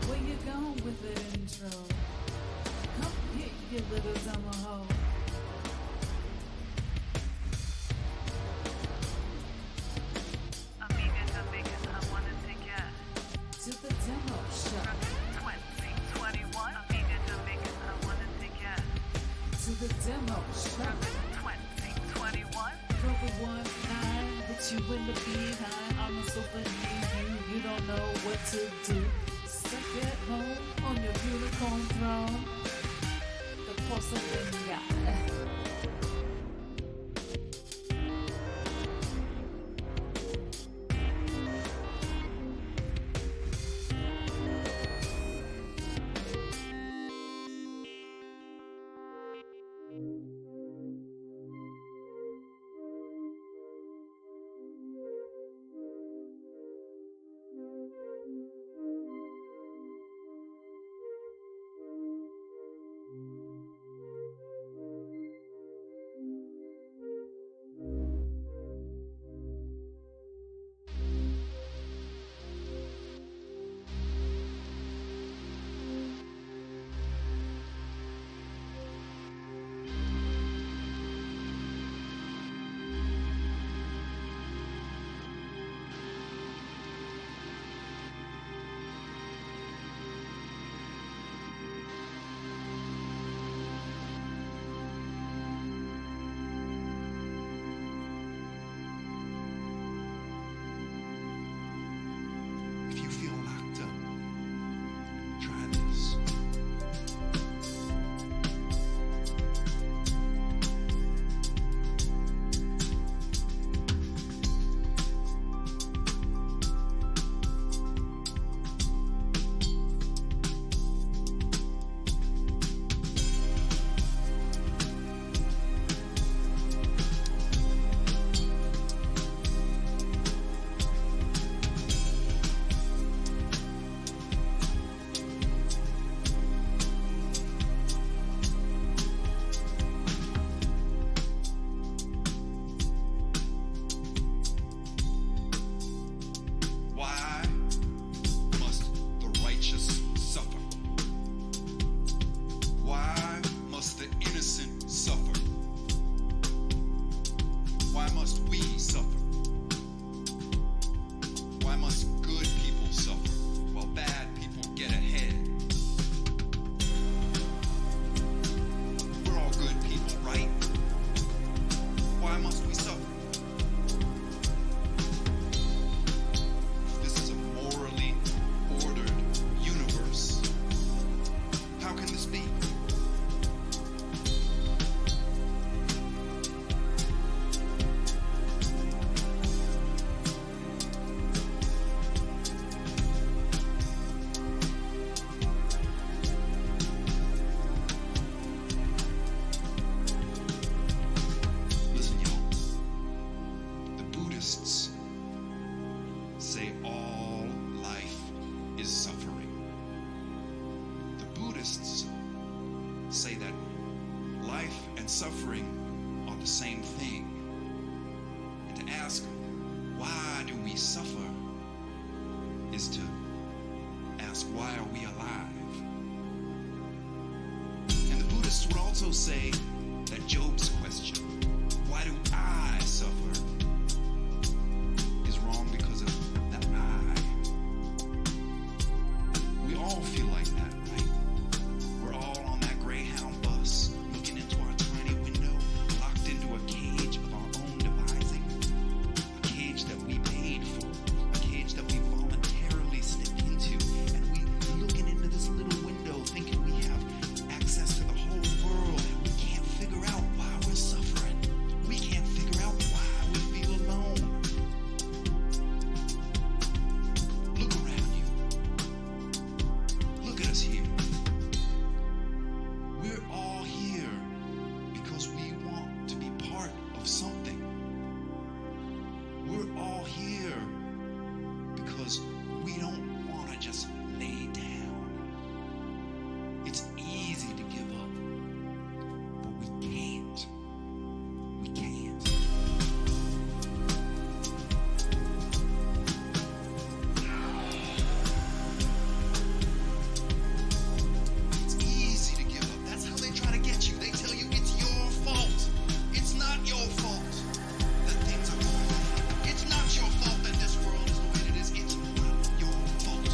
Where you going with the intro? Come here, you little dumb hoe. Amigas, I wanna take ya To the demo shop. 2021. Amigas, I wanna take ya To the demo shop. 2021. Cover 1-9 with you in the behind. I'm so beneath you, you don't know what to do. Stuck at home on your unicorn throne. The porcelain guy. and suffering are the same thing. And to ask, why do we suffer, is to ask, why are we alive? And the Buddhists would also say that Job's question, why do I suffer, is wrong because of the I. We all feel like that, right? We're all on that Greyhound bus, looking into our tiny window, locked into a cage of our own devising, a cage that we paid for, a cage that we voluntarily stepped into, and we looking into this little window thinking we have access to the whole world, and we can't figure out why we're suffering. We can't figure out why we feel alone. Look around you. Look at us here. We're all here because we want to be part of something. We're all here because we don't want to just lay down. It's easy to give up, but we can't. We can't. It's easy to give up. That's how they try to get you. They tell you it's your fault. It's not your fault that things are going on. It's not your fault that this world is the way it is. It's not your fault.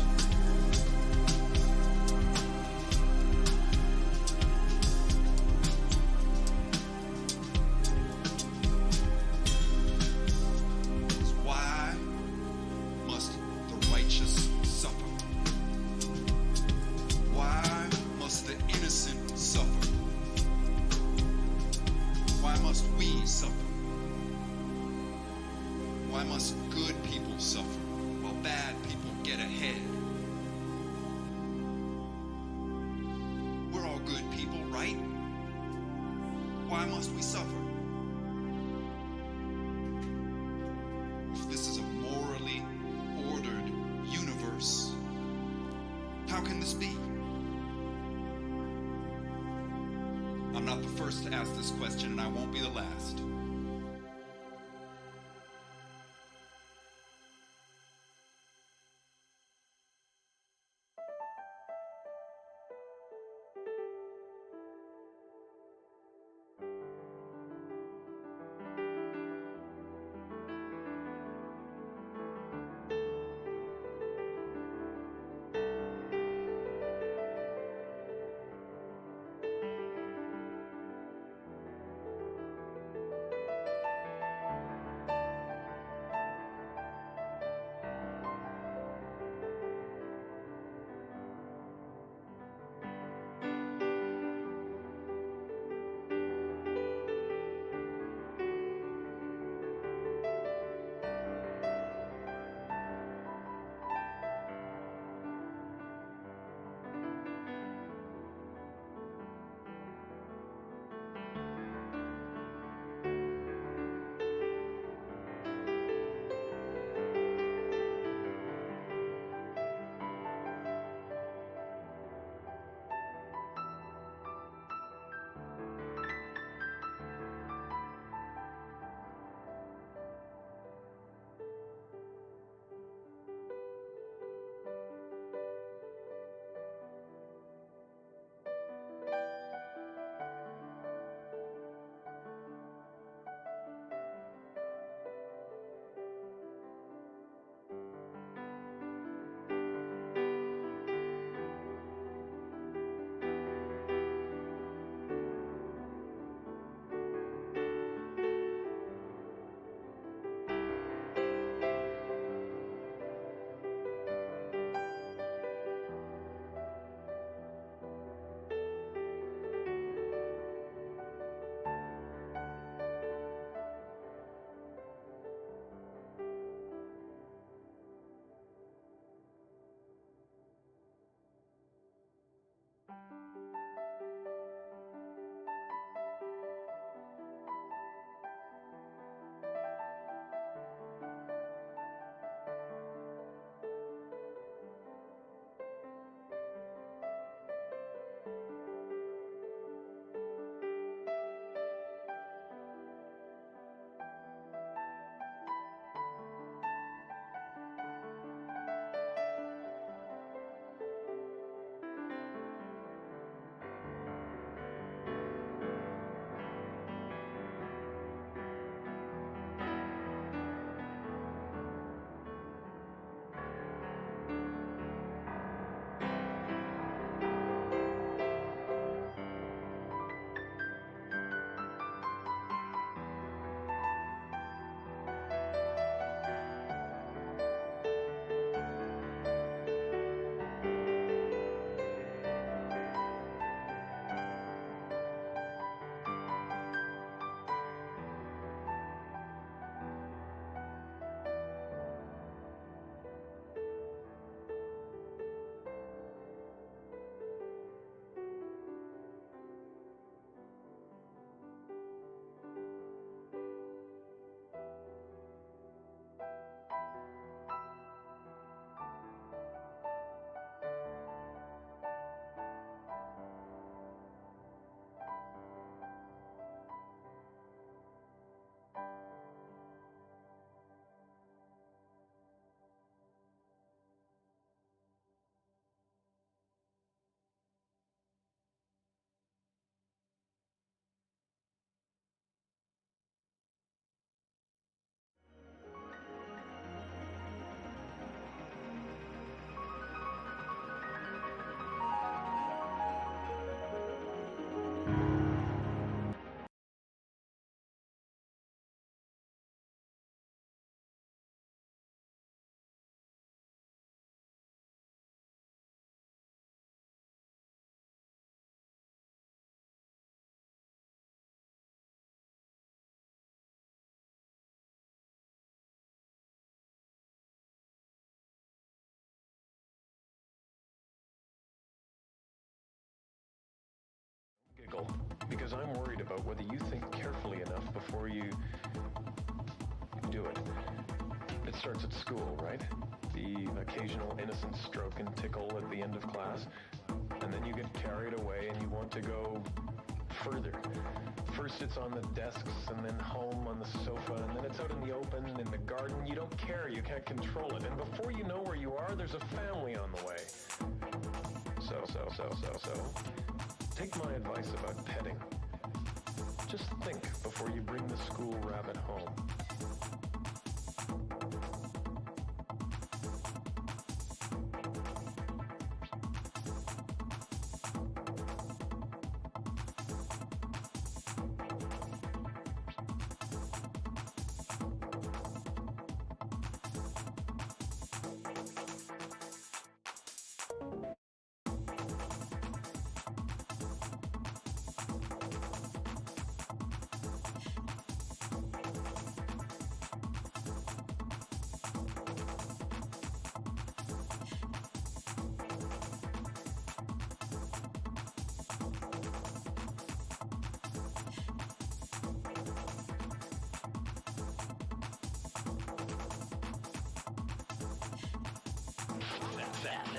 Why must the righteous suffer? Why must the innocent suffer? Why must we suffer? Why must good people suffer while bad people get ahead? We're all good people, right? Why must we suffer? If this is a morally ordered universe, how can this be? I'm not the first to ask this question, and I won't be the last. because I'm worried about whether you think carefully enough before you do it. It starts at school, right? The occasional innocent stroke and tickle at the end of class. And then you get carried away and you want to go further. First it's on the desks, and then home on the sofa, and then it's out in the open, in the garden. You don't care, you can't control it. And before you know where you are, there's a family on the way. So. Take my advice about petting. Just think before you bring the school rabbit home.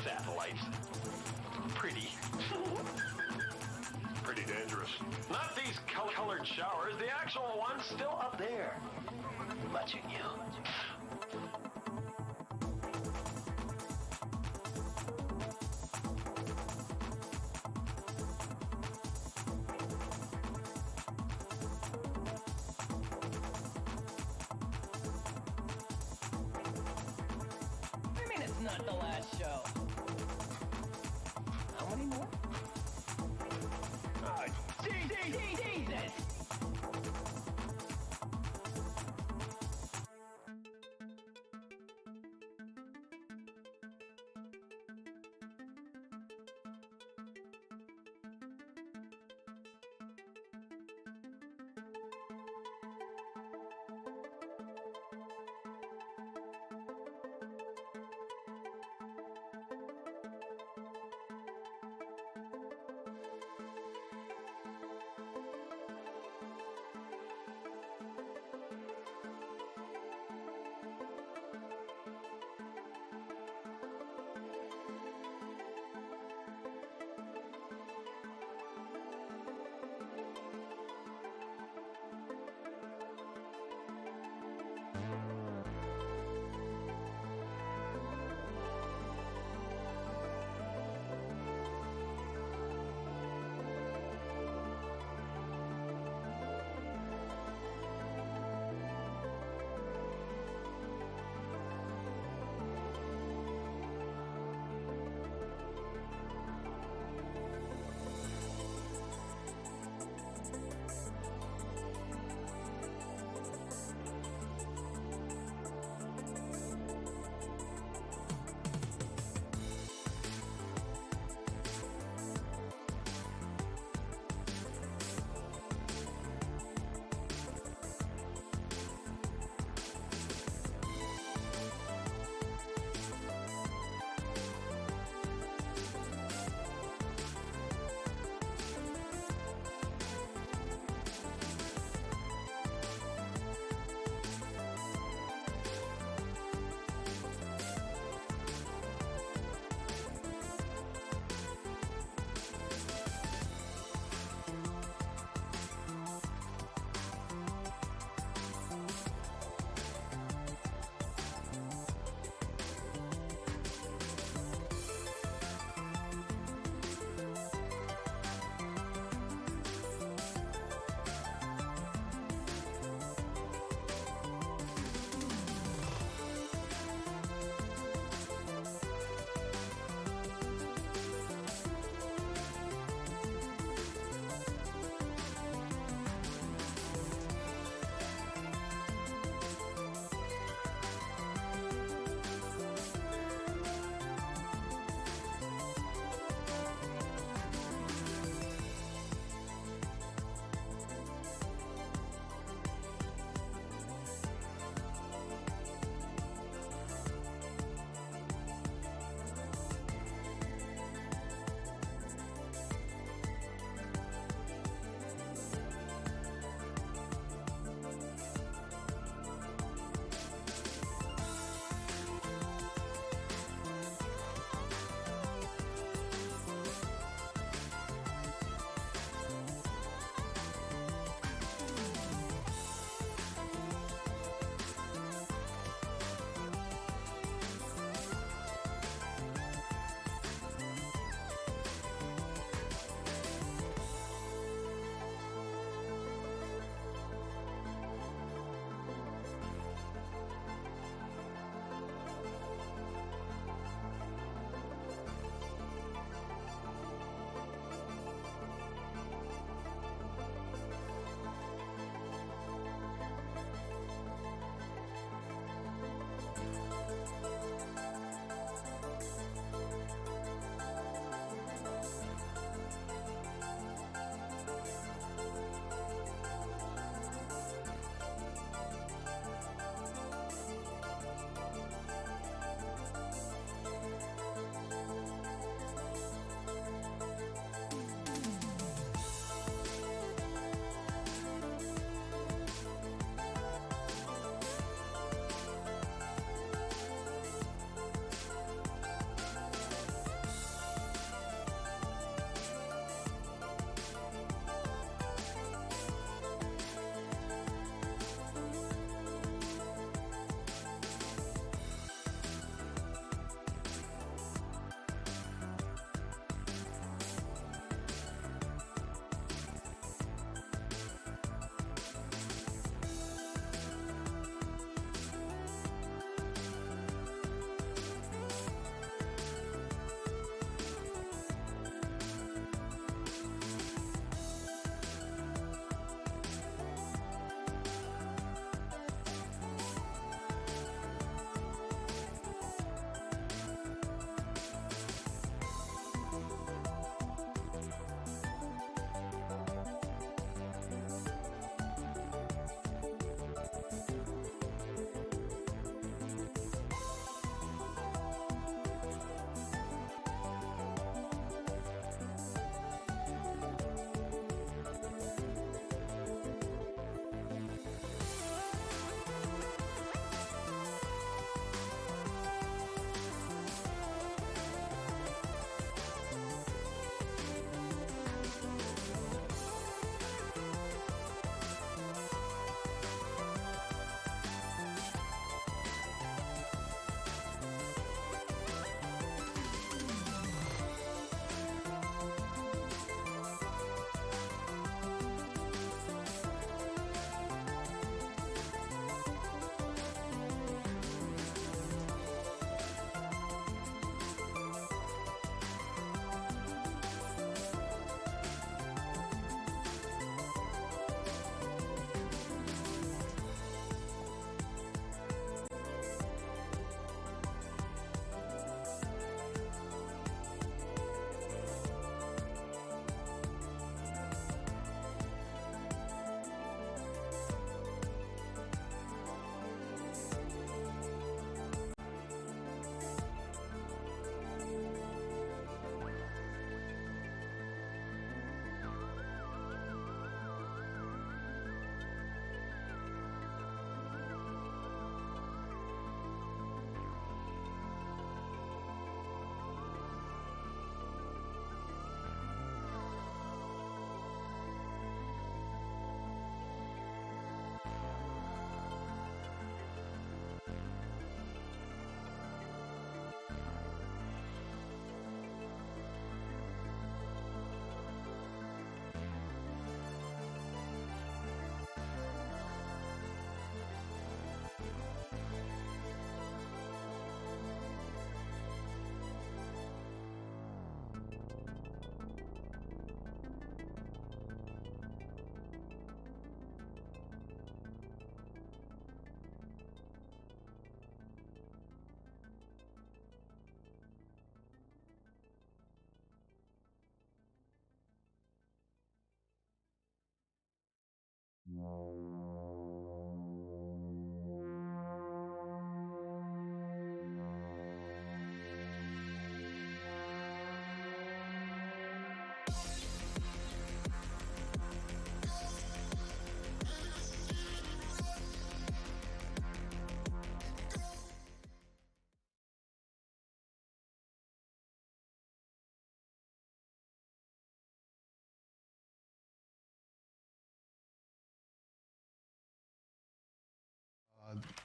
Satellites. Pretty. Pretty dangerous. Not these colored showers, the actual ones still up there. Watching you. I mean, it's not the last show. How many more? Jesus!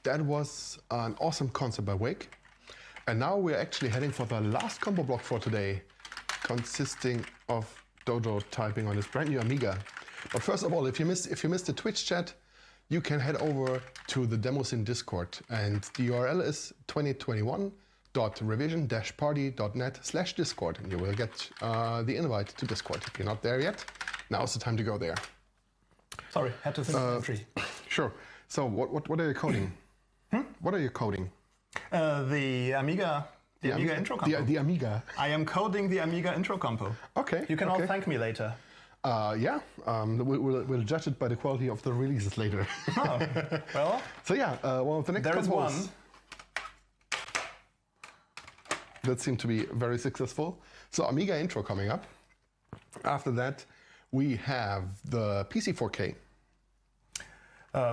That was an awesome concept by Wake. And now we're actually heading for the last combo block for today, consisting of Dojo typing on his brand new Amiga. But first of all, if you missed the Twitch chat, you can head over to the demos in Discord, and the URL is 2021.revision-party.net/Discord, and you will get the invite to Discord. If you're not there yet, now's the time to go there. Sorry, had to think of entry. Sure. So what are you coding? What are you coding? The Amiga intro compo. The Amiga. I am coding the Amiga intro compo. Okay. You can all thank me later. Yeah. We'll judge it by the quality of the releases later. Oh, well. So yeah, one of the next there is compos one that seemed to be very successful. So Amiga intro coming up. After that, we have the PC4K.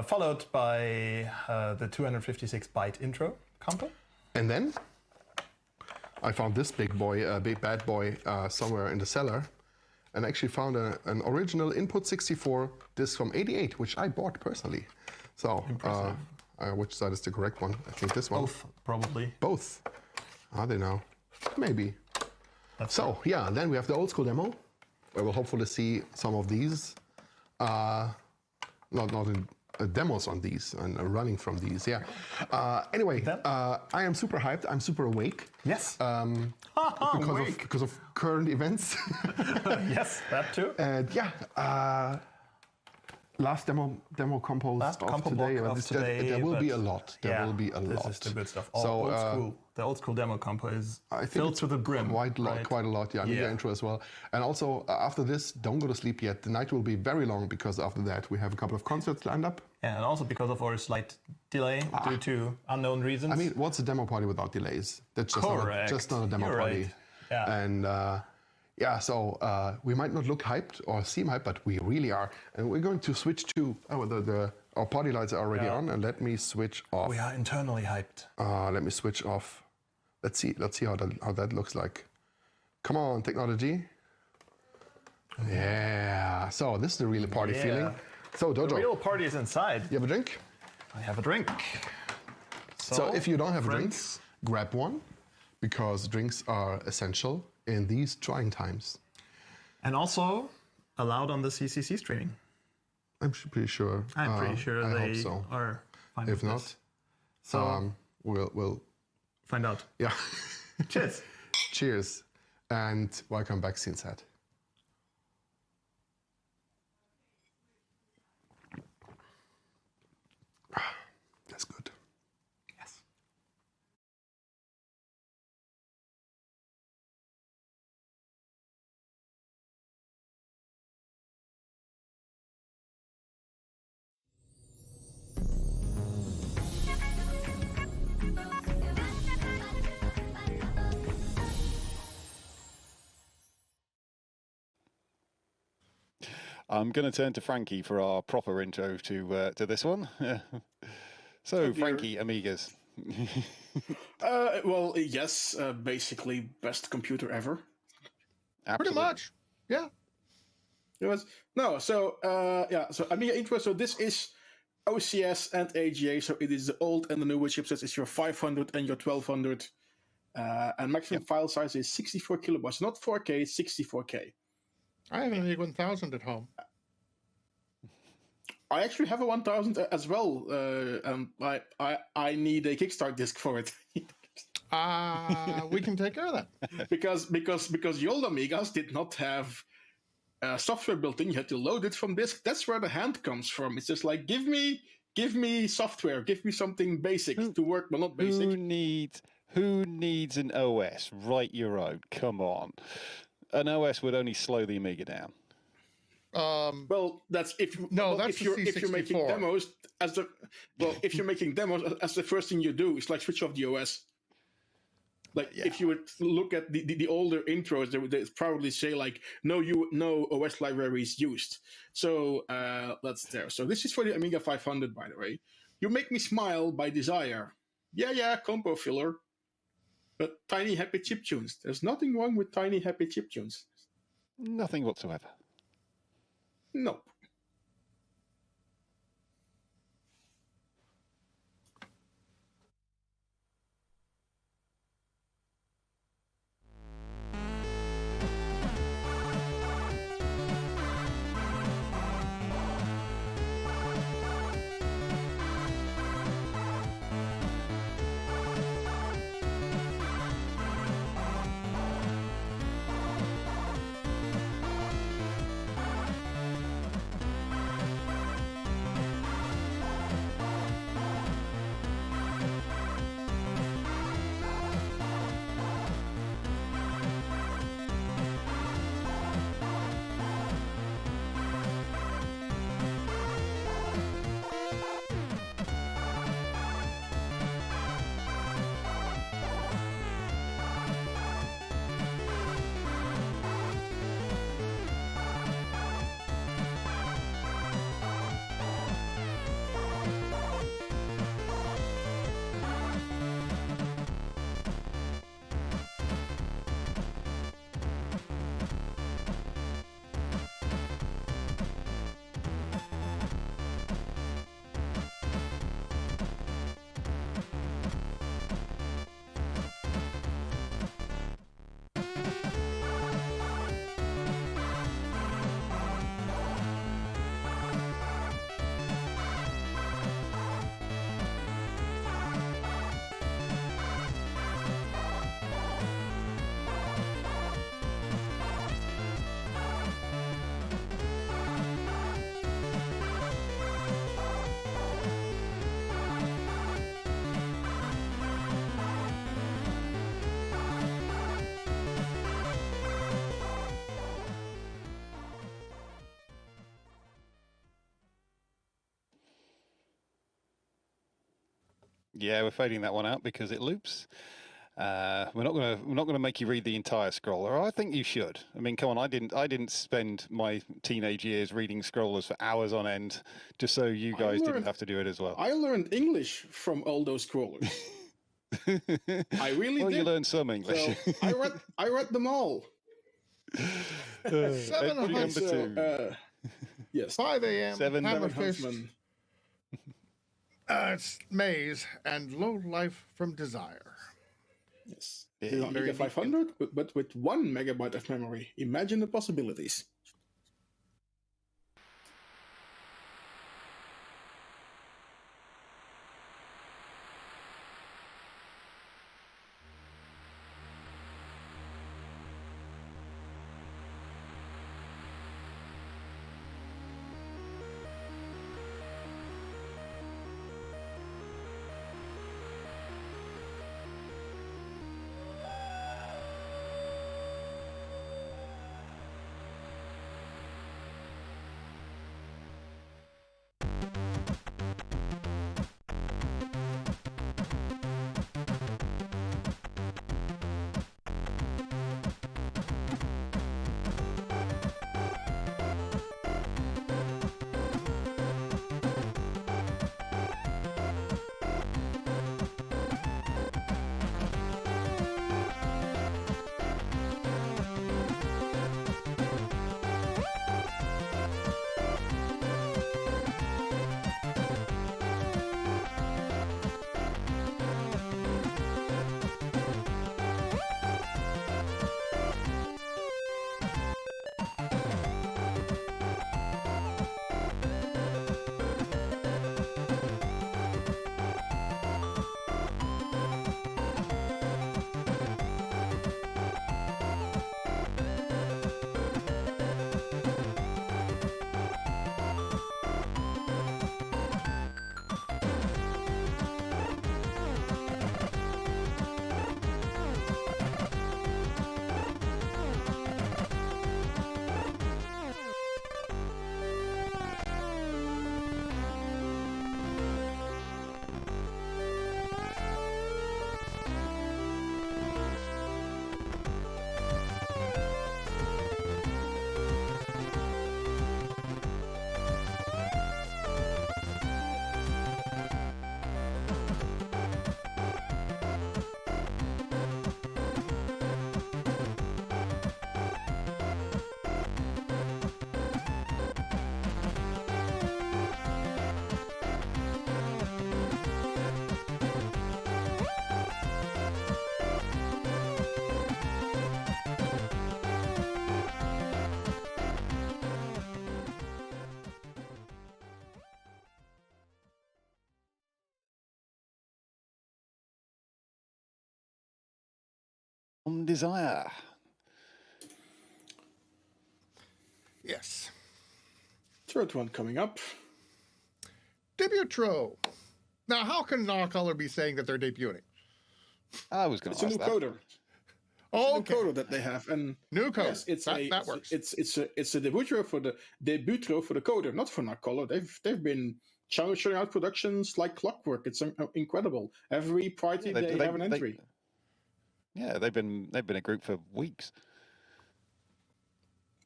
Followed by the 256-byte intro compo. And then I found this big bad boy somewhere in the cellar, and actually found an original Input 64 disc from '88, which I bought personally. So, which side is the correct one? I think this one. Both, probably. Both. Are they now? Maybe. That's so, yeah, and then we have the old school demo, where we'll hopefully see some of these. Not in demos on these and running from these, yeah. Anyway, I am super hyped. I'm super awake. Yes. Because of current events. Yes, that too. And yeah, last demo compos of today. There will be a lot. There will be a lot. This is the good stuff. So the old school demo compo is filled it's to the brim. Quite a lot. Yeah, Amiga intro as well. And also after this, don't go to sleep yet. The night will be very long because after that we have a couple of concerts lined up. Yeah, and also because of our slight delay due to unknown reasons. I mean, what's a demo party without delays? That's just not a demo You're party. Right. Yeah. And yeah, so we might not look hyped or seem hyped, but we really are. And we're going to switch to our party lights are already on, and let me switch off. We are internally hyped. Let me switch off. Let's see how that looks like. Come on, technology. Yeah. So this is the real party feeling. So Dojo, the real party is inside. You have a drink? I have a drink. So if you don't have a drink, grab one, because drinks are essential in these trying times. And also allowed on the CCC streaming. I'm pretty sure. I'm pretty sure I they hope so. are fine If with not, this. So we'll find out. Yeah. Cheers. Cheers, and welcome back, Sinset. That's good. Yes. I'm going to turn to Frankie for our proper intro to this one. So, Frankie, Amigas. Well, yes, basically best computer ever. Absolutely. Pretty much, yeah. It was so Amiga intro. So this is OCS and AGA. So it is the old and the newer chipsets. It's your 500 and your 1200, and maximum file size is 64 kilobytes, not 4K, 64K. I have an Amiga 1000 at home. I actually have a 1000 as well. I need a Kickstart disk for it. We can take care of that. because the old Amigas did not have software built in. You had to load it from disk. That's where the hand comes from. It's just like give me software, give me something basic to work, but not basic. Who needs an OS? Write your own. Come on. An OS would only slow the Amiga down. Well, that's if you, No, well, that's the if you're making C64. demos as the if you're making demos as the first thing you do is like switch off the OS. Like if you would look at the older intros, they probably say like no OS libraries used. So that's there. So this is for the Amiga 500, by the way. You Make Me Smile by Desire. Yeah, compo filler. But tiny happy chiptunes. There's nothing wrong with tiny happy chiptunes. Nothing whatsoever. Nope. Yeah, we're fading that one out because it loops. We're not gonna make you read the entire scroller. I think you should. I mean, come on, I didn't spend my teenage years reading scrollers for hours on end just so you guys didn't have to do it as well. I learned English from all those scrollers. I really well, did. you learned some English. So I read them all. 700. Yes. 5 a.m. Seven Hammer Fist. Huntsman. It's Maze and Low Life from Desire. Yes. Yeah. Amiga 500, but with 1 megabyte of memory. Imagine the possibilities. Desire. Yes. Third one coming up. Debutro. Now, how can Narcolor be saying that they're debuting? I was going It's to a ask new that. coder. Oh, New coder that they have, and new code. yes, it's that works. It's a debutro for the coder, not for Narcolor. They've been showing out productions like clockwork. It's incredible. Every party they have an entry. They've been a group for weeks.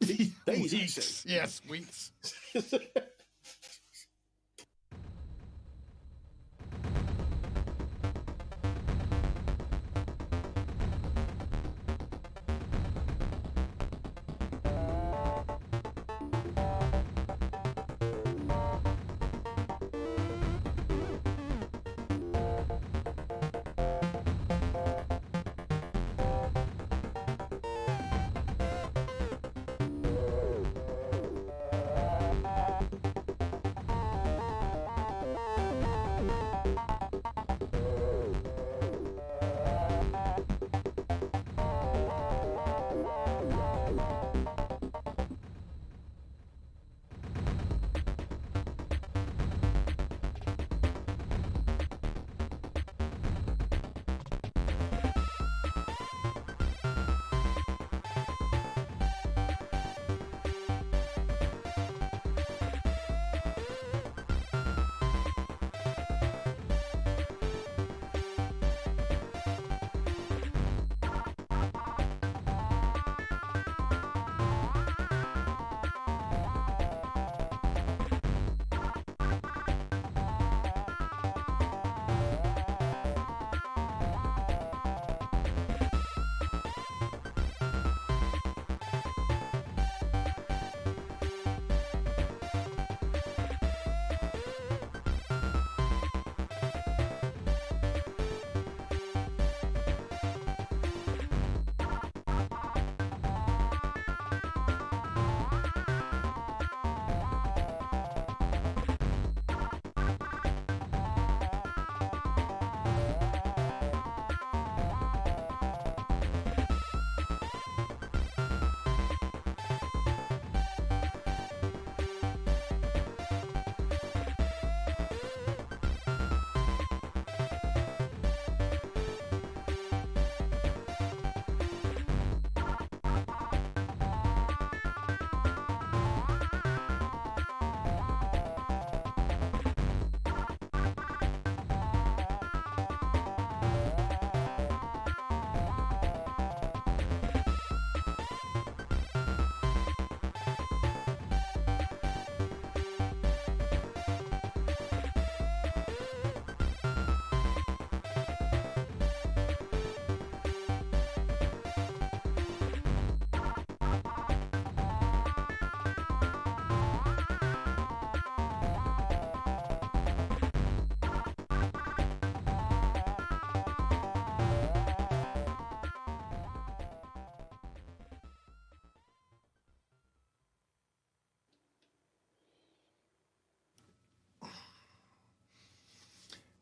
Days, I Weeks. say. Yes, weeks.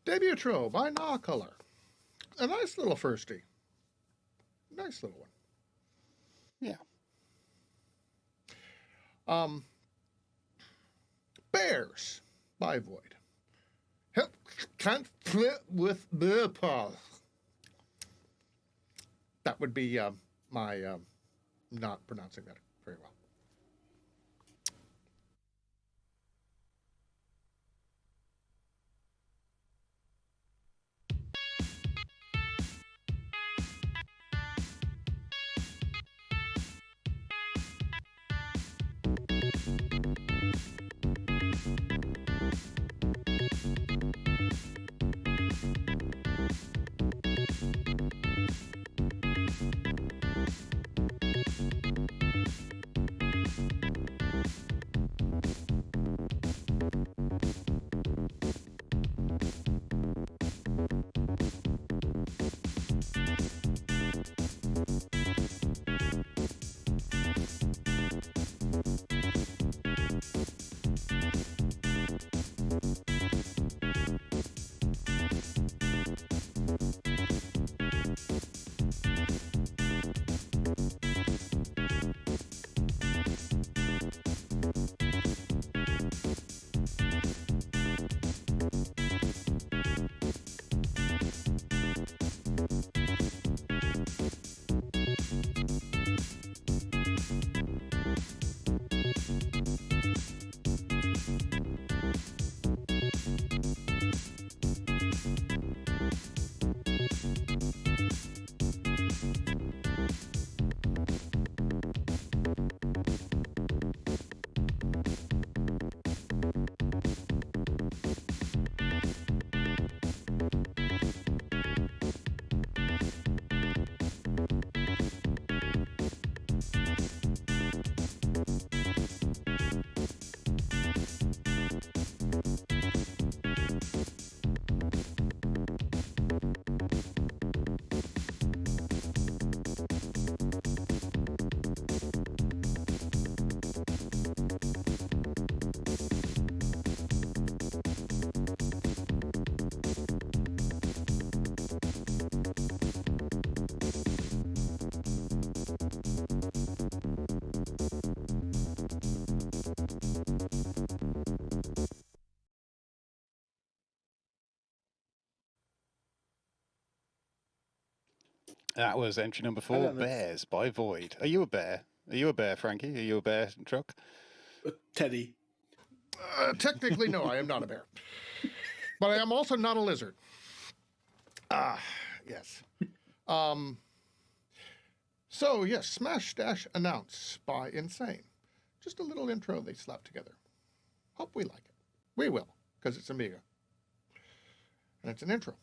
Debutro by Narcolor. A nice little firstie. Nice little one. Yeah. Bears by Void. Help, can't flip with the paw. That would be my not pronouncing that very well. That was entry number 4, then it's- Bears by Void. Are you a bear? Are you a bear, Frankie? Are you a bear, Truck? Teddy. Technically, no, I am not a bear. But I am also not a lizard. Yes. So, yes, Smash Dash Announce by Insane. Just a little intro they slapped together. Hope we like it. We will, because it's Amiga. And it's an intro.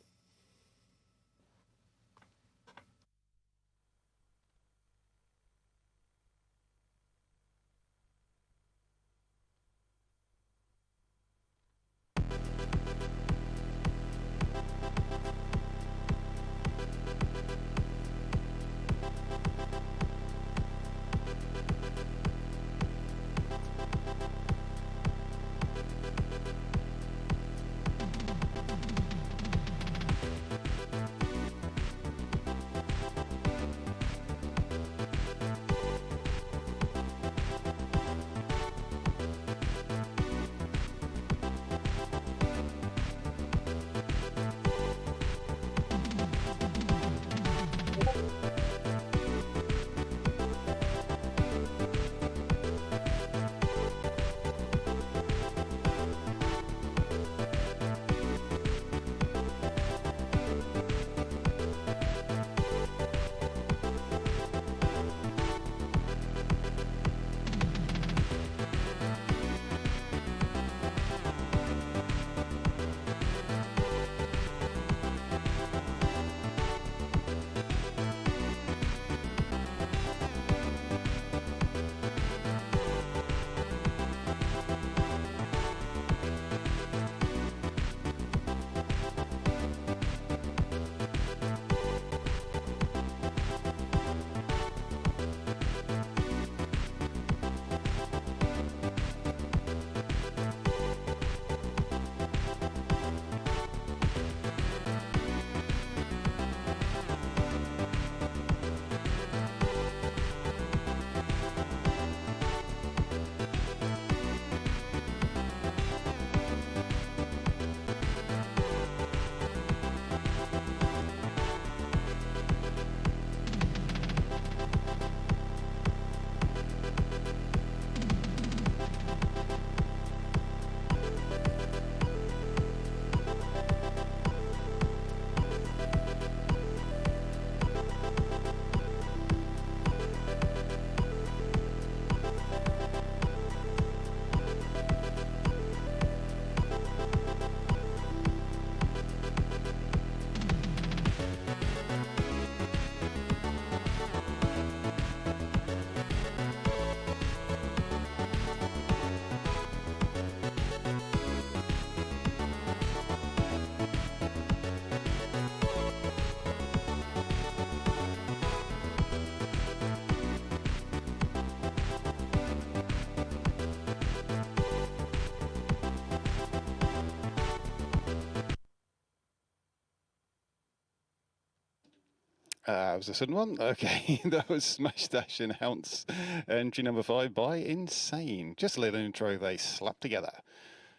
Was a sudden one. Okay, that was Smash Dash Announce, entry number 5 by Insane. Just a little intro they slapped together.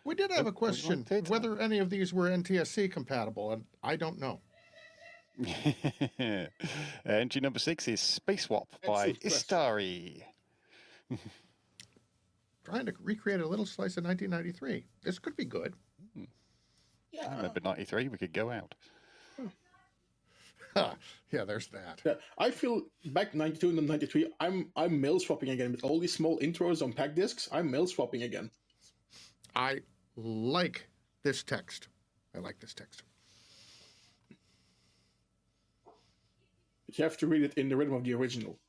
We did have a question whether any of these were NTSC compatible, and I don't know. Entry number 6 is Space Swap by Istari. Trying to recreate a little slice of 1993. This could be good. Yeah. I remember 93, we could go out. Yeah, there's that. Yeah, I feel back 92 and 93, I'm mail swapping again with all these small intros on pack discs. I'm mail swapping again. I like this text. I like this text. But you have to read it in the rhythm of the original.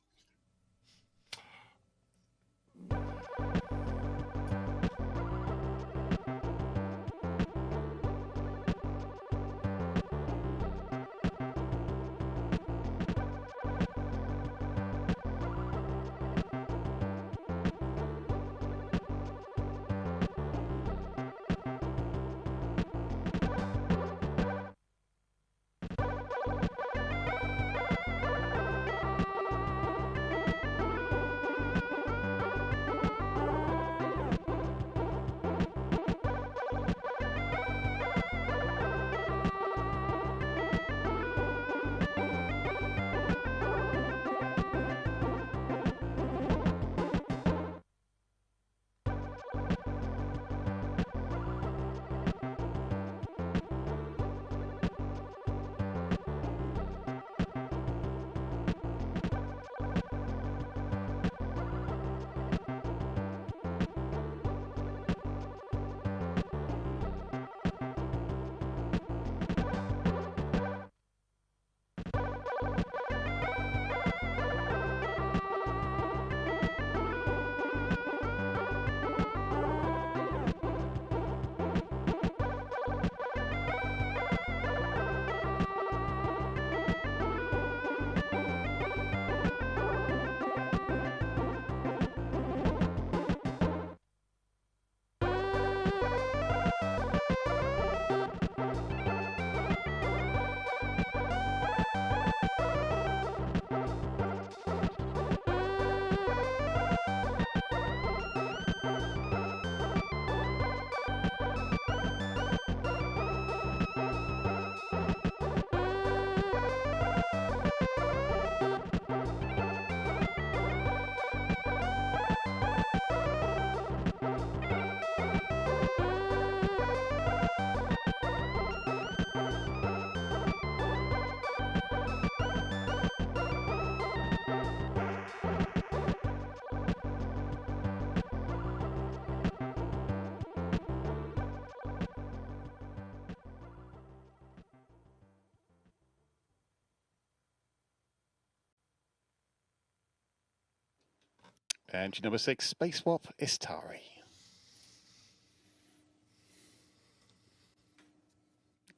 Entry number 6, Space Swap Istari.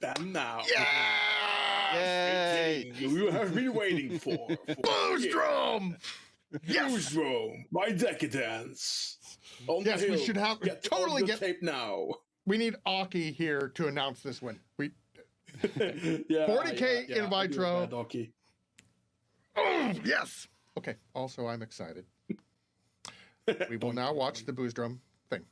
And now, Yay! you have been waiting for Boostrom! Yes! Boostrom by Decadence. On Yes, the we hill. should have totally get tape now. We need Aki here to announce this win. We 40K in vitro. Aki. Oh, yes. Okay. Also, I'm excited. We will now watch the Boostrom thing.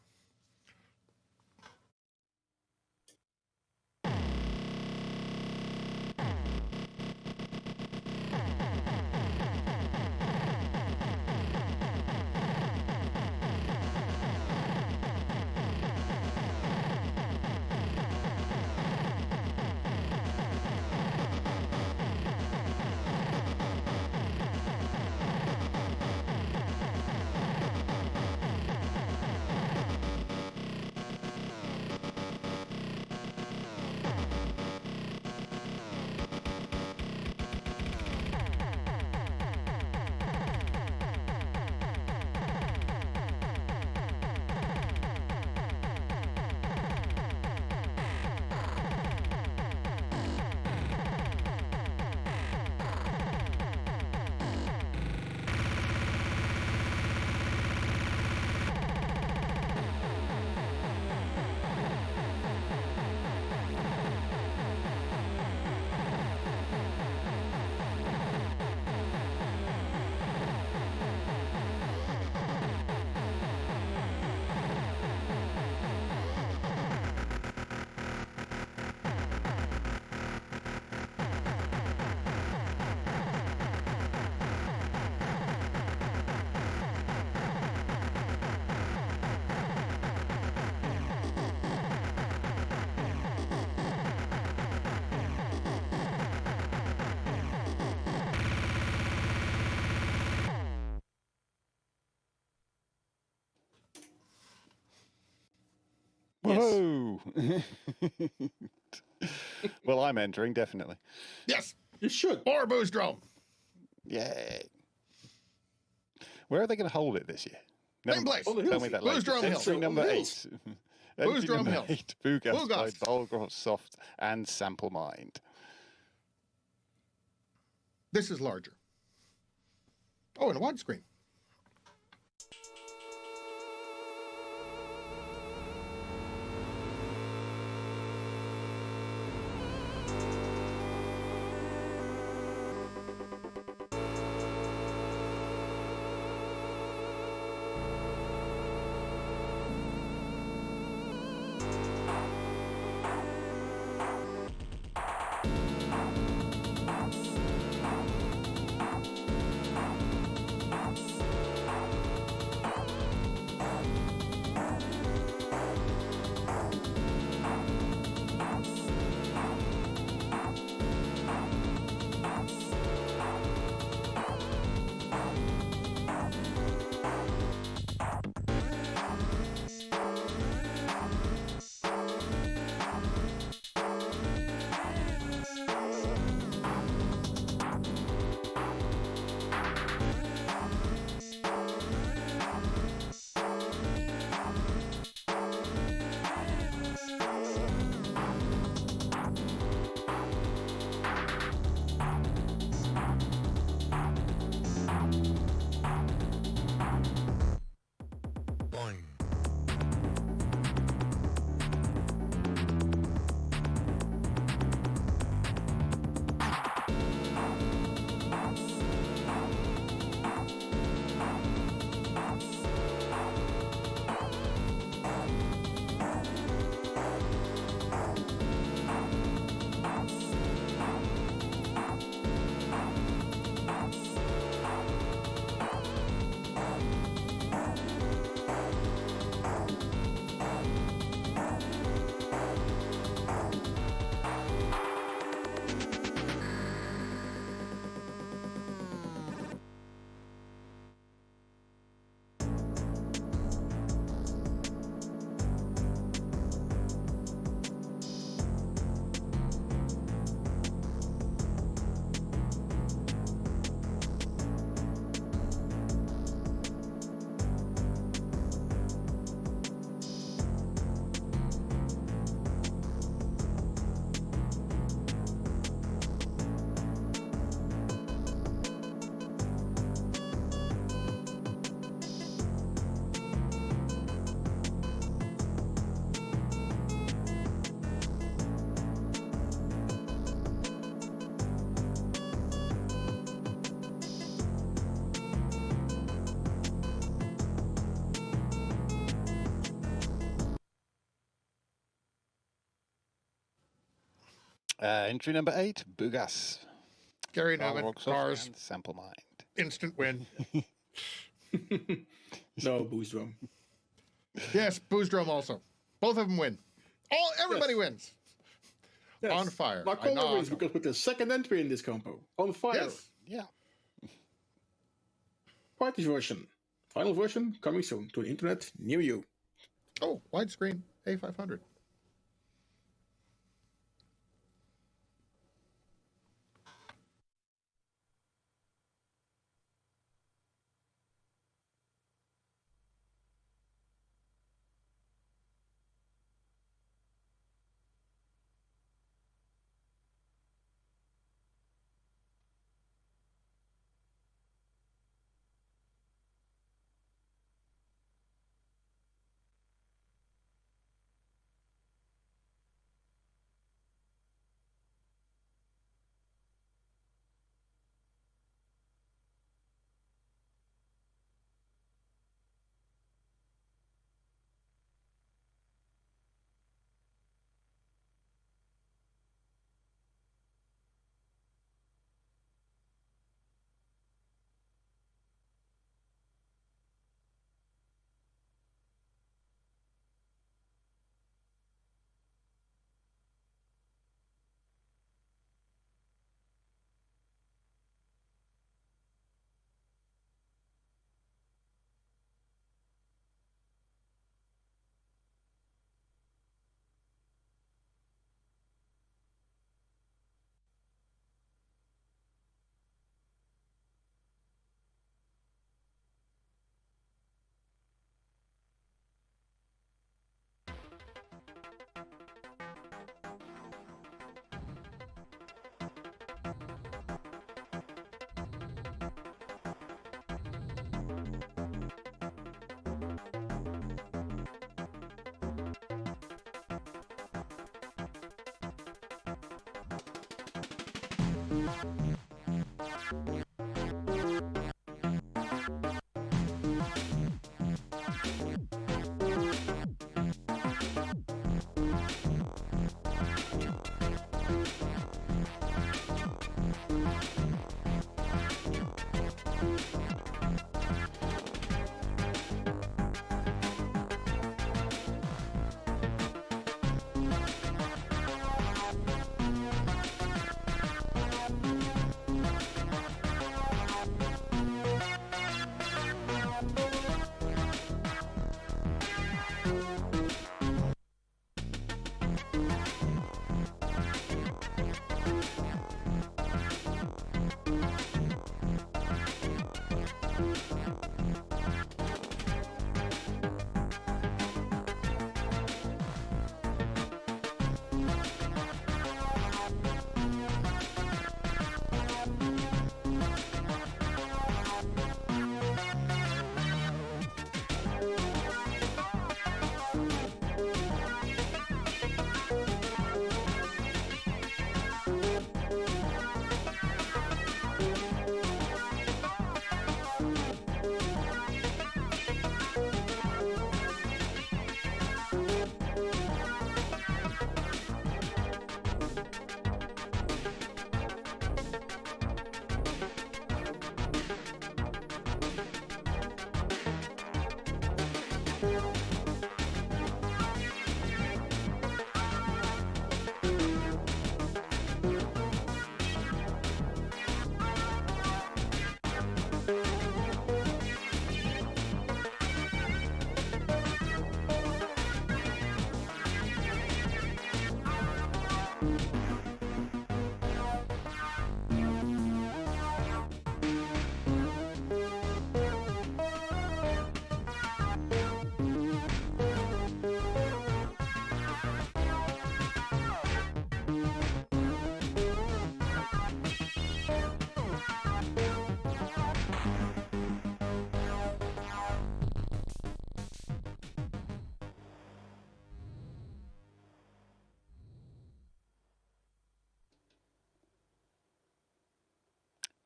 Whoa! Well, I'm entering, definitely. Yes. You should. Or Boostrom. Yay! Where are they going to hold it this year? Same place. Tell me that later. Boostrom Hill. Entry number 8. Entry Boostrom number Hill. 8. Bugast by Bugast. Bolgroth Soft and Sample Mind. This is larger. Oh, and a widescreen. Entry number 8, Bugas. Gary Carl Newman, Rocksoft cars, and Sample Mind. instant win. No, Boost Drum. Yes, Booze Drum also. Both of them win. Everybody wins. Yes. On fire. Marcola wins because with the second entry in this combo. On fire. Yes. Yeah. Party version. Final version coming soon to the internet near you. Oh, widescreen A500.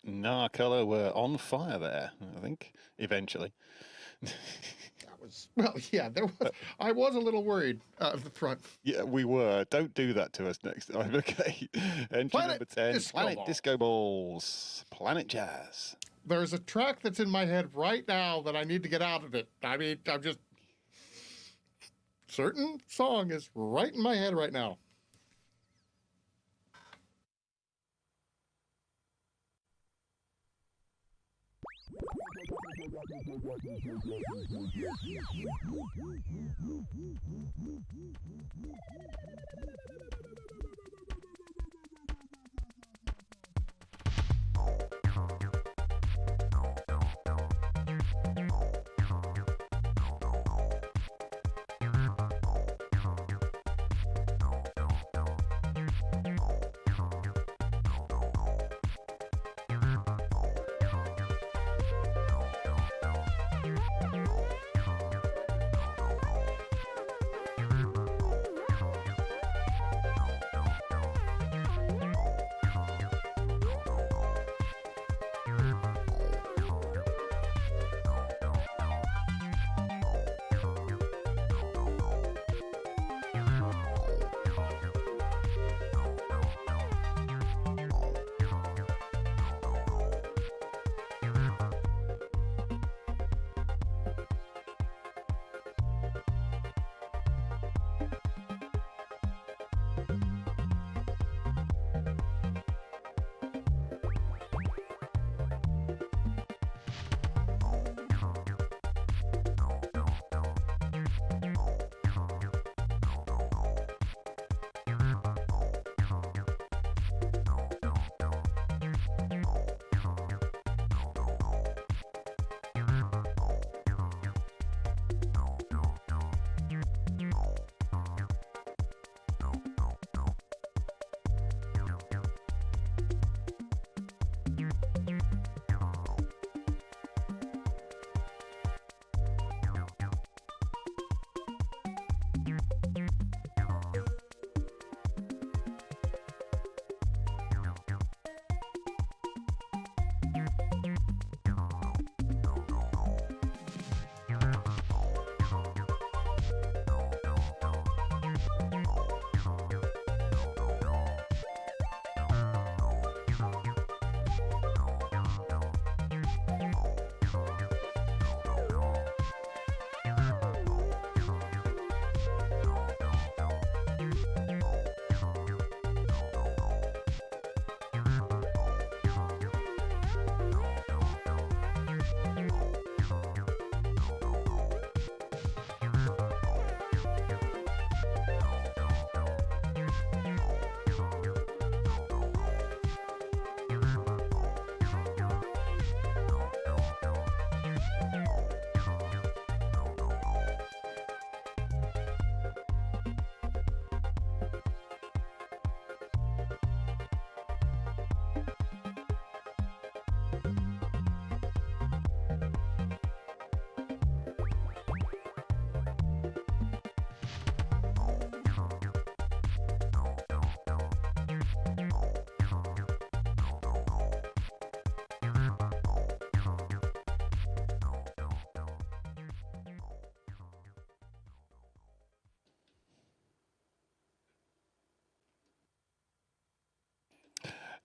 Narcolour were on fire there, I think, eventually. That was Well, yeah, there was. I was a little worried at the front. Yeah, we were. Don't do that to us next time, okay? Entry Planet number 10, Disco Planet Ball. Disco Balls, Planet Jazz. There's a track that's in my head right now that I need to get out of it. I mean, I'm just... Certain song is right in my head right now.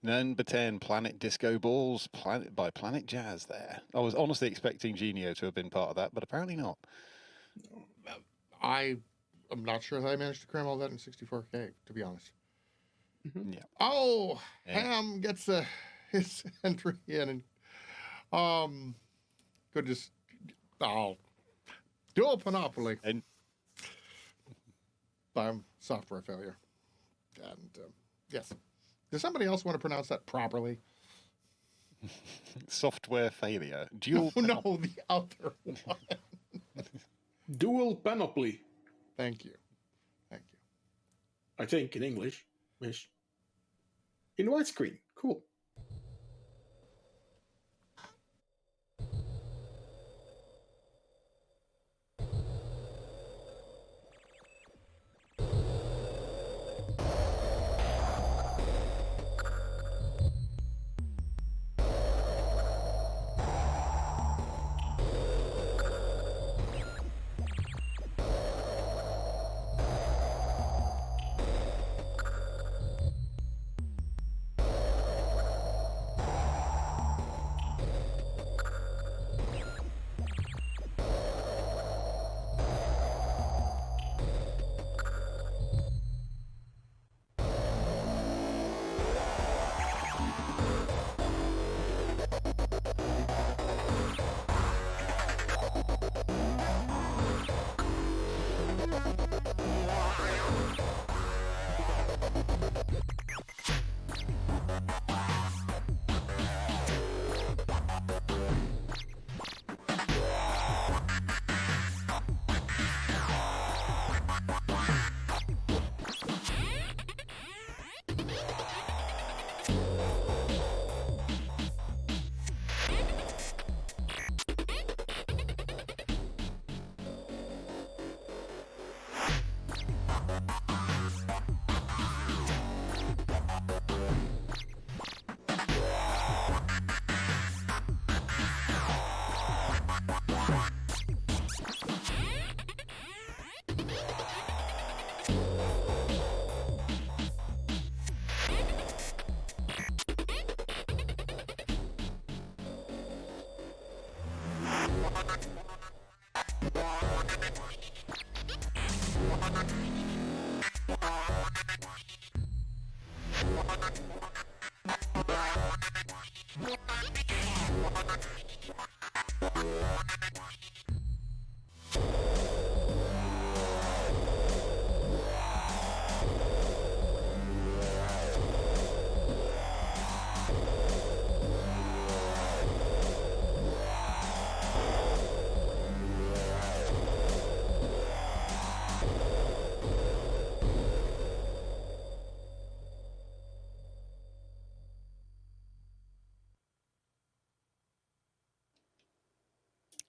Number 10, Planet Disco Balls, by Planet Jazz there. I was honestly expecting Genio to have been part of that, but apparently not. I'm not sure that I managed to cram all that in 64K, to be honest. Yeah. Oh, Yeah. Ham gets his entry in, and could just dual Monopoly. And Software failure, and yes. Does somebody else want to pronounce that properly? software failure. Dual. No, the other one. Dual Panoply, Thank you. Thank you. I think, in English. Wish. In widescreen. Cool.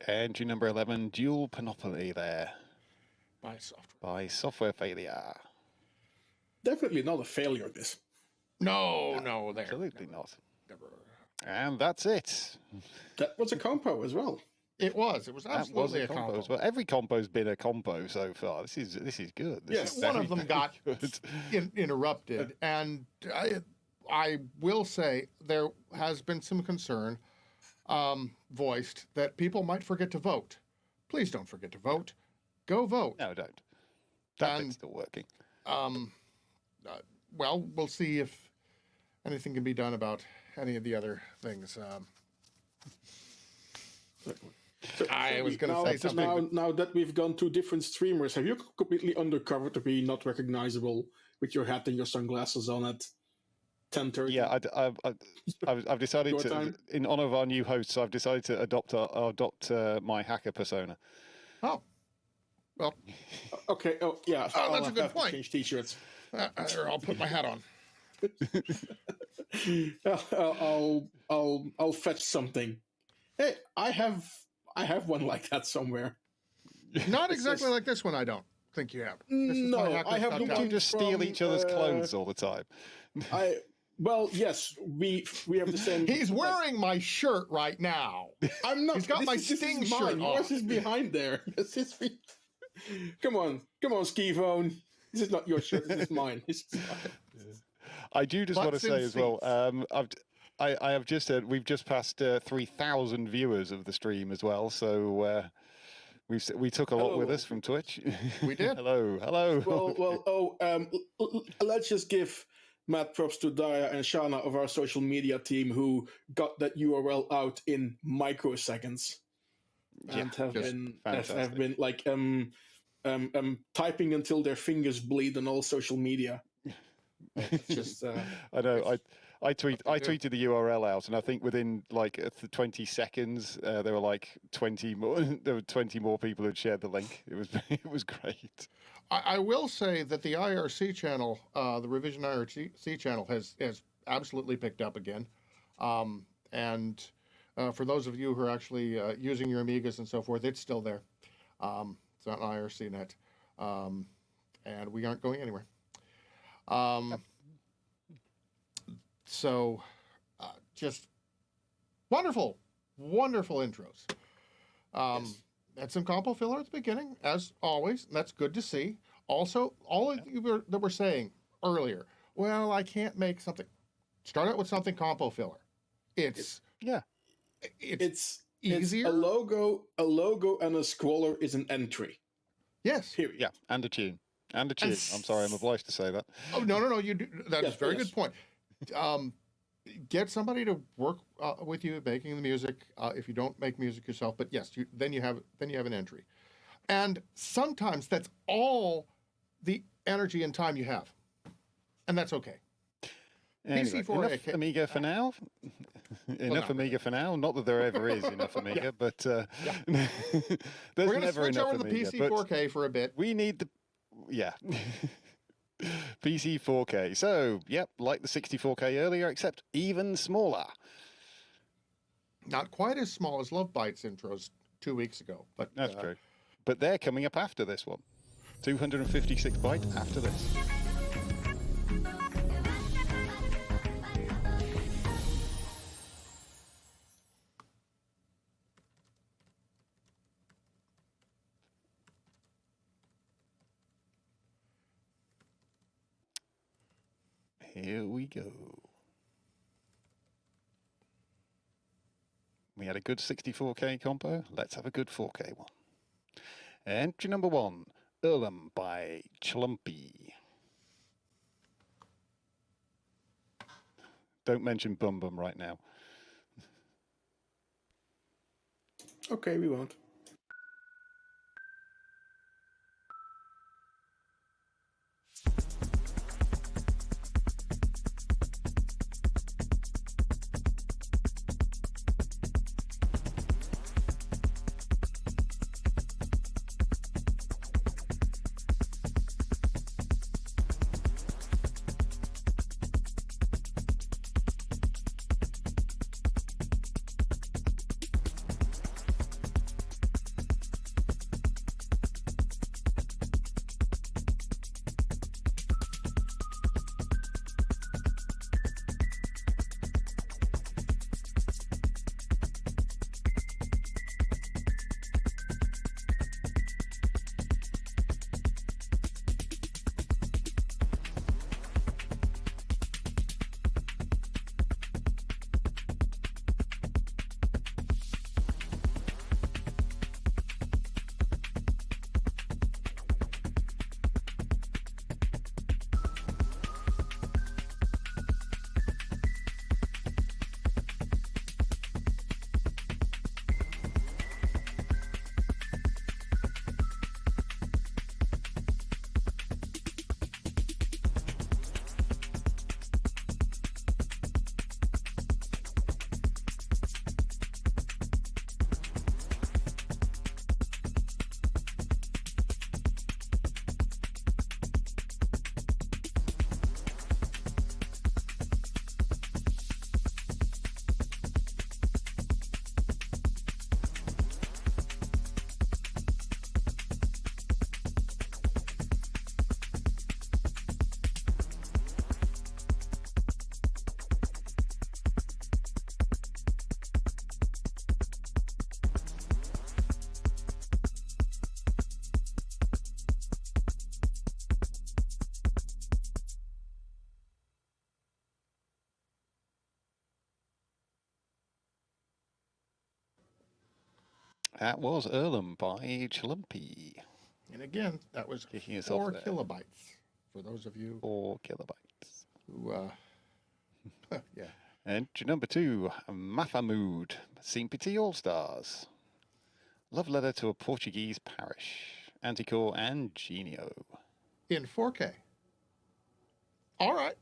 Entry number 11, Dual Panoply there. By software failure. Definitely not a failure, this. No, there. Absolutely not. Never. And that's it. That was a compo as well. It was. It was absolutely That was a compo. as well. Every compo's been a compo so far. This is good. This is One of very, them got good. interrupted, and I will say there has been some concern voiced that people might forget to vote. Please don't forget to vote. Go vote. No, don't. That bit's still working. Well, we'll see if anything can be done about any of the other things. I was going to say something. Now that we've gone to different streamers, have you completely undercover to be not recognizable with your hat and your sunglasses on at 10:30? Yeah, I've decided Your to, time? in honor of our new hosts, I've decided to adopt my hacker persona. Oh, well. Okay. Oh, yeah. Oh, that's a good have to point. change t-shirts. I'll put my hat on. I'll fetch something. Hey, I have one like that somewhere. Not exactly like this one. I don't think you have. This is No, my hacker I have stuff. the one You just steal from, each other's clothes all the time. Well, yes, we have the same. He's wearing my shirt right now. I'm not. He's got my this Sting is shirt mine. on. Yours is behind there. Come on, Ski-Phone. This is not your shirt. This is mine. This is mine. I do just want to Butts in say as well. I have just we've just passed 3,000 viewers of the stream as well. So we took a lot with us from Twitch. We did. hello. Let's just give mad props to Daya and Shana of our social media team who got that URL out in microseconds and have been like typing until their fingers bleed on all social media. Just I know. I tweeted the URL out, and I think within like 20 seconds, there were like 20 more. There were 20 more people who'd shared the link. It was great. I will say that the IRC channel, the Revision IRC channel, has absolutely picked up again. And for those of you who are actually using your Amigas and so forth, it's still there. It's on IRC net, and we aren't going anywhere. So, just wonderful intros. Had some compo filler at the beginning, as always. And that's good to see. Also, all of you that were saying earlier, well, I can't make something. Start out with something compo filler. It's easier. A logo, and a scroller is an entry. Yes. Period. Yeah, and a tune. And a tune. I'm sorry, I'm obliged to say that. Oh, no. You do. That's a very good point. Get somebody to work with you making the music if you don't make music yourself. But yes, then you have an entry, and sometimes that's all the energy and time you have, and that's okay. Anyway, enough Amiga for now. Enough Amiga for now. Not that there ever is enough Amiga, but there's We're going to never switch enough over to the Amiga, PC 4K for a bit. We need the PC 4K. So, yep, like the 64K earlier, except even smaller. Not quite as small as Love Bites intros 2 weeks ago, but that's true. But they're coming up after this one. 256 byte after this. Here we go. We had a good 64K compo. Let's have a good 4K one. Entry number 1, Earlham by Chlumpy. Don't mention Bum Bum right now. Okay, we won't. That was Earlham by Chlumpy. And again, that was Kicking us 4 off there. kilobytes for those of you 4 kilobytes. who, yeah. Entry number 2, Mafamood, Sympathy All-Stars. Love letter to a Portuguese parish. Anticore and Genio. In 4K. All right.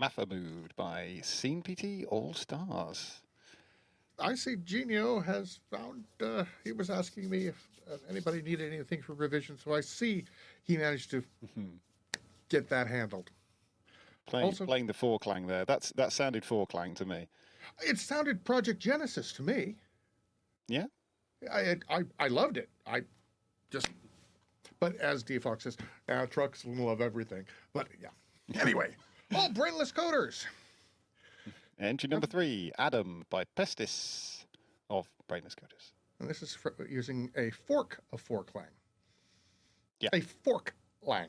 Mafamood by Scene PT All Stars. I see Genio has found, he was asking me if anybody needed anything for revision, so I see he managed to get that handled. Playing the four clang there. That sounded four clang to me. It sounded Project Genesis to me. Yeah? I loved it. But as D Fox says, trucks love everything. But yeah. Anyway, brainless coders. Entry number 3, Adam by Pestis of Brainless Coders. And this is using a fork of four clang. Yeah. A fork lang.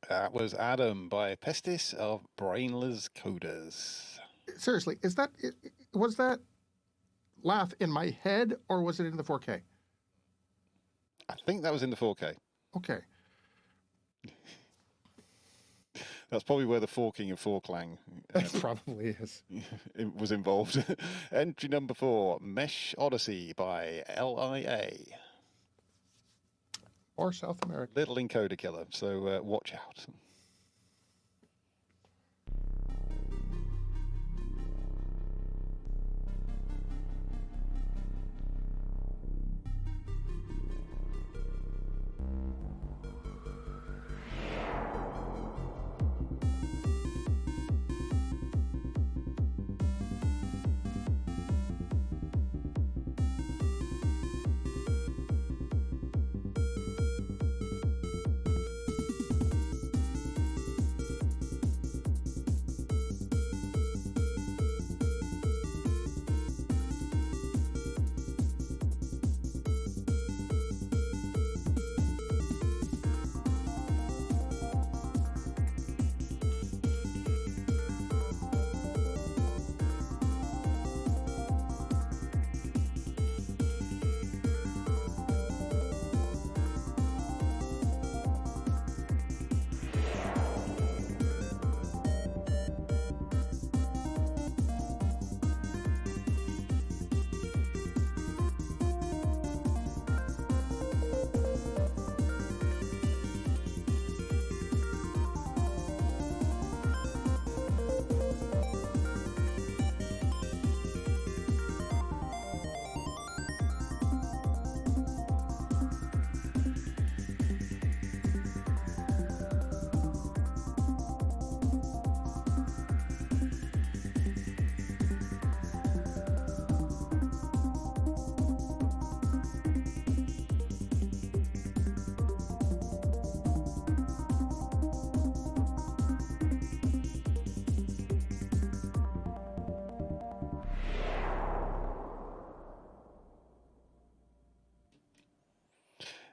That was Adam by Pestis of Brainless Coders. Seriously, was that laugh in my head or was it in the 4K? I think that was in the 4K. Okay. That's probably where the forking of four-clang probably is. It was involved. Entry number 4, Mesh Odyssey by LIA. Or South America. Little encoder killer, so watch out.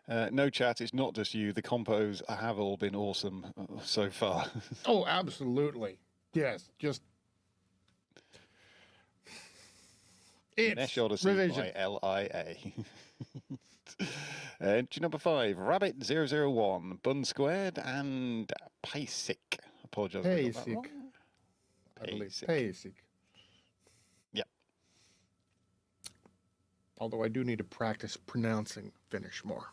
No chat, it's not just you. The compos have all been awesome so far. Oh, absolutely. Yes, just it's Mesh Odyssey revision. by LIA. Entry number 5, Rabbit001, Bun Squared, and Pasic. Apologise if I got that Pasic. wrong. I believe Pasic. Pasic. Yep. Although I do need to practice pronouncing Finnish more.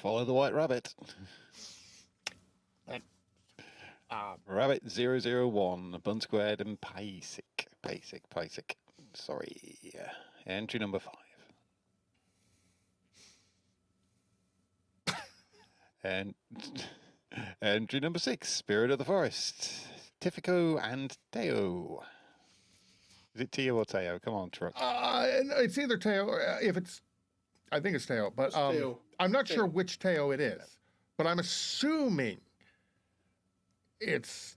Follow the White Rabbit. Rabbit001, Bun Squared, and Pasic. Pasic. Sorry. Entry number 5. And entry number 6, Spirit of the Forest. Tifico and Teo. Is it Teo or Teo? Come on, Truck. It's either Teo or I think it's Teo, but Teo. I'm not sure which Teo it is. But I'm assuming it's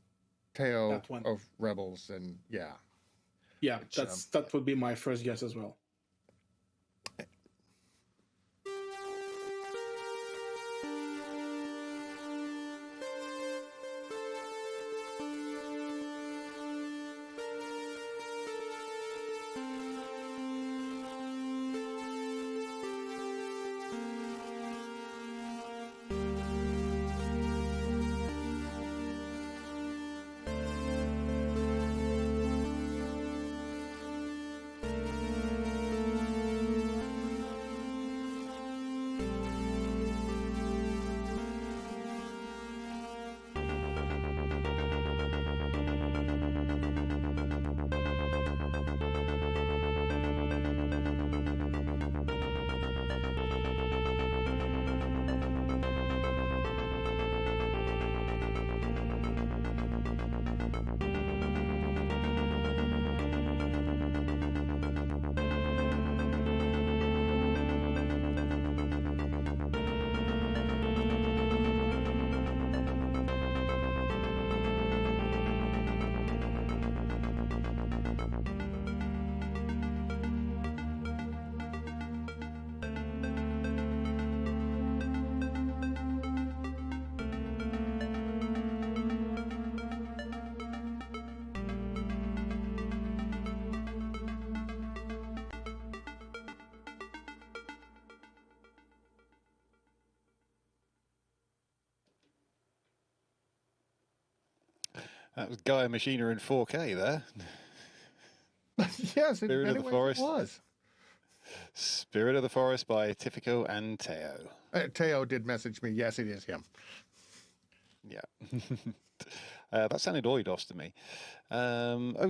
Teo of Rebels, and yeah. Yeah, that would be my first guess as well. That was Gaia Machina in 4K there. Yes, in Spirit many of the ways Forest. it was. Spirit of the Forest by Tifico and Teo. Teo did message me. Yes, it is him. Yeah. That sounded Oidos to me.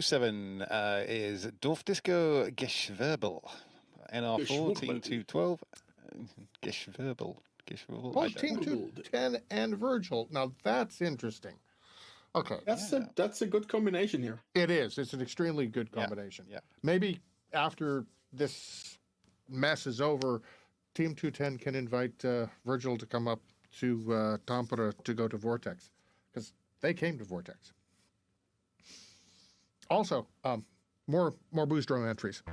07 is Dorf Disco Geschwirbel. NR4, Team 212. Geschwirbel. Geschwirbel. Oh, Team 210 and Virgil. Now that's interesting. Okay. That's a good combination here. It is. It's an extremely good combination. Yeah. Maybe after this mess is over, Team 210 can invite Virgil to come up to Tampere to go to Vortex, because they came to Vortex. Also, more Boostrom entries.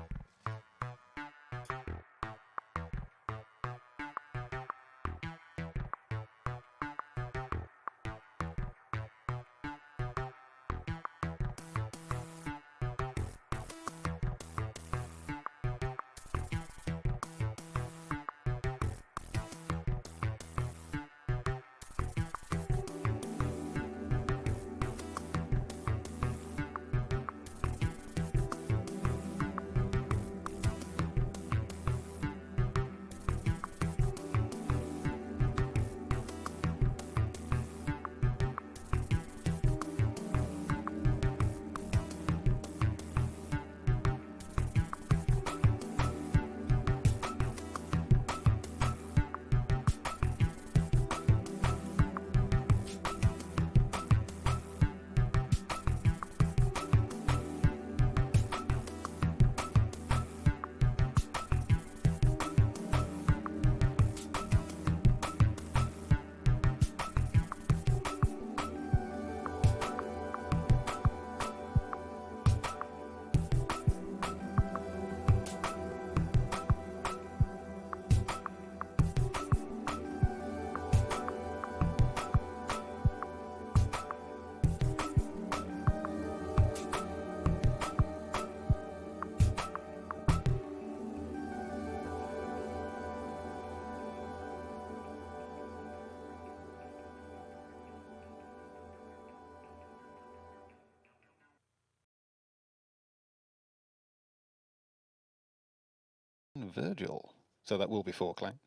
Virgil. So that will be 4 Clang.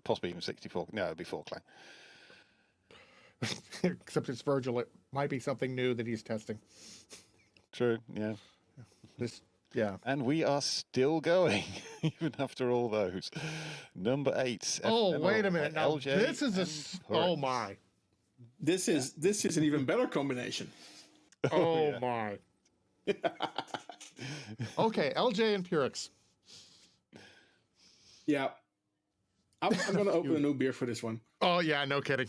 Possibly even 64. No, it'll be 4 Clang. Except it's Virgil. It might be something new that he's testing. True, yeah. Yeah. And we are still going, even after all those. Number 8. Oh, Ephemeral wait a minute. by Now, LJ this is oh, my. This is an even better combination. Oh, my. Okay, LJ and Purix. Yeah. I'm going to open a new beer for this one. Oh, yeah, no kidding.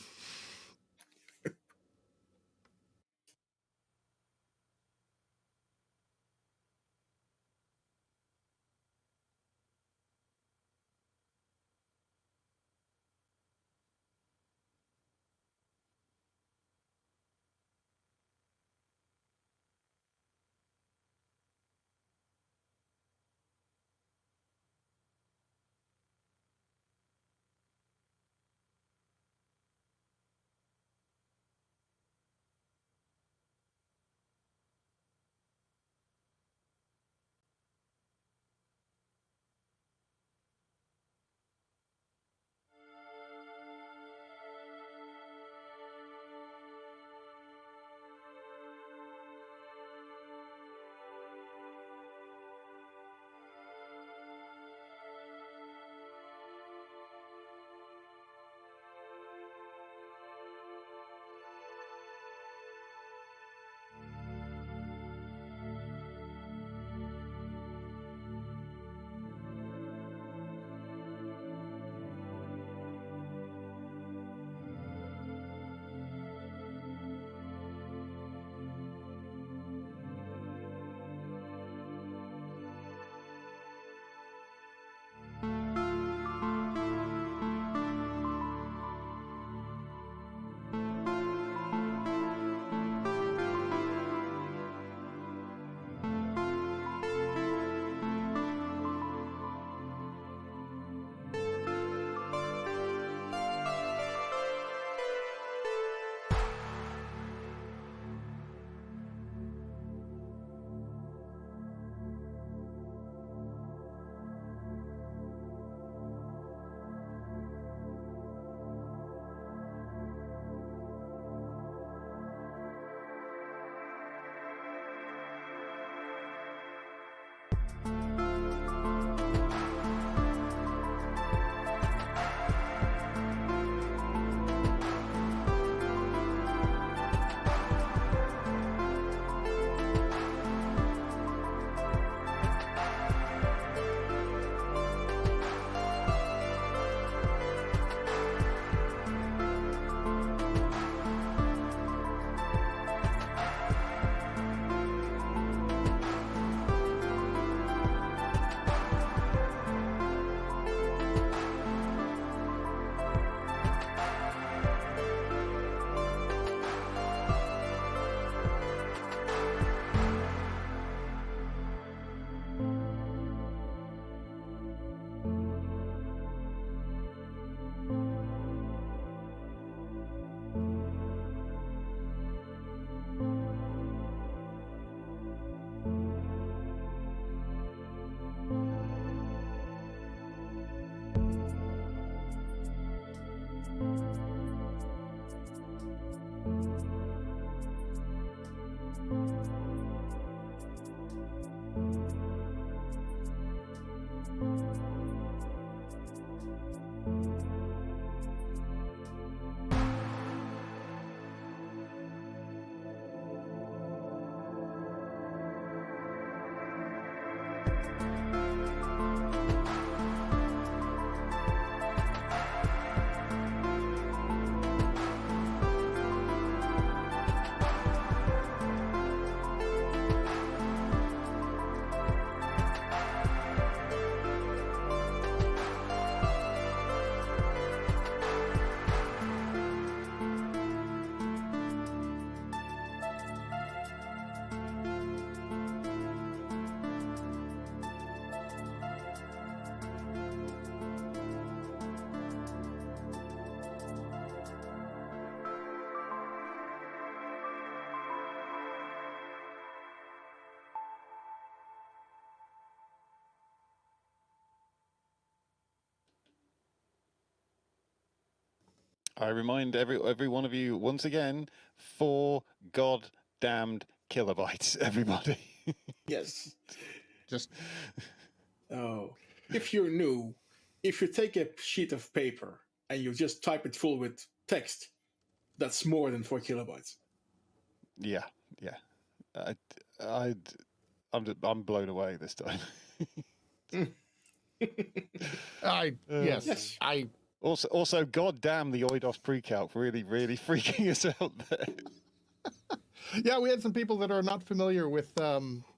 I remind every one of you once again, 4 goddamned kilobytes, everybody. Yes. Just Oh, if you're new, if you take a sheet of paper and you just type it full with text, that's more than 4 kilobytes. Yeah, yeah. I'm blown away this time. yes, Yes. Also, goddamn the OIDOS pre-calc really freaking us out there. Yeah, we had some people that are not familiar with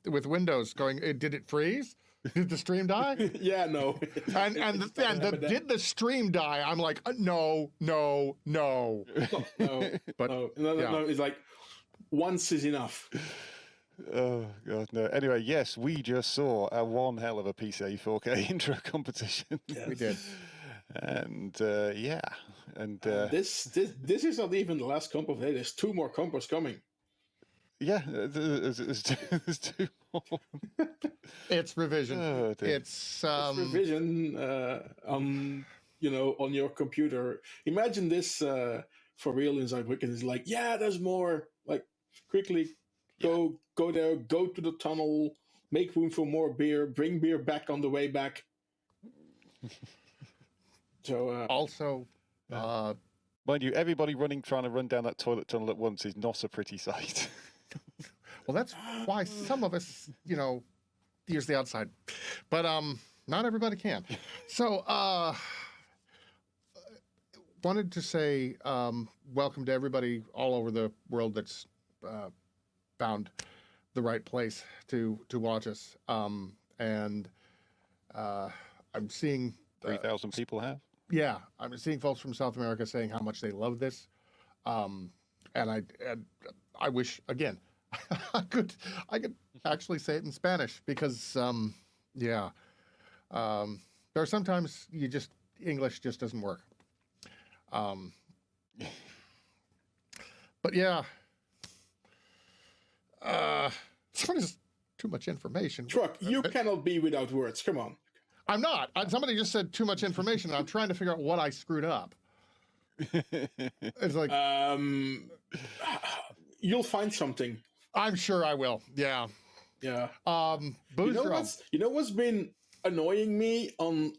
Windows going, did it freeze? Did the stream die? Yeah, no. And did the stream die? I'm like, no. No, But no. It's like once is enough. Oh god, no. Anyway, yes, we just saw a one hell of a PCA 4K intro competition. Yes. we did. And This is not even the last comp of the day. There's 2 more compos coming. yeah, there's 2 more. It's revision. Oh, dear. It's Revision on your computer. Imagine this for real inside Wicked. It's like, yeah, there's more. Like, quickly go there, go to the tunnel, make room for more beer, bring beer back on the way back. So also, mind you, everybody trying to run down that toilet tunnel at once is not a pretty sight. well, that's why some of us, use the outside, but not everybody can. So, wanted to say welcome to everybody all over the world that's found the right place to watch us. And I'm seeing 3,000 people have. Yeah, I'm seeing folks from South America saying how much they love this, and I wish again I could actually say it in Spanish because there are sometimes English just doesn't work. But yeah, some is too much information. Truck, you cannot be without words. Come on. I'm not. Somebody just said too much information. And I'm trying to figure out what I screwed up. It's like you'll find something. I'm sure I will. Yeah. Yeah. Booze you know what's been annoying me on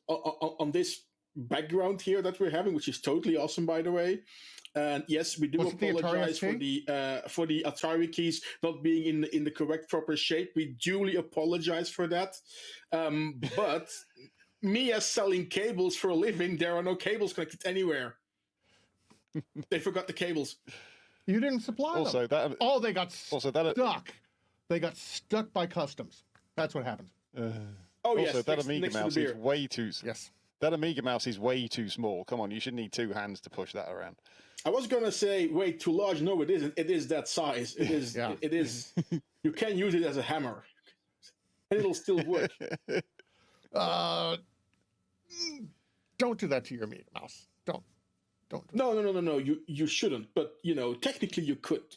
this background here that we're having, which is totally awesome, by the way. And yes, we do apologize for the Atari keys not being in the correct proper shape. We duly apologize for that. But me as selling cables for a living, there are no cables connected anywhere. They forgot the cables. You didn't supply them. They got stuck. They got stuck by customs. That's what happened. That Amiga mouse is way too. Yes. That Amiga mouse is way too small. Come on, you should need 2 hands to push that around. I was gonna say way too large. No, it isn't. It is that size. It is. Yeah. It is. You can use it as a hammer, and it'll still work. Don't do that to your Amiga mouse. Don't. No. You shouldn't. But technically you could.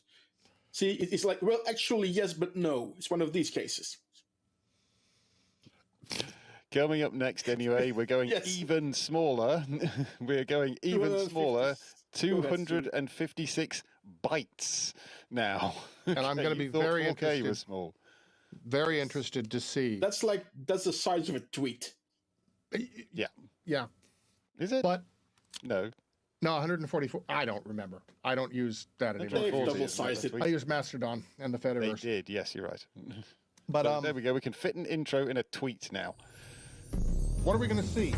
See, it's like, well, actually yes, but no. It's one of these cases. Coming up next, anyway, we're going even smaller. We're going even smaller. 256 bytes now. And I'm going to be very interested. Was small. Very interested to see. That's the size of a tweet. Yeah. Yeah. Is it? But no. No, 144. I don't remember. I don't use that anymore. Double-sized it. I use Mastodon and the Fediverse. They did. Yes, you're right. But So there we go. We can fit an intro in a tweet now. what are we going to see?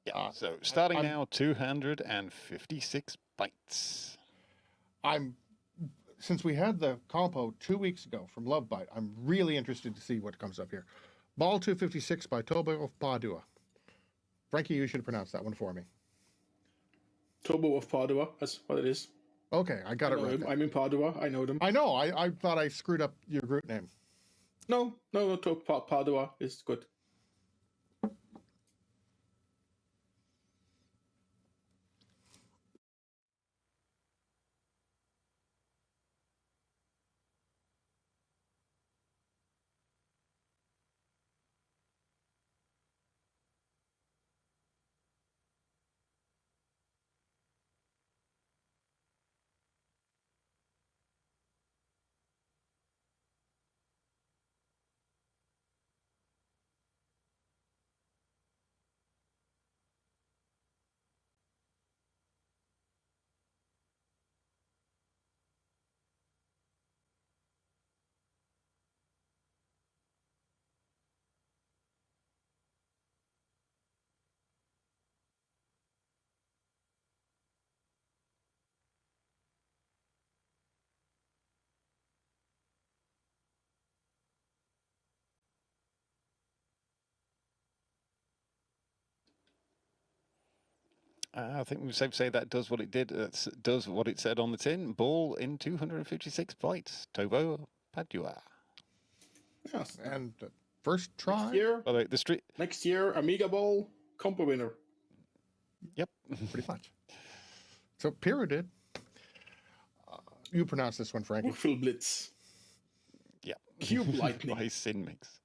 Yeah. So starting now, 256 bytes. Since we had the compo 2 weeks ago from Love Bite, I'm really interested to see what comes up here. Ball 256 by Tobo of Padua. Frankie, you should pronounce that one for me. Tobo of Padua, that's what it is. Okay, I got it right. I'm in Padua, I know them. I know, I thought I screwed up your group name. No, Padua is good. I think we're safe to say that does what it did. Does what it said on the tin. Ball in 256 bytes. Tobo Padua. Yes. And first try. Next year, By the way, the street. next year, Amiga Ball compo winner. Yep. Pretty much. So Pyrrha did. You pronounce this one, Frankie. Unofficial Blitz. Yep. Cube Lightning. By Sin Mix.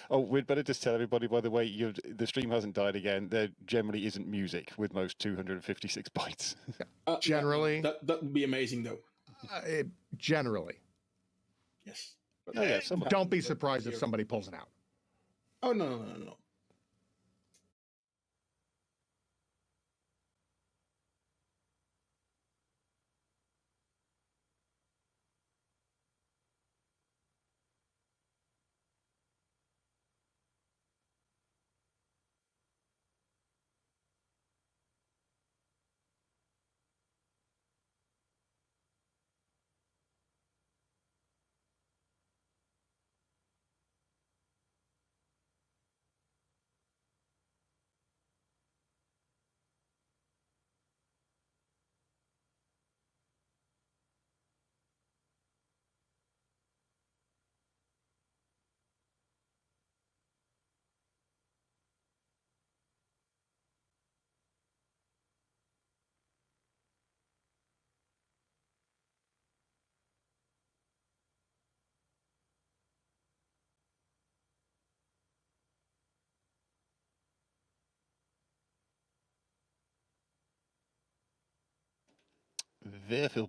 Oh, we'd better just tell everybody, by the way, the stream hasn't died again. There generally isn't music with most 256 bytes. Generally. That would be amazing, though. Generally. Yes. But, yeah, don't be surprised if somebody pulls it out. Oh, no.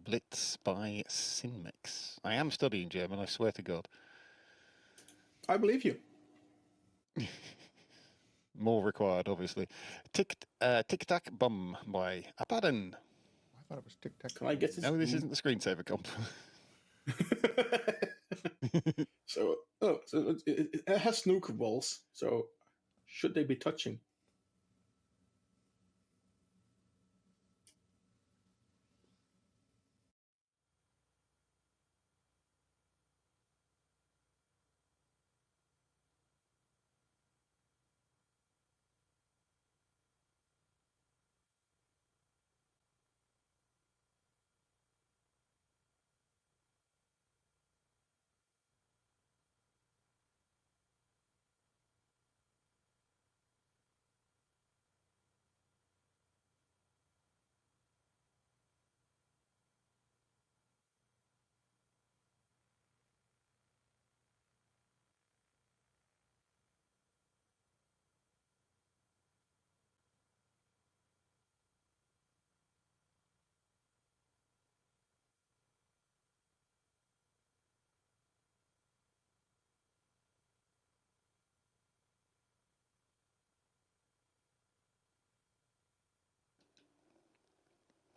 Blitz by Sin Mix. I am studying German, I swear to God. I believe you. More required, obviously. Tic Tac Bum by Abaddon. I thought it was Tic Tac. Can I guess this? No, this isn't the screensaver comp. So it has snooker balls. So should they be touching?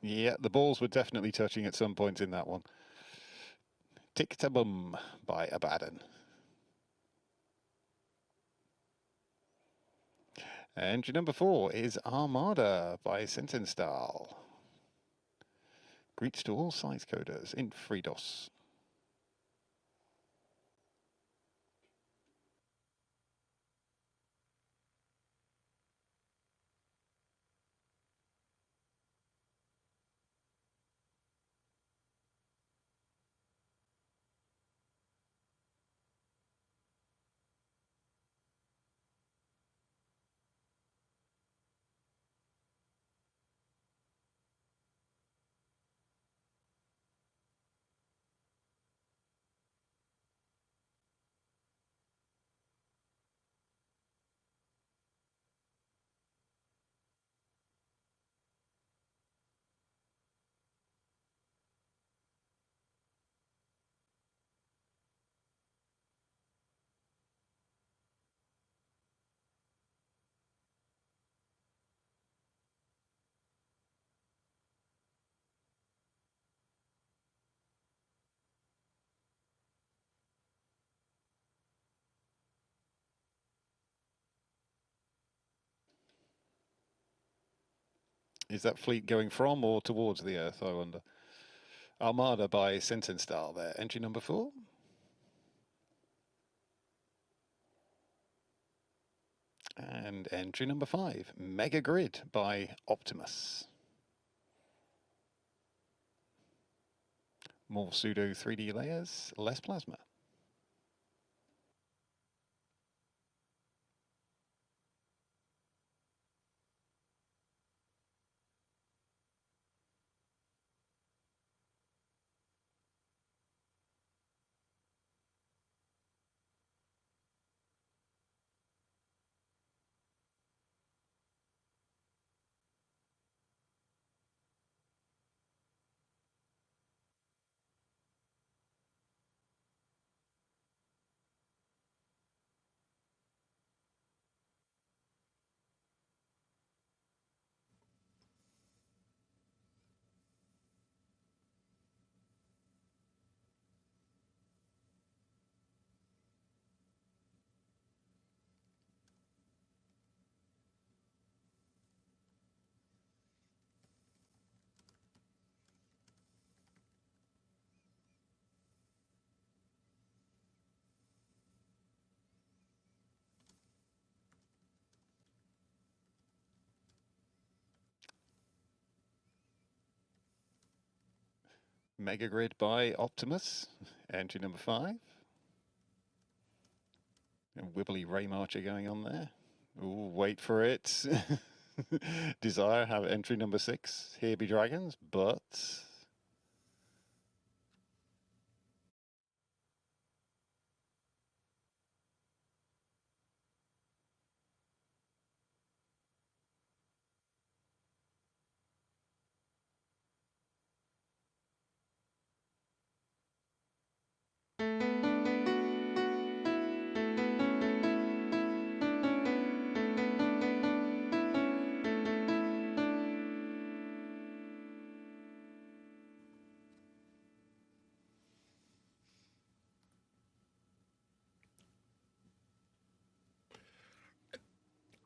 Yeah, the balls were definitely touching at some point in that one. Tick to Bum by Abaddon. Entry number 4 is Armada by Sentinstall. Greets to all site coders in FreeDOS. Is that fleet going from or towards the Earth, I wonder? Armada by Sentinstall there. Entry number 4. And entry number 5, Mega Grid by Optimus. More pseudo 3D layers, less plasma. Mega Grid by Optimus. Entry number 5. A wibbly Ray Marcher going on there. Ooh, wait for it. Desire have entry number 6. Here be dragons, but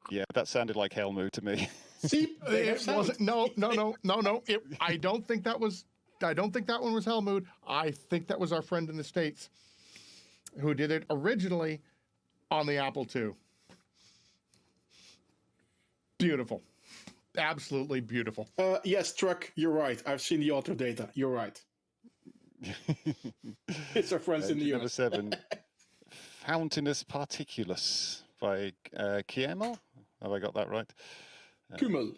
yeah, that sounded like Helmu to me. See, they have It sound. wasn't. No. I don't think that was. I don't think that one was Helmut. I think that was our friend in the States who did it originally on the Apple II. Beautiful. Absolutely beautiful. Yes, Truck, you're right. I've seen the author data. You're right. It's our friends in the Entry number US. 7, Fountainous Particulus by Kiemel. Have I got that right? Kumul.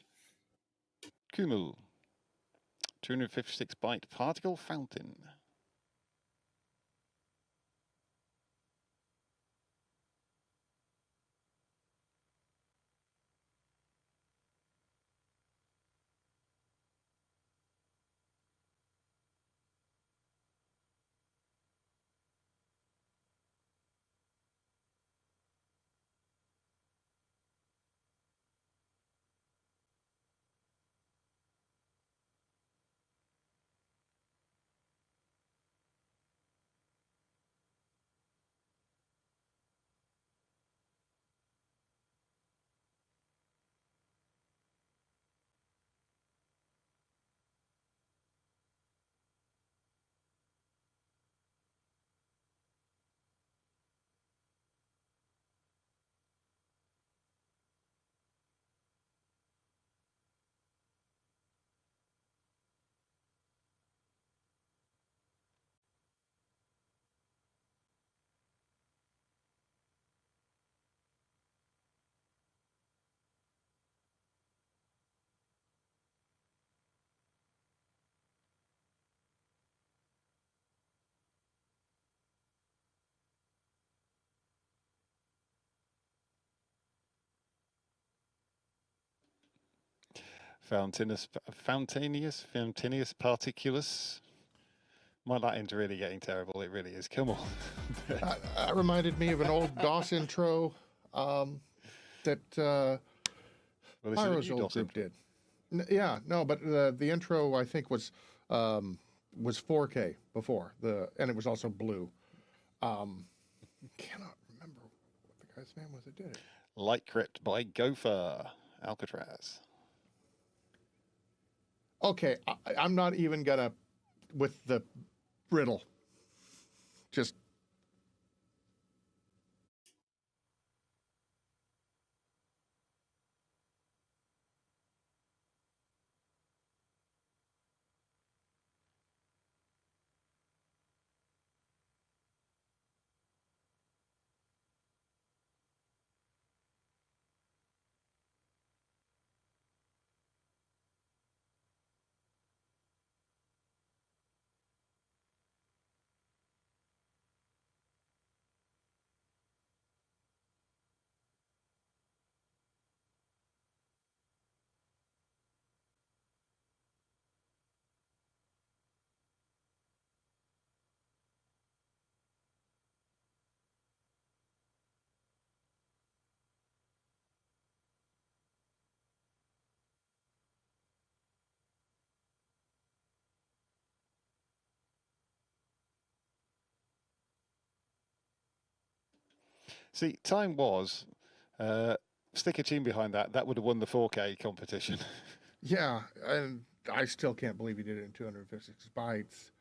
Kumul. 256 byte particle fountain. Fountaneous particulus. My Latin's really getting terrible. It really is. Come on. That reminded me of an old DOS intro that Well, this is a Pyro's new old DOS group intro. did. Yeah, no, but the intro I think was 4K before and it was also blue. Cannot remember what the guy's name was that did it. Light Crypt by Gopher Alcatraz. Okay, I'm not even gonna with the riddle. Just See, time was stick a tune behind that. That would have won the 4K competition. yeah, and I still can't believe he did it in 256 bytes.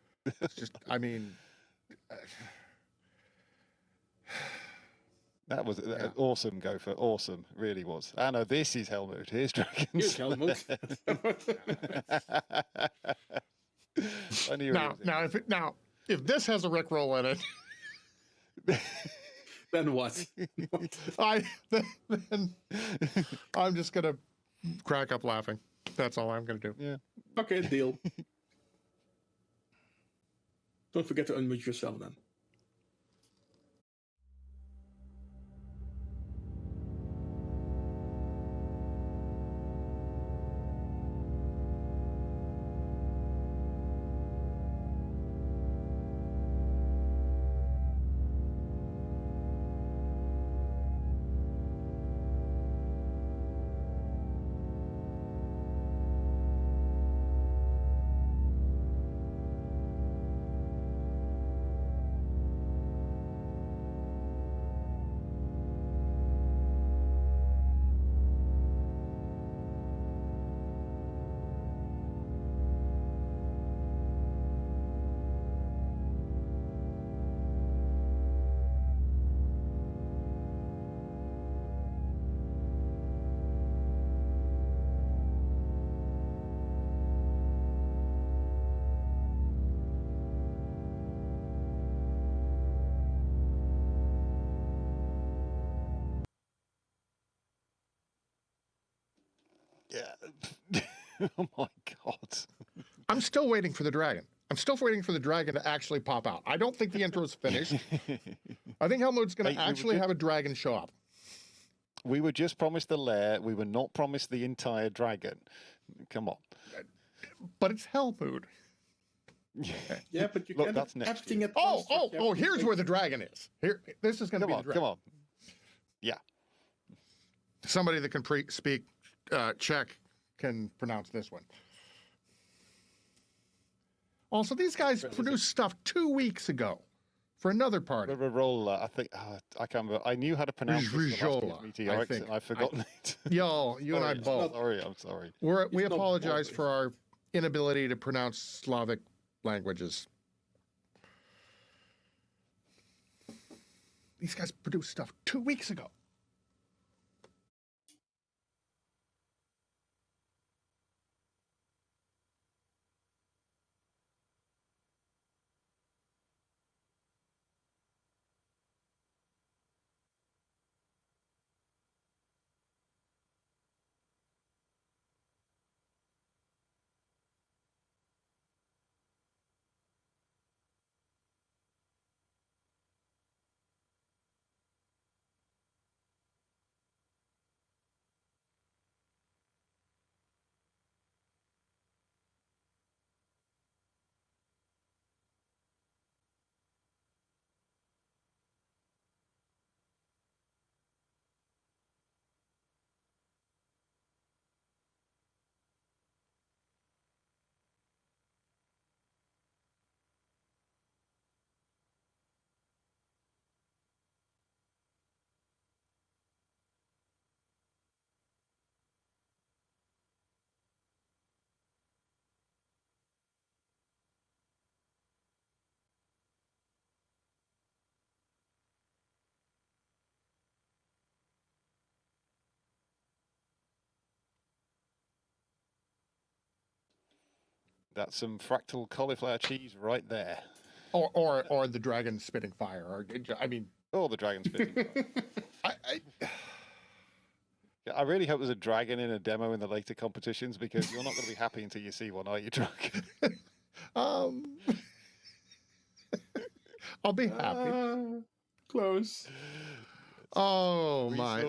It's just, I mean, That was awesome, Gopher. Awesome, really was. I know this is Helmut. Here's Dragons. Here's Helmut. I knew now, if this has a Rickroll in it, Then what? then I'm just gonna crack up laughing. That's all I'm gonna do. Yeah. Okay, deal. Don't forget to unmute yourself then. Yeah. Oh my God. I'm still waiting for the dragon. I'm still waiting for the dragon to actually pop out. I don't think the intro is finished. I think Helmut's going to actually have a dragon show up. We were just promised the lair. We were not promised the entire dragon. Come on. But it's Helmut. Yeah, but you Look, can't that's have next everything year. at once. Oh, here's where the dragon is. Here, this is going to be the dragon. Come on. Yeah. Somebody that can speak Czech can pronounce this one. Also, these guys produced stuff 2 weeks ago for another party. Rolla, I think. I can't remember. I knew how to pronounce this the last year's Meteorics, and I've forgotten it. Yo, you and I both. I'm sorry. We apologize for our inability to pronounce Slavic languages. These guys produced stuff 2 weeks ago. That's some fractal cauliflower cheese right there. Or the dragon spitting fire. I mean, Oh, the dragon spitting. I I really hope there's a dragon in a demo in the later competitions, because you're not going to be happy until you see one, are you, Drunk? I'll be happy. Close. Oh my,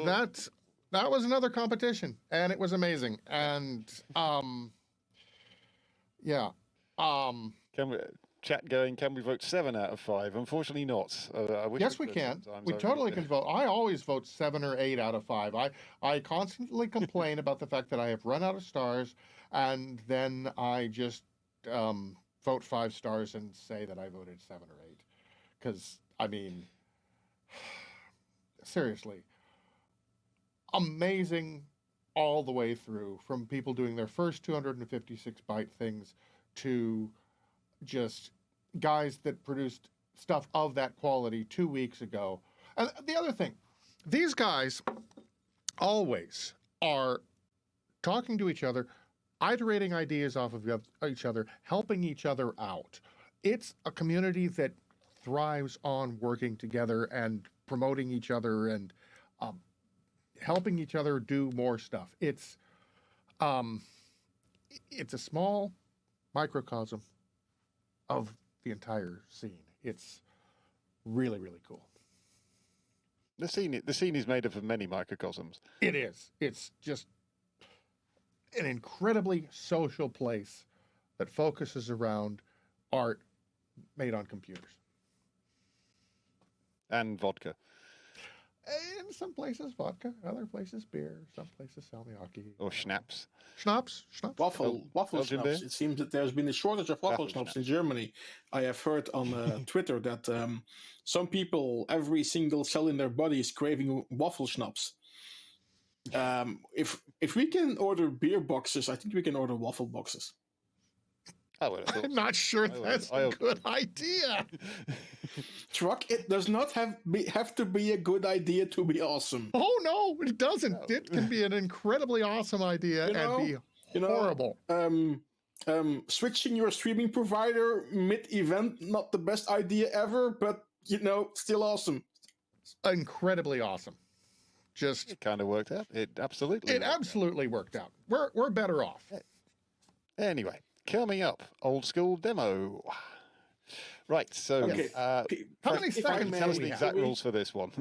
that was another competition, and it was amazing. And yeah, Can we chat going? Can we vote 7 out of 5? Unfortunately, not. I wish yes, we could can. sometimes. We I totally really can do. vote. I always vote 7 or 8 out of 5. I constantly complain about the fact that I have run out of stars, and then I just vote 5 stars and say that I voted 7 or 8. Because I mean, seriously, amazing all the way through, from people doing their first 256 byte things to just guys that produced stuff of that quality 2 weeks ago. And the other thing, these guys always are talking to each other, iterating ideas off of each other, helping each other out. It's a community that thrives on working together and promoting each other and helping each other do more stuff. It's a small microcosm of the entire scene. It's really, really cool. The scene is made up of many microcosms. It is. It's just an incredibly social place that focuses around art made on computers. And vodka. In some places, vodka. Other places, beer. Some places, salmiakki. Or schnapps. Schnapps. Waffle Belgian schnapps. beer? It seems that there's been a shortage of waffle Waffle schnapps schnapps. in Germany. I have heard on Twitter that some people, every single cell in their body is craving waffle schnapps. If we can order beer boxes, I think we can order waffle boxes. I would have thought I'm so. not sure that's a good idea. Truck, it does not have to be a good idea to be awesome. Oh no, it doesn't. It can be an incredibly awesome idea and be horrible. Switching your streaming provider mid-event, not the best idea ever, but still awesome. Incredibly awesome. Just It kind of worked out. It absolutely worked out. We're better off. Anyway, coming up, old school demo. Right, so Okay. How many If I seconds may, tell us do the we have? exact rules for this one.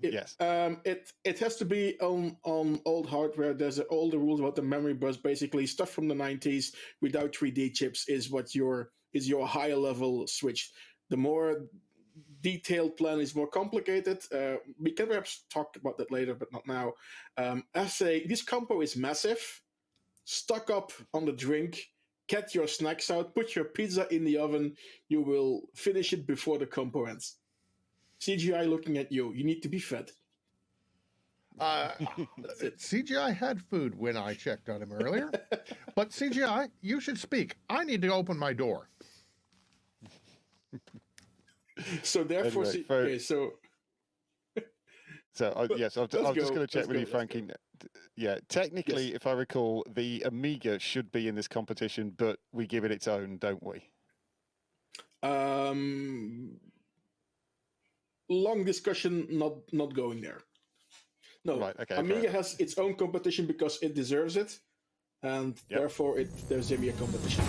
Yes. It has to be on old hardware. There's all the rules about the memory bus. Basically, stuff from the 90s without 3D chips is what your higher level switch. The more detailed plan is more complicated. We can perhaps talk about that later, but not now. This compo is massive. Stock up on the drink. Get your snacks out. Put your pizza in the oven. You will finish it before the compo ends. CGI looking at you. You need to be fed. CGI had food when I checked on him earlier. But CGI, you should speak. I need to open my door. So therefore, Anyway, yes, I'm just going to check with you, Frankie. Yeah, technically, Yes. if I recall, the Amiga should be in this competition, but we give it its own, don't we? Long discussion, not going there. No, Right, okay, Amiga fair has its own competition because it deserves it, and therefore there's a Amiga competition.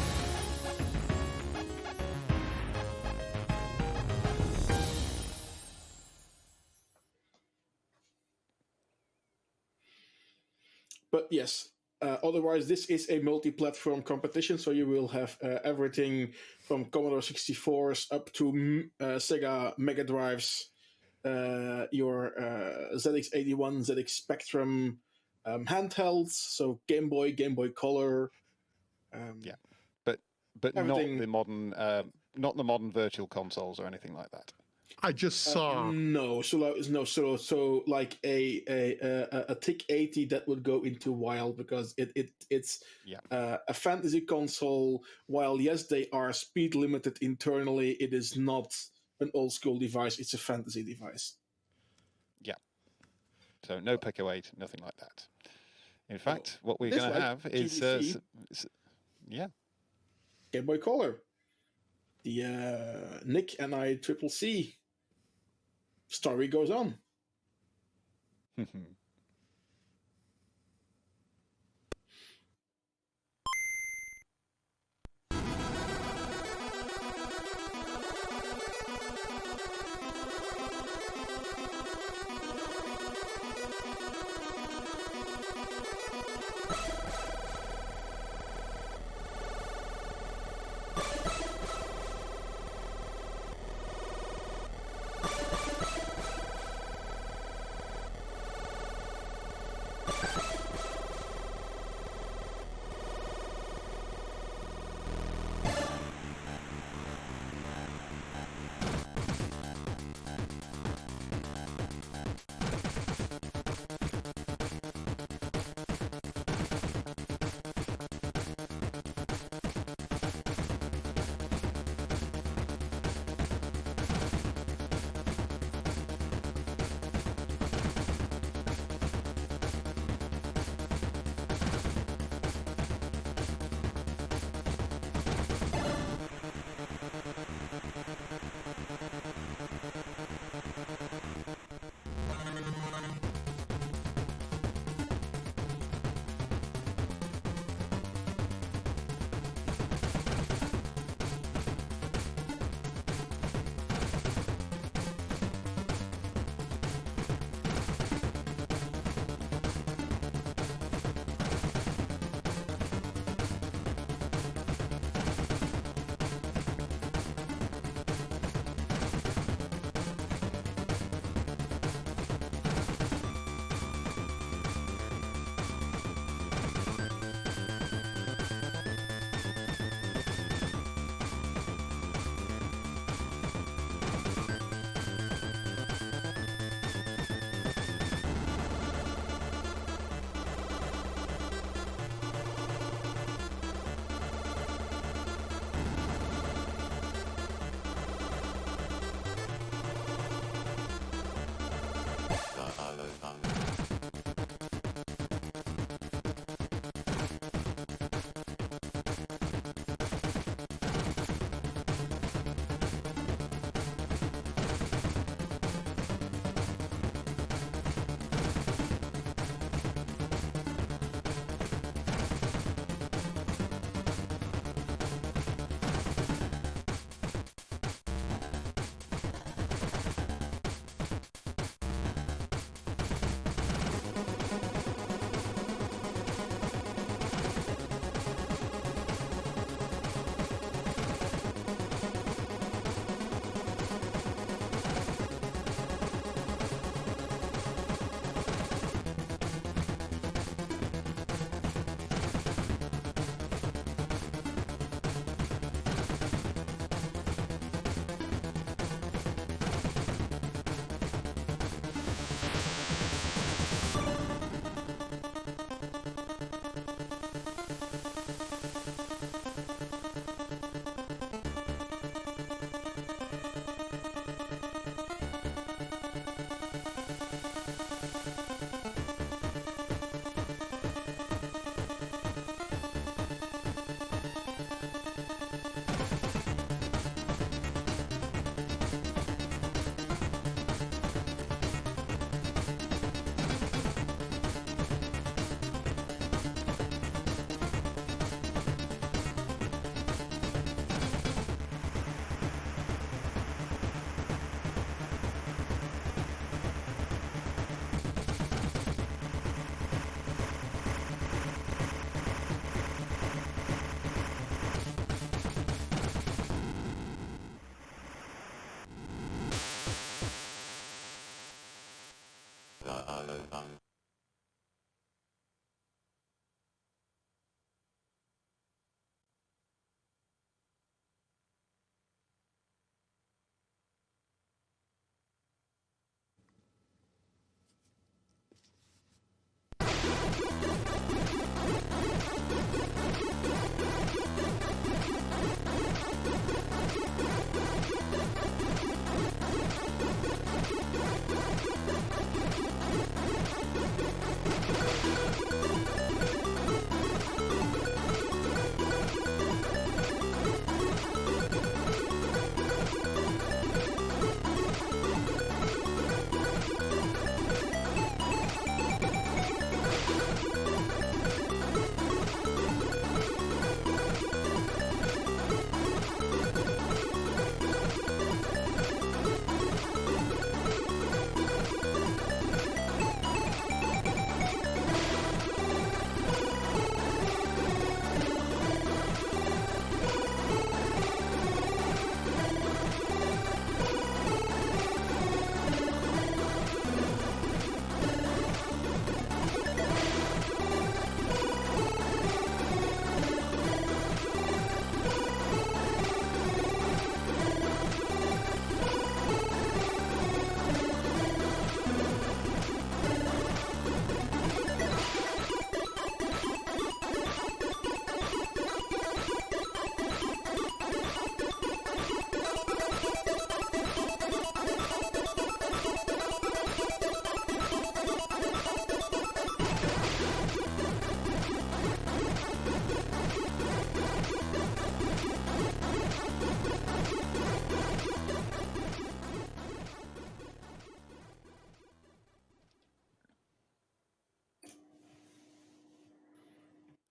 But yes, otherwise this is a multi-platform competition, so you will have everything from Commodore 64s up to Sega Mega Drives, your ZX81, ZX Spectrum handhelds, so Game Boy, Game Boy Color. But everything- not the modern virtual consoles or anything like that. I just saw. So like a TIC 80 that would go into Wild, because it's a fantasy console. While yes, they are speed limited internally, it is not an old school device. It's a fantasy device. Yeah. So no Pico 8, nothing like that. In fact, what we're This going to like have is GDC. yeah. Game Boy Color. The Nick and I Triple C story goes on.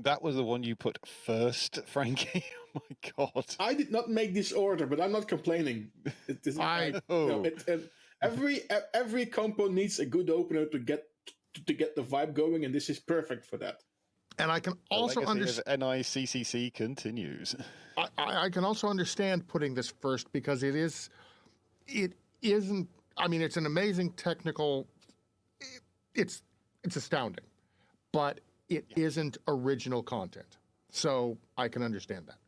That was the one you put first, Frankie. Oh my God. I did not make this order, but I'm not complaining. Every compo needs a good opener to get the vibe going, and this is perfect for that. And I can also understand. NICCC continues. I can also understand putting this first because it isn't. I mean, it's an amazing technical. It's astounding, but it isn't original content. So I can understand that.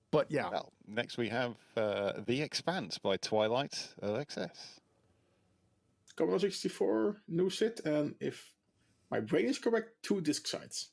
But yeah. Well, next we have The Expanse by Twilight OXS. Commodore 64, new sit, and if my brain is correct, 2 disc sides.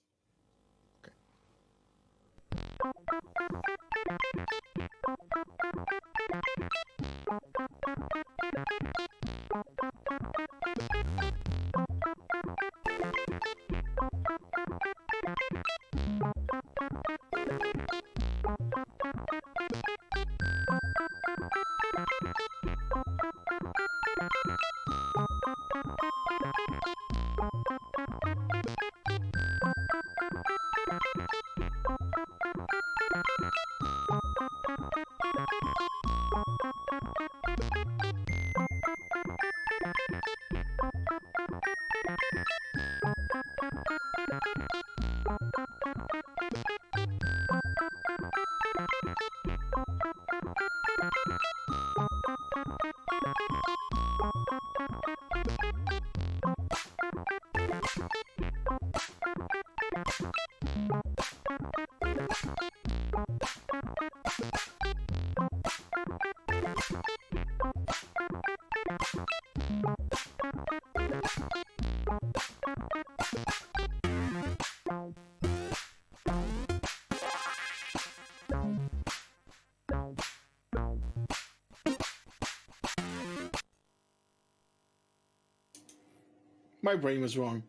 My brain was wrong.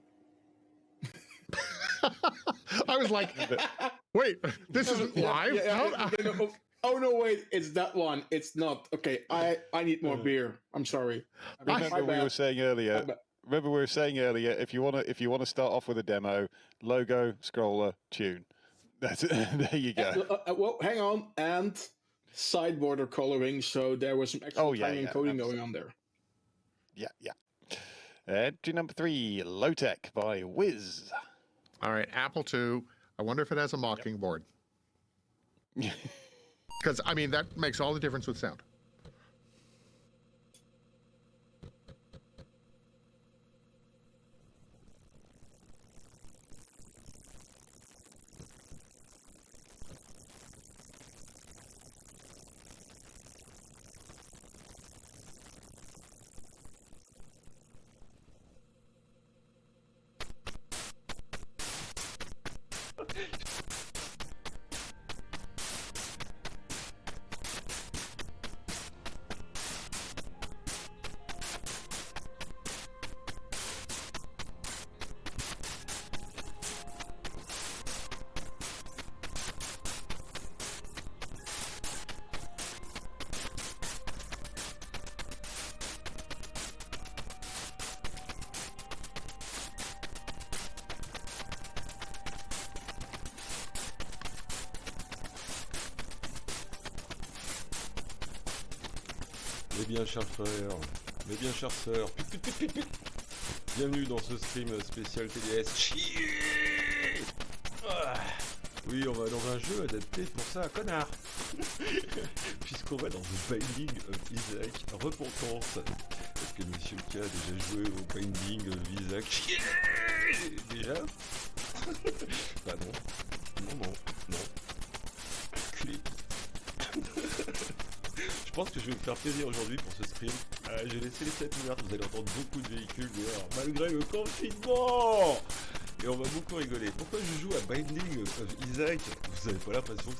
I was like, wait, this isn't live? Oh no, wait, it's that one. It's not. Okay, I need more beer. I'm sorry. Remember we were saying earlier. Remember we were saying earlier. If you wanna start off with a demo, logo, scroller, tune. That's it. There you go. Well, hang on, and side border coloring. So there was some extra timing and coding going on there. Yeah. Entry number 3, Low Tech by Wiz. All right, Apple II. I wonder if it has a Mockingbird. Because, I mean, that makes all the difference with sound. Mes bien chers frères, mes bien chères sœurs, bienvenue dans ce stream spécial TDS. Chier oui, on va dans un jeu adapté pour ça, connard. Puisqu'on va dans The Binding of Isaac Repentance. Est-ce que Monsieur K a déjà joué au Binding of Isaac? Chier déjà? Bah non. Culé. Je pense que je vais me faire plaisir aujourd'hui pour ce stream. J'ai laissé les fenêtres ouvertes, vous allez entendre beaucoup de véhicules dehors, malgré le confinement. Et on va beaucoup rigoler. Pourquoi je joue à Binding of Isaac? Vous avez pas l'impression que...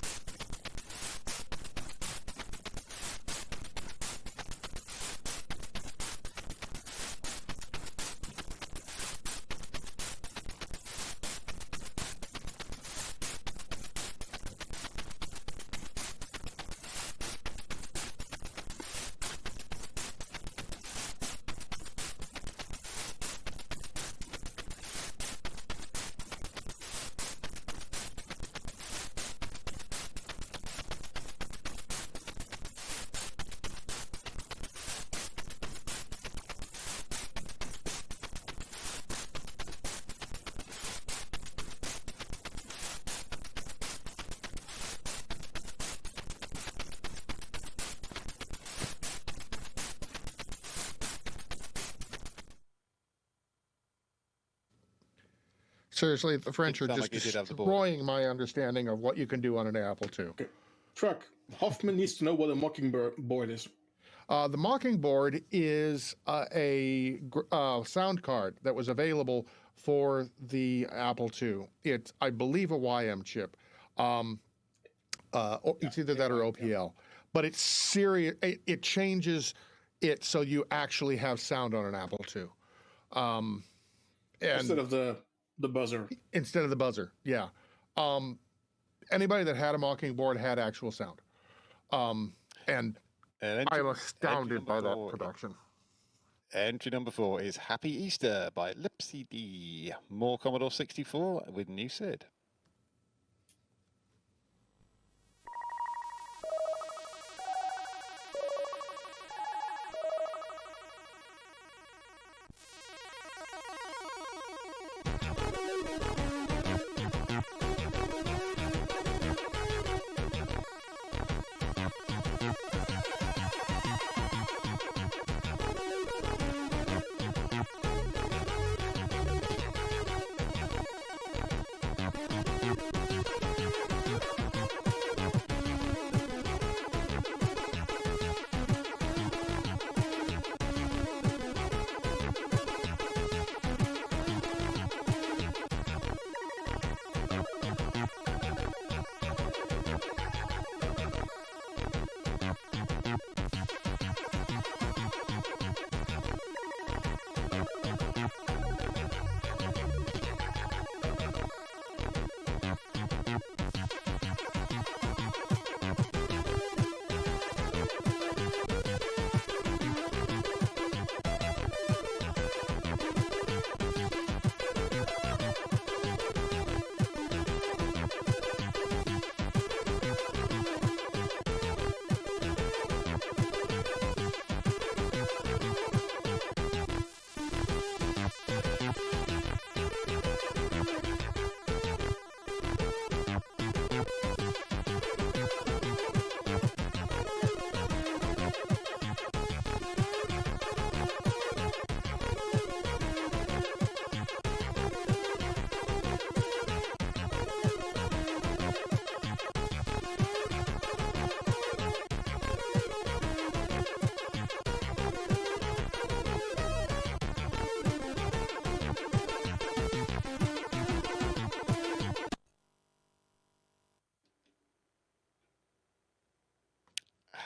Seriously, the French are Didn't sound just like he did have the board. destroying my understanding of what you can do on an Apple II. Okay. Truck. Hoffman needs to know what a Mockingbird is. The Mockingboard is a sound card that was available for the Apple II. It's, I believe, a YM chip. It's either that or OPL. But it's serious. It changes it so you actually have sound on an Apple II. And Instead of the buzzer. Instead of the buzzer, yeah. Anybody that had a Mockingboard had actual sound. And I'm astounded by that production. Entry number 4 is Happy Easter by Lipsy D. More Commodore 64 with new Sid.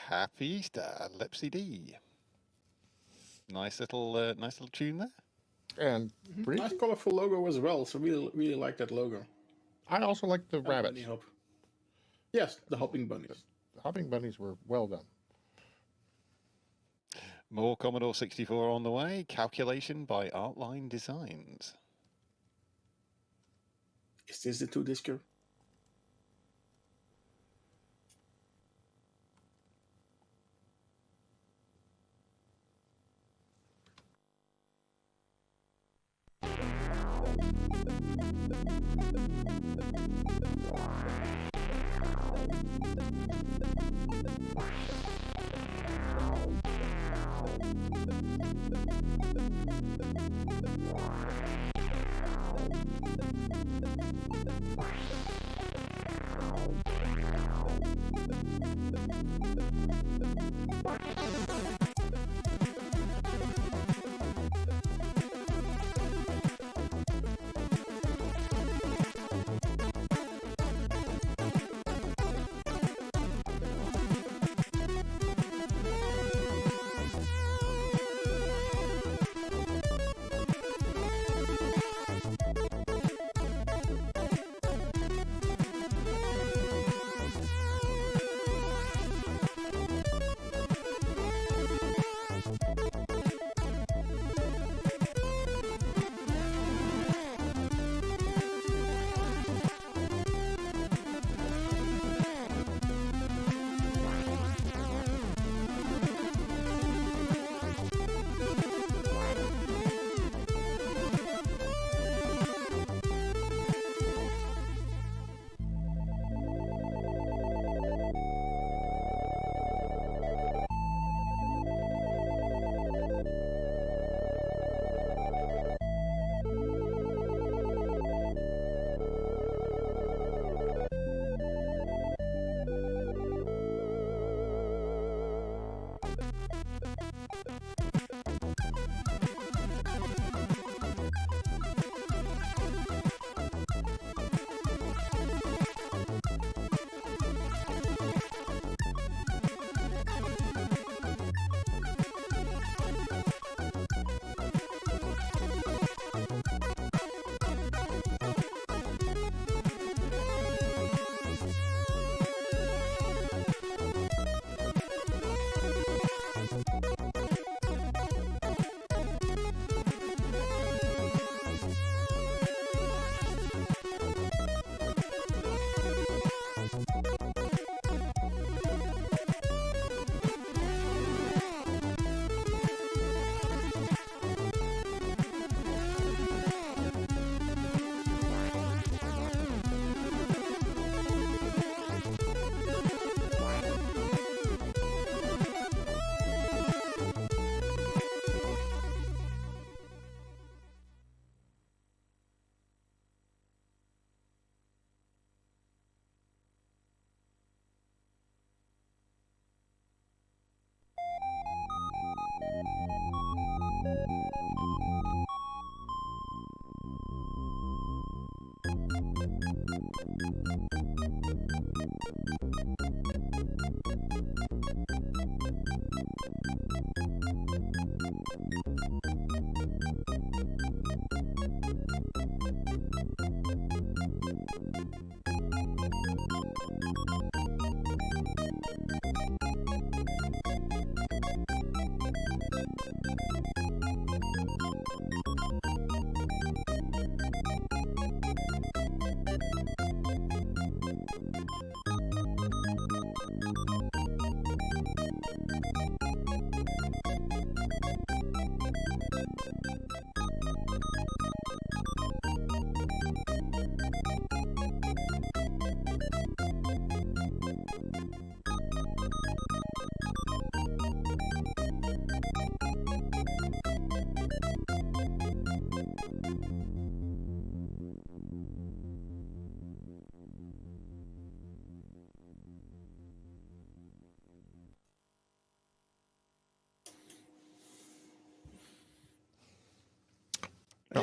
Happy Easter, Lipsy D. Nice little tune there. And pretty nice colorful logo as well. So really like that logo. I also like the rabbits. Yes, the hopping bunnies. The hopping bunnies were well done. More Commodore 64 on the way. Calculation by Artline Designs. Is this the 2-discer?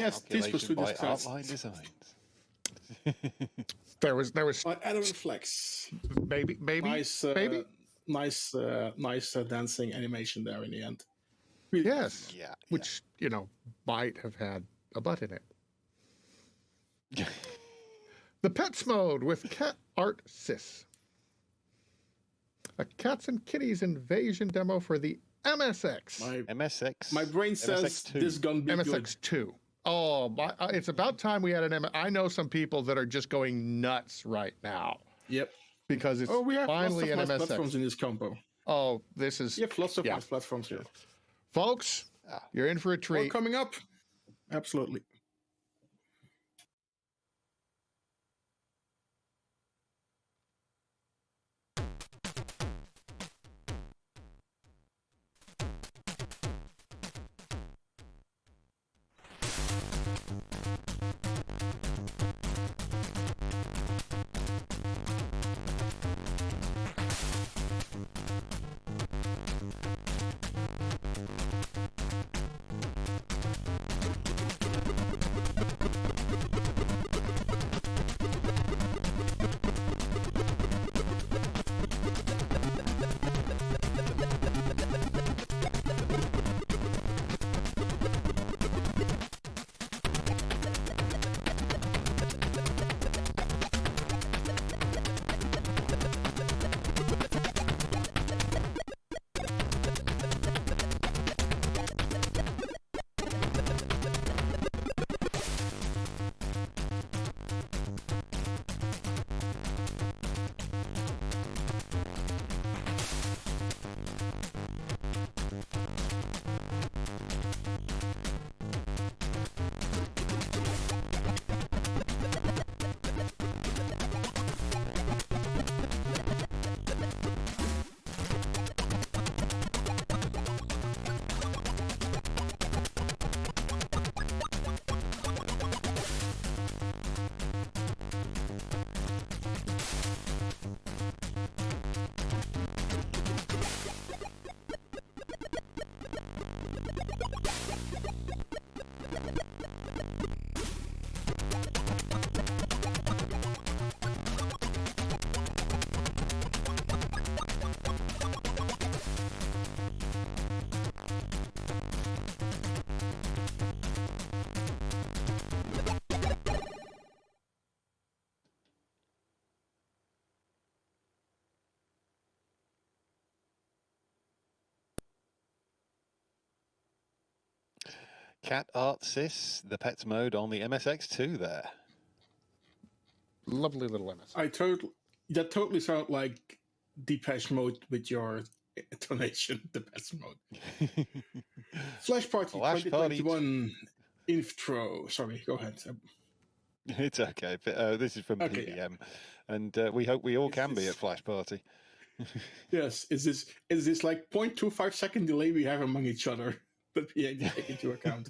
yes, these were Calculation Swedish by tests. Artline Designs. There was By Adam and Flex. baby Nice, nice dancing animation there in the end. Really Yes. Yeah. Which, might have had a butt in it. The Pets mode with Cat Art Sis. A Cats and Kitties invasion demo for the MSX. MSX. My brain says MSX2. this gonna be good. MSX2. Oh, it's about time we had an I know some people that are just going nuts right now. Yep. Because it's we have finally an lots of nice MSX. platforms in this combo. Oh, this is... You have lots of nice platforms here. Folks, you're in for a More treat. coming up. Absolutely. Cat Art Sis, the Pets mode on the MSX2 there. Lovely little MS. That totally sounds like Depeche Mode with your intonation, the Pets mode. Flash Party 2021 intro. Sorry, go ahead. It's okay. But, this is from PDM, and we hope we all can be at Flash Party. Yes, is this like 0.25 second delay we have among each other that we take into account?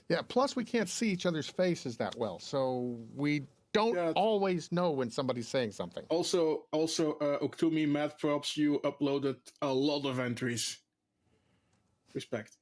Yeah, plus we can't see each other's faces that well, so we don't always know when somebody's saying something. Also, Oktumi, mad props, you uploaded a lot of entries. Respect.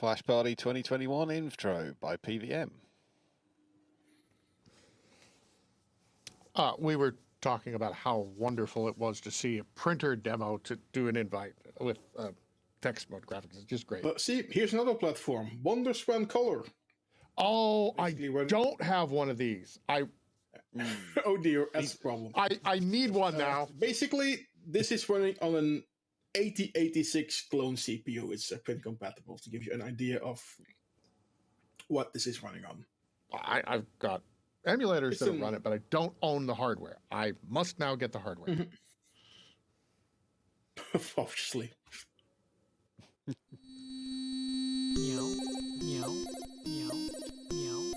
Flash Party 2021 intro by PVM. We were talking about how wonderful it was to see a printer demo to do an invite with text mode graphics. It's just great. But see, here's another platform, WonderSwan Color. Oh, basically, I don't have one of these. Oh dear, that's a problem. I need one now. Basically, this is running on an 8086 clone CPU. It's print compatible to give you an idea of what this is running on. I've got emulators that run it, but I don't own the hardware. I must now get the hardware. Obviously. Meow, meow, meow, meow.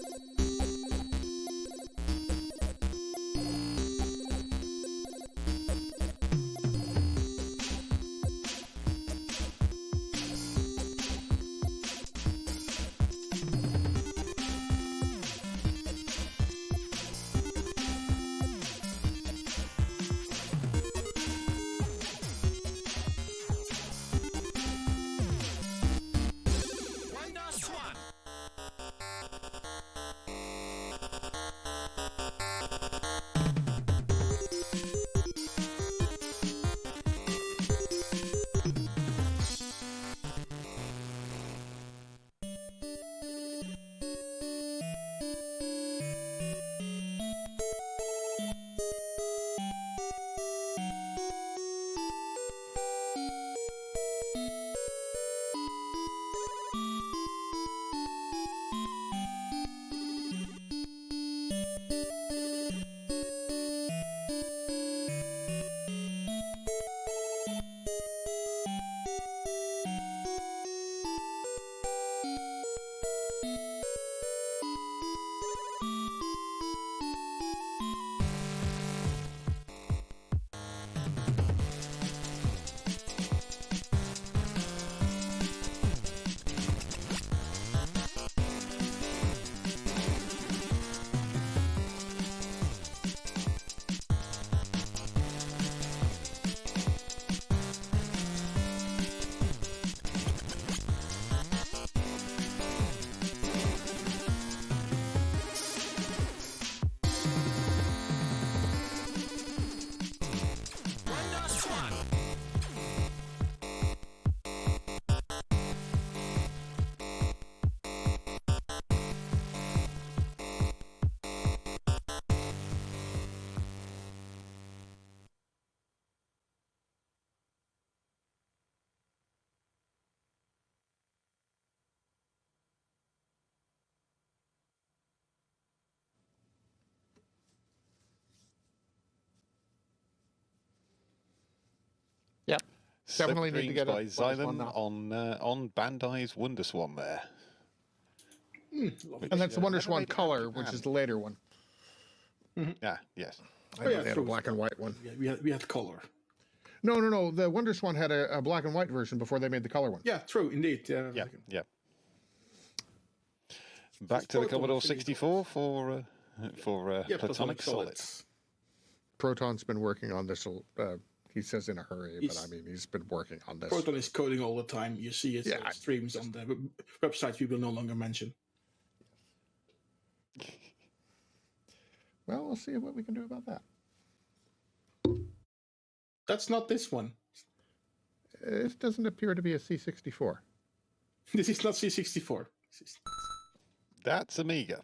Yep. Definitely need to get by a Xylem on Bandai's WonderSwan there. And that's the WonderSwan Color, which is the later one. Yeah, yes. I know they had a black and white one. Yeah, we had color. No. The WonderSwan had a black and white version before they made the color one. Yeah, true, indeed. Yeah. Yeah. Back to the Commodore 64 for Platonic Solids. Proton's been working on this. He says in a hurry, but I mean he's been working on this. Proton is coding all the time. You see his streams on the website we will no longer mention. Well, we'll see what we can do about that. That's not this one. It doesn't appear to be a C64. This is not C64. That's Amiga.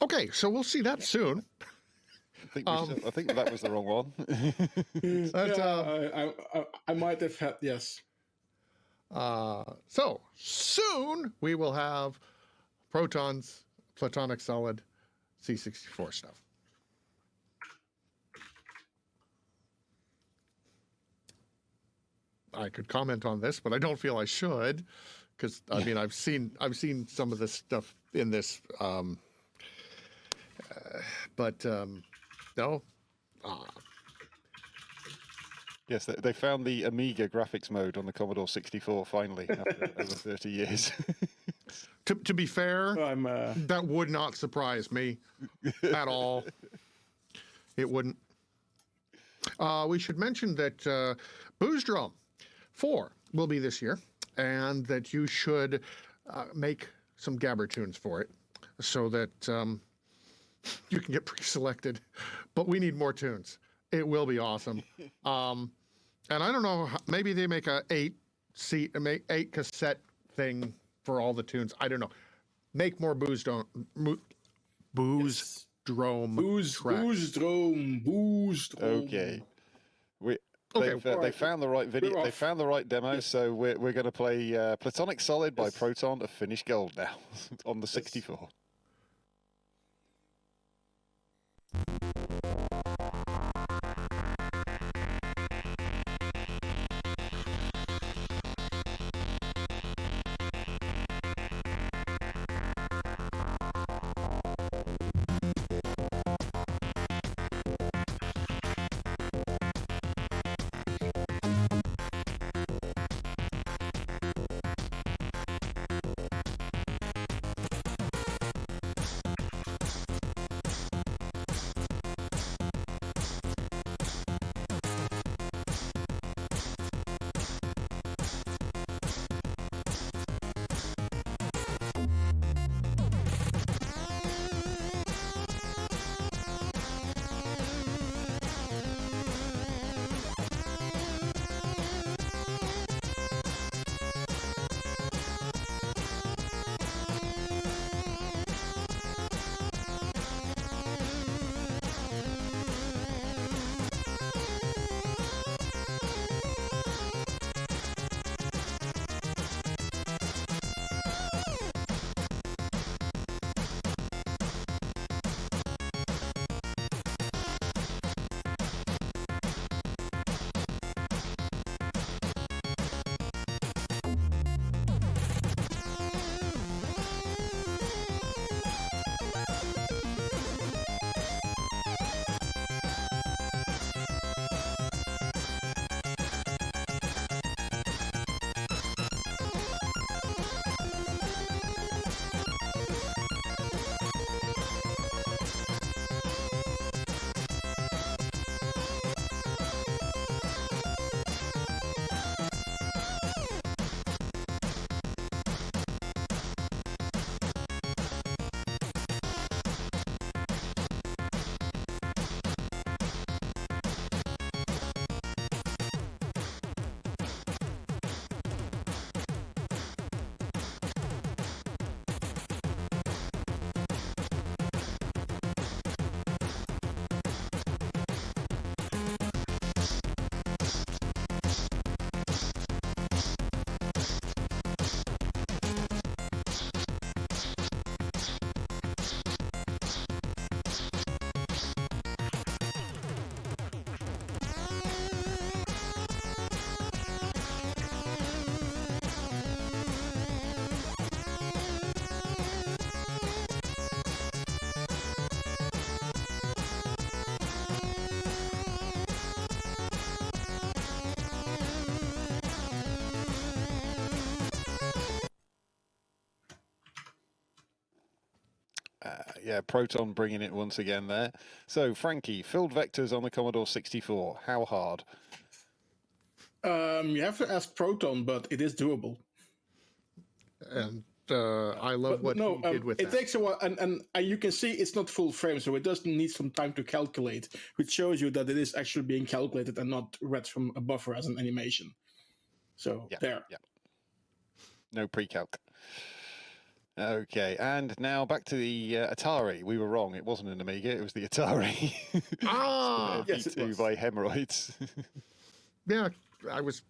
Okay, so we'll see that soon. I think that was the wrong one. I might have had, yes. So soon we will have Proton's Platonic Solid C64 stuff. I could comment on this, but I don't feel I should, because I mean I've seen some of this stuff in this, but no. Yes, they found the Amiga graphics mode on the Commodore 64 finally after over 30 years. To be fair, that would not surprise me at all. It wouldn't. We should mention that Booze Drum 4 will be this year, and that you should make some Gabber tunes for it so that you can get pre-selected. But we need more tunes. It will be awesome. And I don't know, maybe they make a 8 cassette thing for all the tunes. I don't know. Make more Booze Drome tracks. Okay. They found the right video. They found the right demo. So we're going to play Platonic Solid by Proton of Finished Gold now on the 64. Yeah, Proton bringing it once again there. So, Frankie, filled vectors on the Commodore 64. How hard? You have to ask Proton, but it is doable. And I love what he did with it that. takes a while, and you can see it's not full frame, so it does need some time to calculate, which shows you that it is actually being calculated and not read from a buffer as an animation. So there. Yeah. No pre-calc. Okay, and now back to the Atari. We were wrong. It wasn't an Amiga. It was the Atari. Yes, it was. By hemorrhoids. Yeah, I was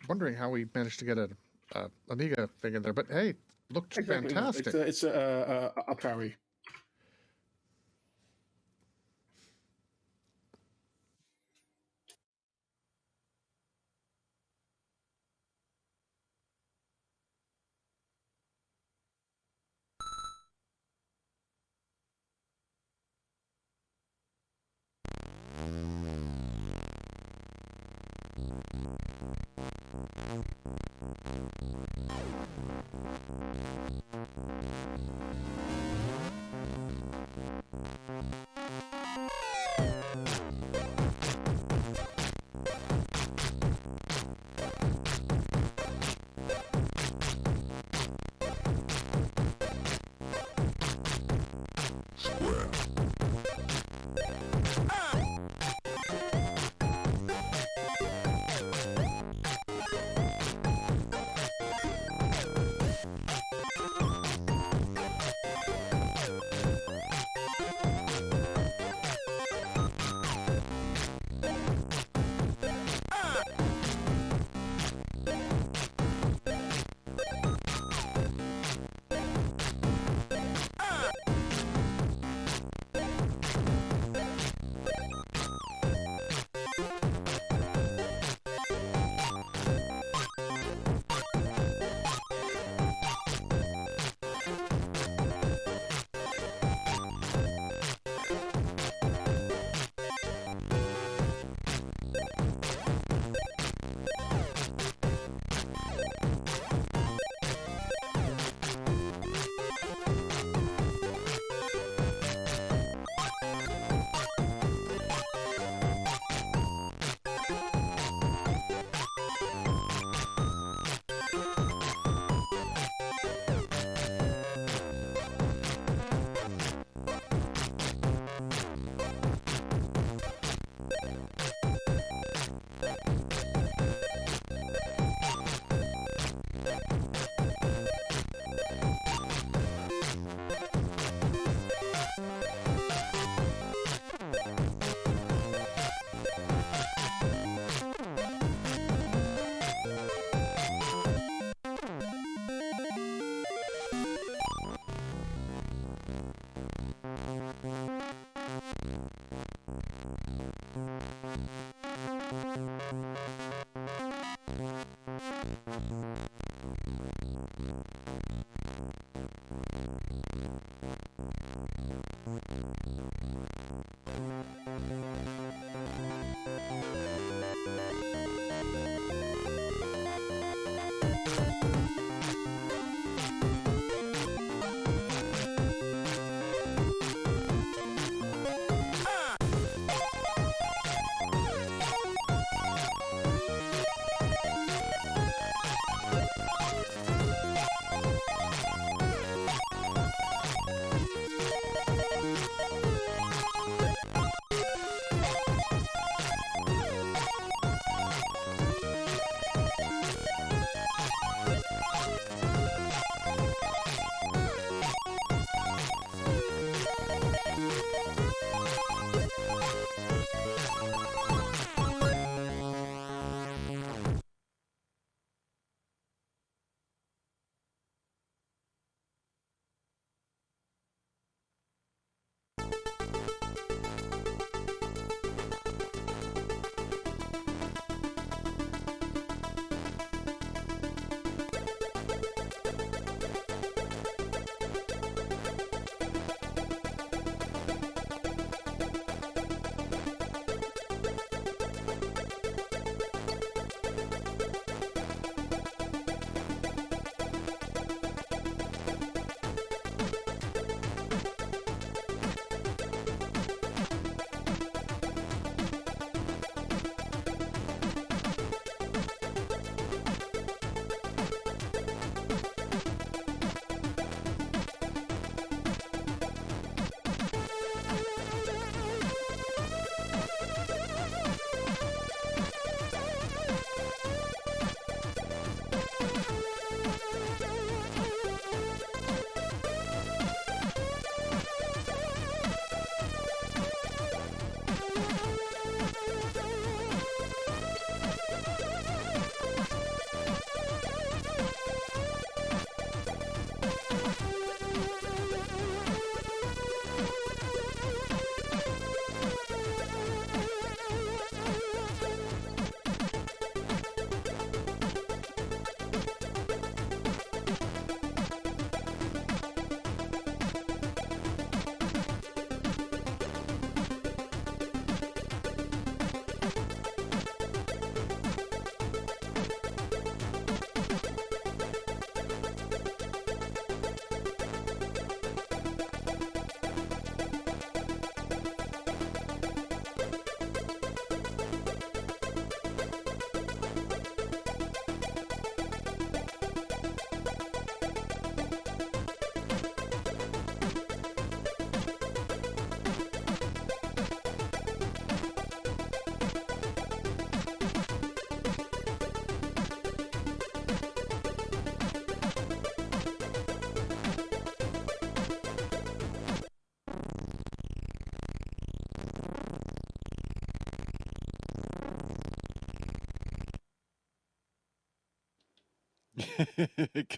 wondering how we managed to get an Amiga thing in there, but hey, looked fantastic. It's a Atari.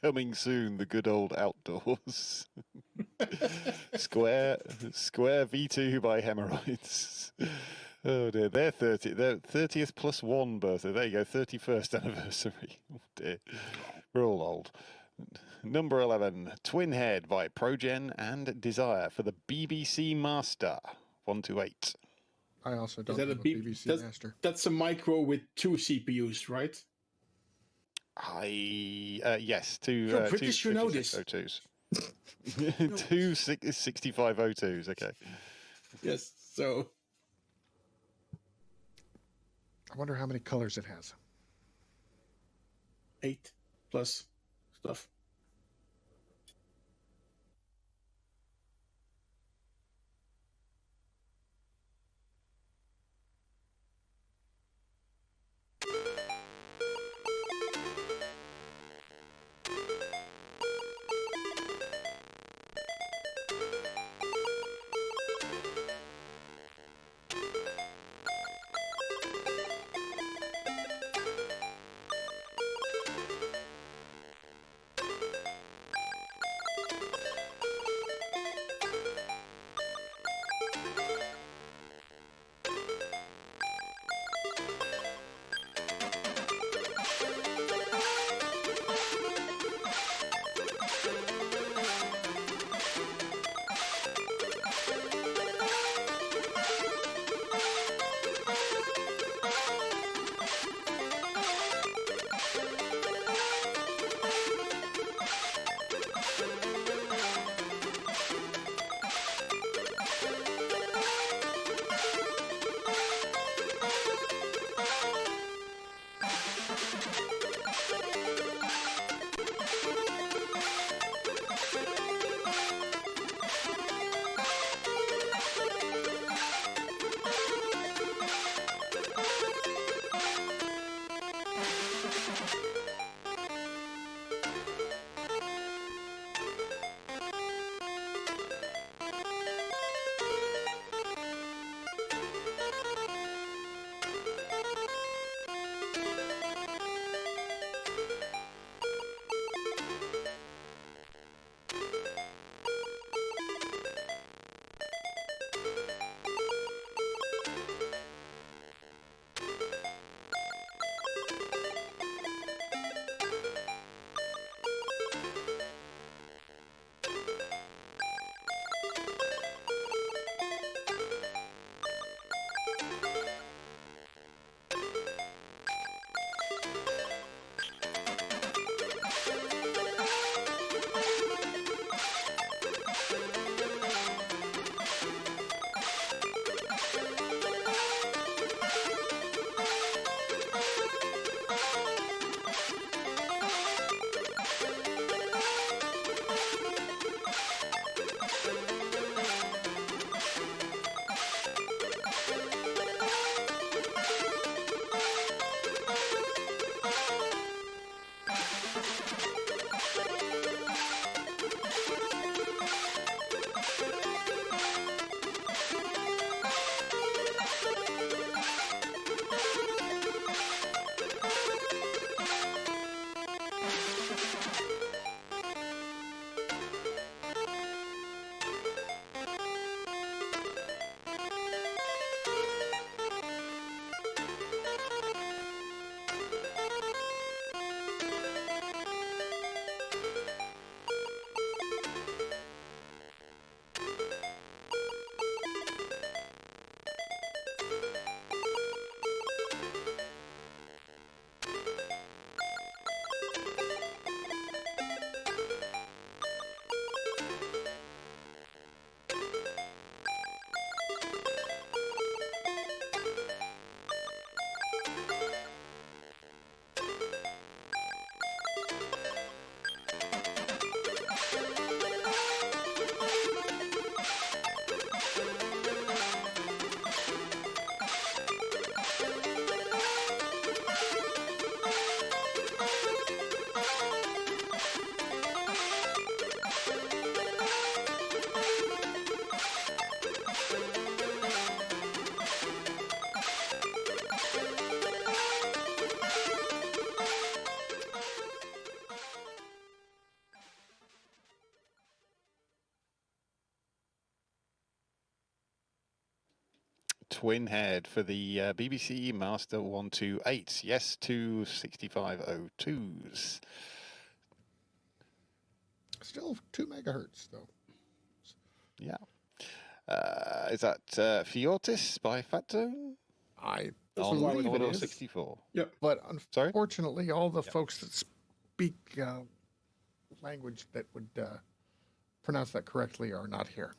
Coming soon, the good old outdoors. Square V2 by hemorrhoids. Oh dear, they're 30. They're 30th plus 1 birthday. There you go, 31st anniversary. Oh dear, we're all old. Number 11, Twin Head by Progen and Desire for the BBC Master 128. I also Is don't that have a a B- BBC Master. That's a micro with 2 CPUs, right? Yes, two. You're British, two you know this. 5602s. Two 6502s. Okay. Yes. So I wonder how many colors it has. 8 plus stuff. twin head for the BBC Master 128. Yes, 26502s. Still 2 megahertz, though. Yeah. Is that Fiotis by Fatzone? I On why we Commodore believe it is. 64. Yep. But Sorry? unfortunately, all the folks that speak language that would pronounce that correctly are not here.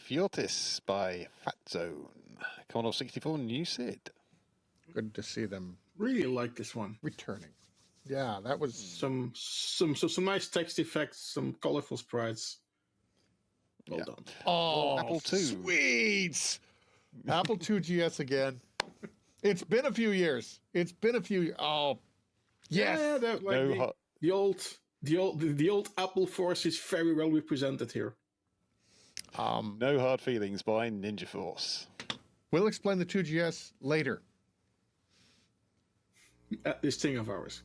Fiotis by Fatzone. Commodore 64 new Sid. Good to see them Really like this one. returning. Yeah, that was Some nice text effects, some colorful sprites. Well done. Apple II. Sweet. Apple II GS again. It's been a few years. Oh, yes. Yeah, like No the old the old Apple Force is very well represented here. No hard feelings by Ninja Force. We'll explain the 2GS later. At this thing of ours.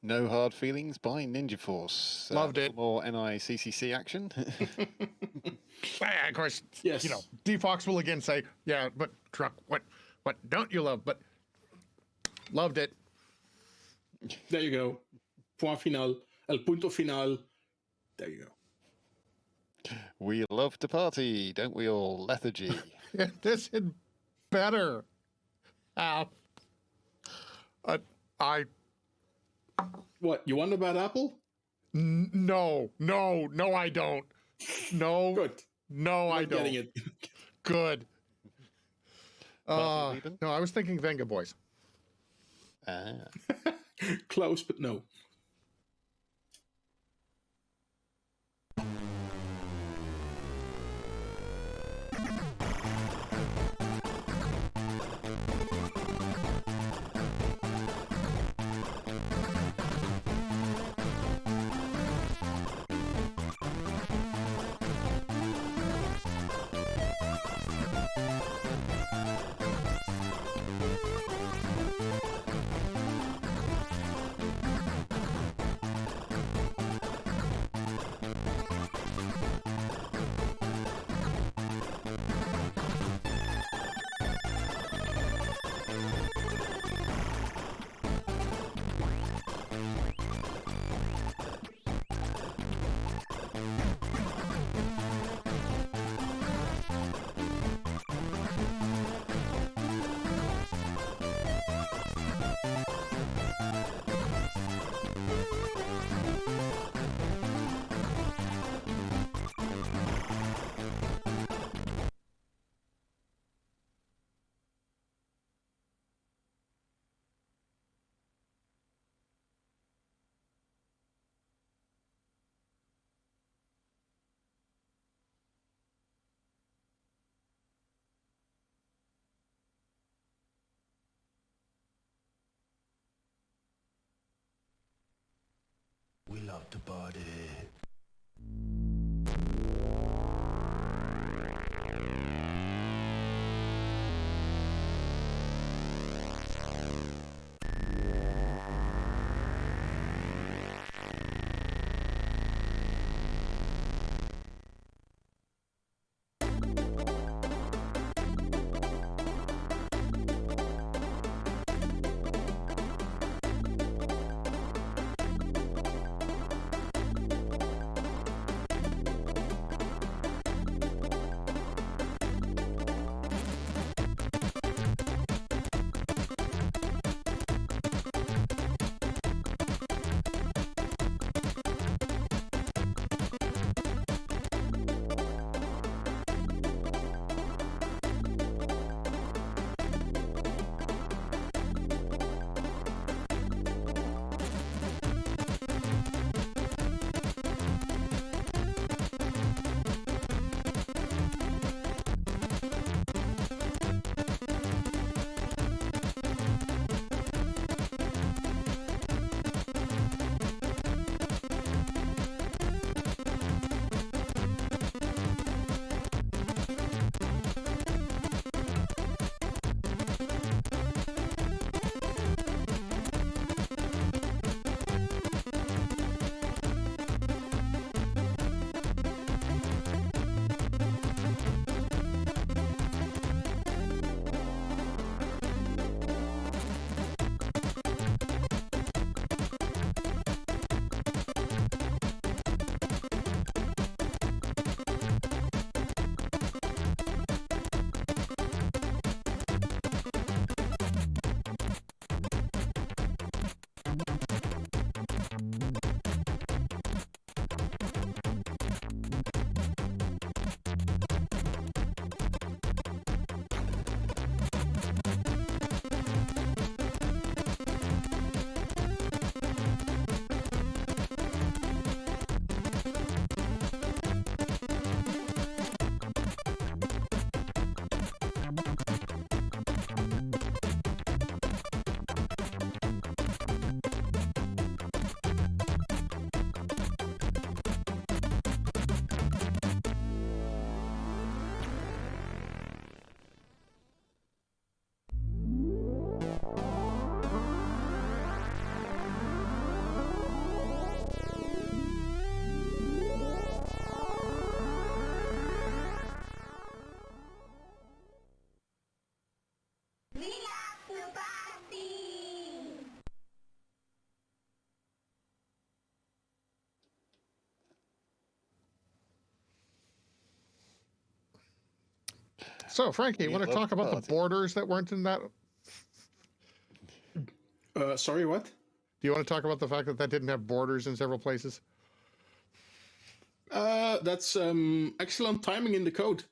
No Hard Feelings by Ninja Force. Loved it. More NICCC action. Of course, Yes. you know, D-Fox will again say, yeah, but Truck, what don't you love? But loved it. There you go. Point final. El punto final. There you go. We love to party, don't we all? Lethargy. This is better. I What, you want a bad apple? no, I don't. No. Good. No, I Not don't. getting it. Good. Party leaving? No, I was thinking Venga Boys. Ah. Close, but no. We love to party. So, Frankie, you want to talk about the borders that weren't in that? Sorry, what? Do you want to talk about the fact that that didn't have borders in several places? That's excellent timing in the code.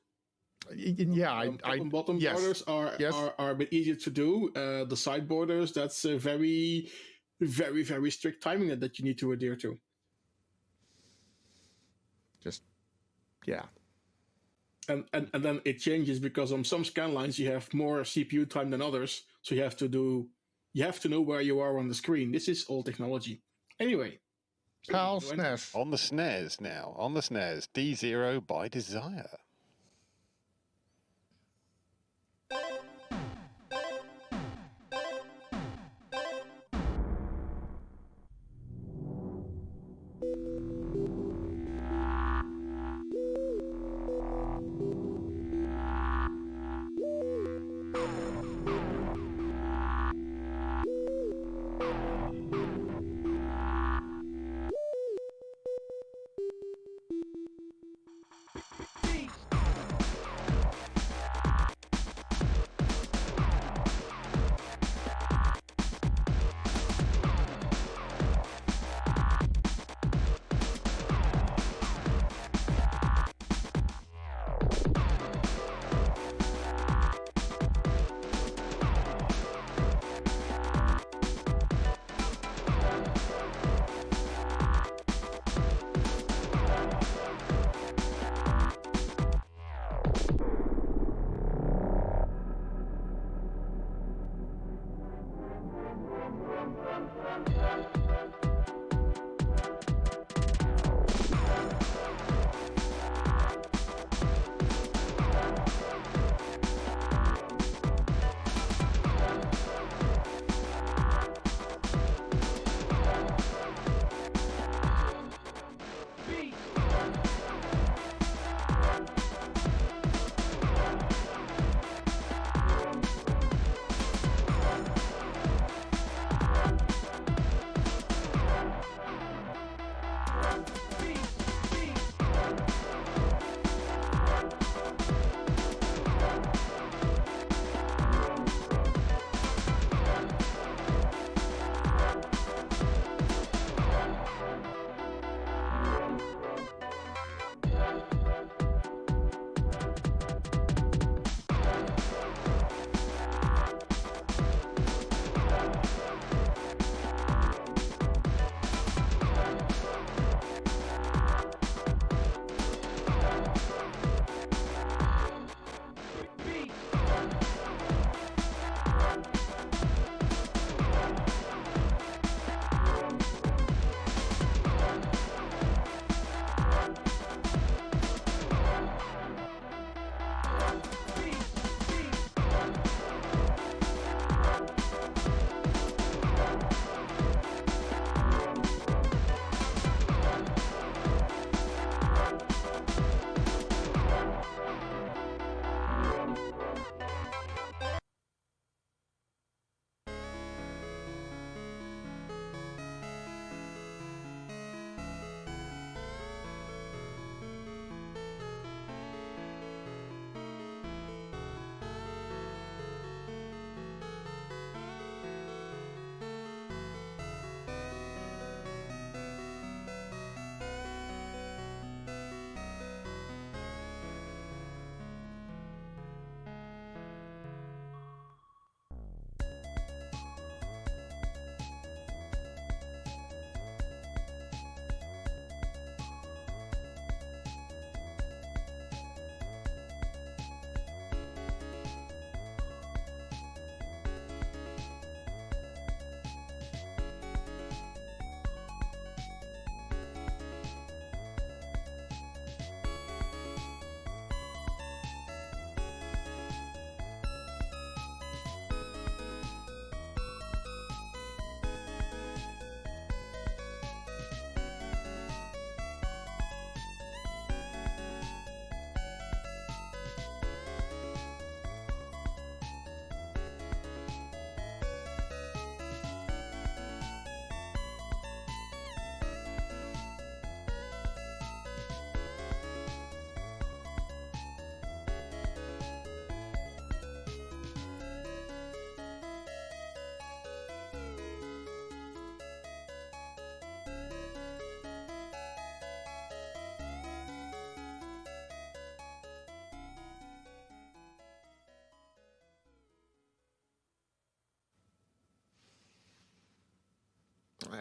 Yeah, top and bottom borders are a bit easier to do. The side borders, that's a very, very, very strict timing that you need to adhere to. Yeah. And then it changes because on some scan lines you have more CPU time than others, so you have to know where you are on the screen. This is old technology. Anyway. PAL SNES. On the SNES now. On the SNES. D0 by Desire.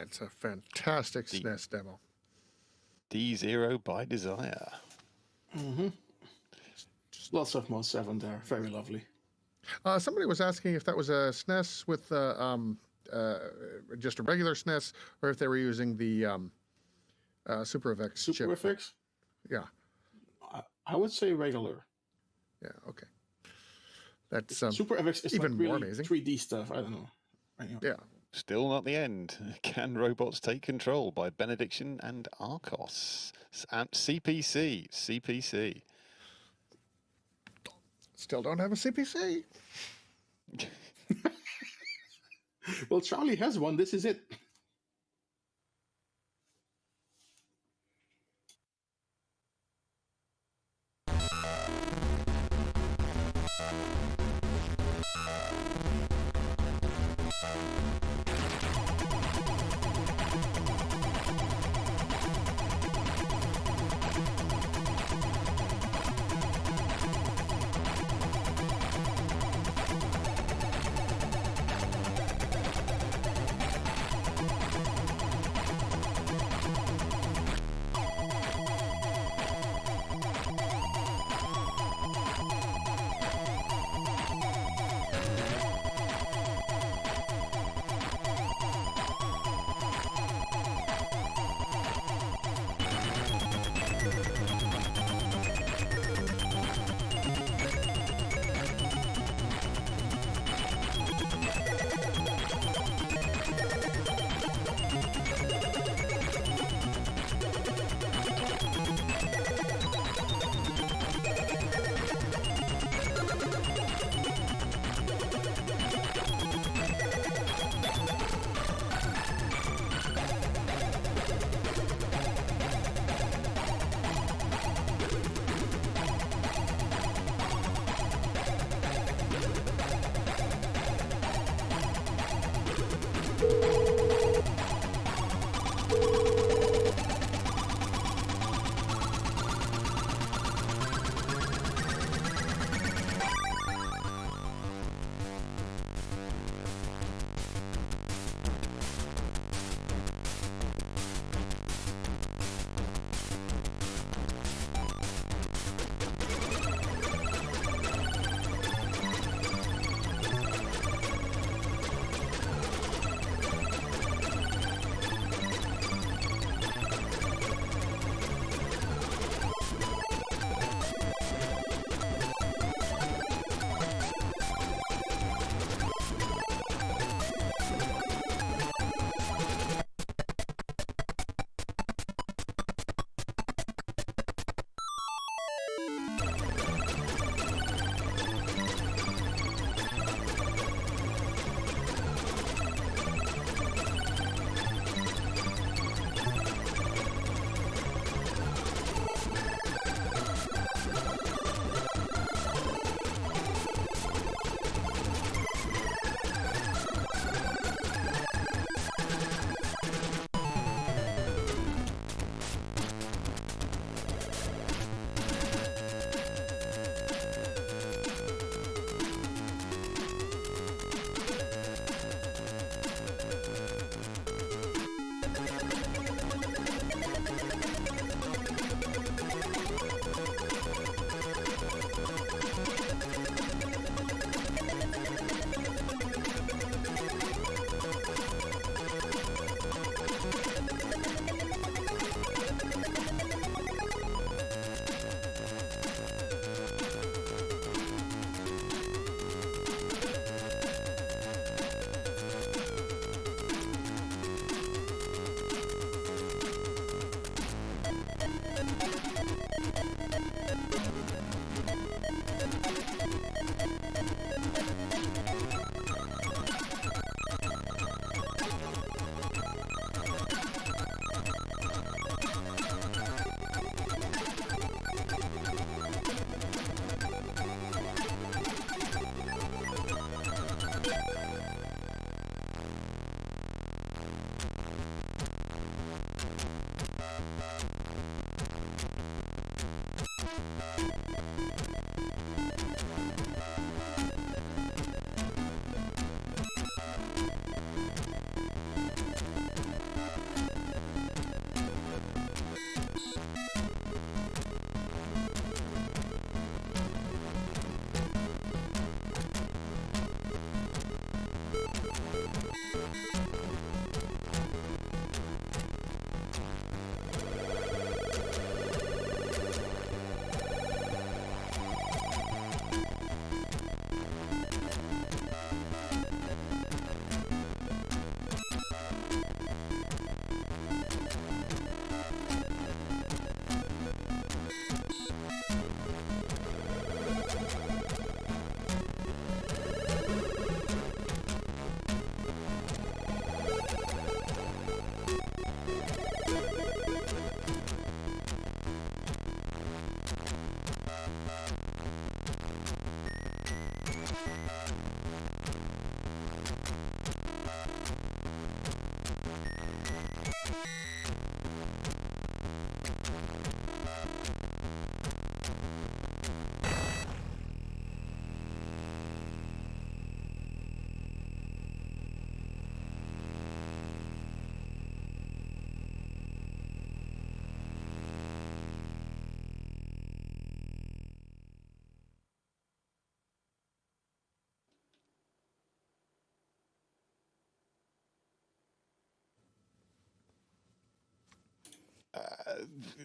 It's a fantastic SNES demo. D0 by Desire. Mm-hmm. Lots of Mod 7 there. Very lovely. Somebody was asking if that was a SNES with just a regular SNES, or if they were using the SuperFX chip. SuperFX? Yeah. I would say regular. Yeah, okay. That's SuperFX is even like really more amazing. 3D stuff. I don't know. Yeah. Still not the end. Can Robots Take Control by Benediction and Arcos. CPC. Still don't have a CPC. Well, Charlie has one. This is it.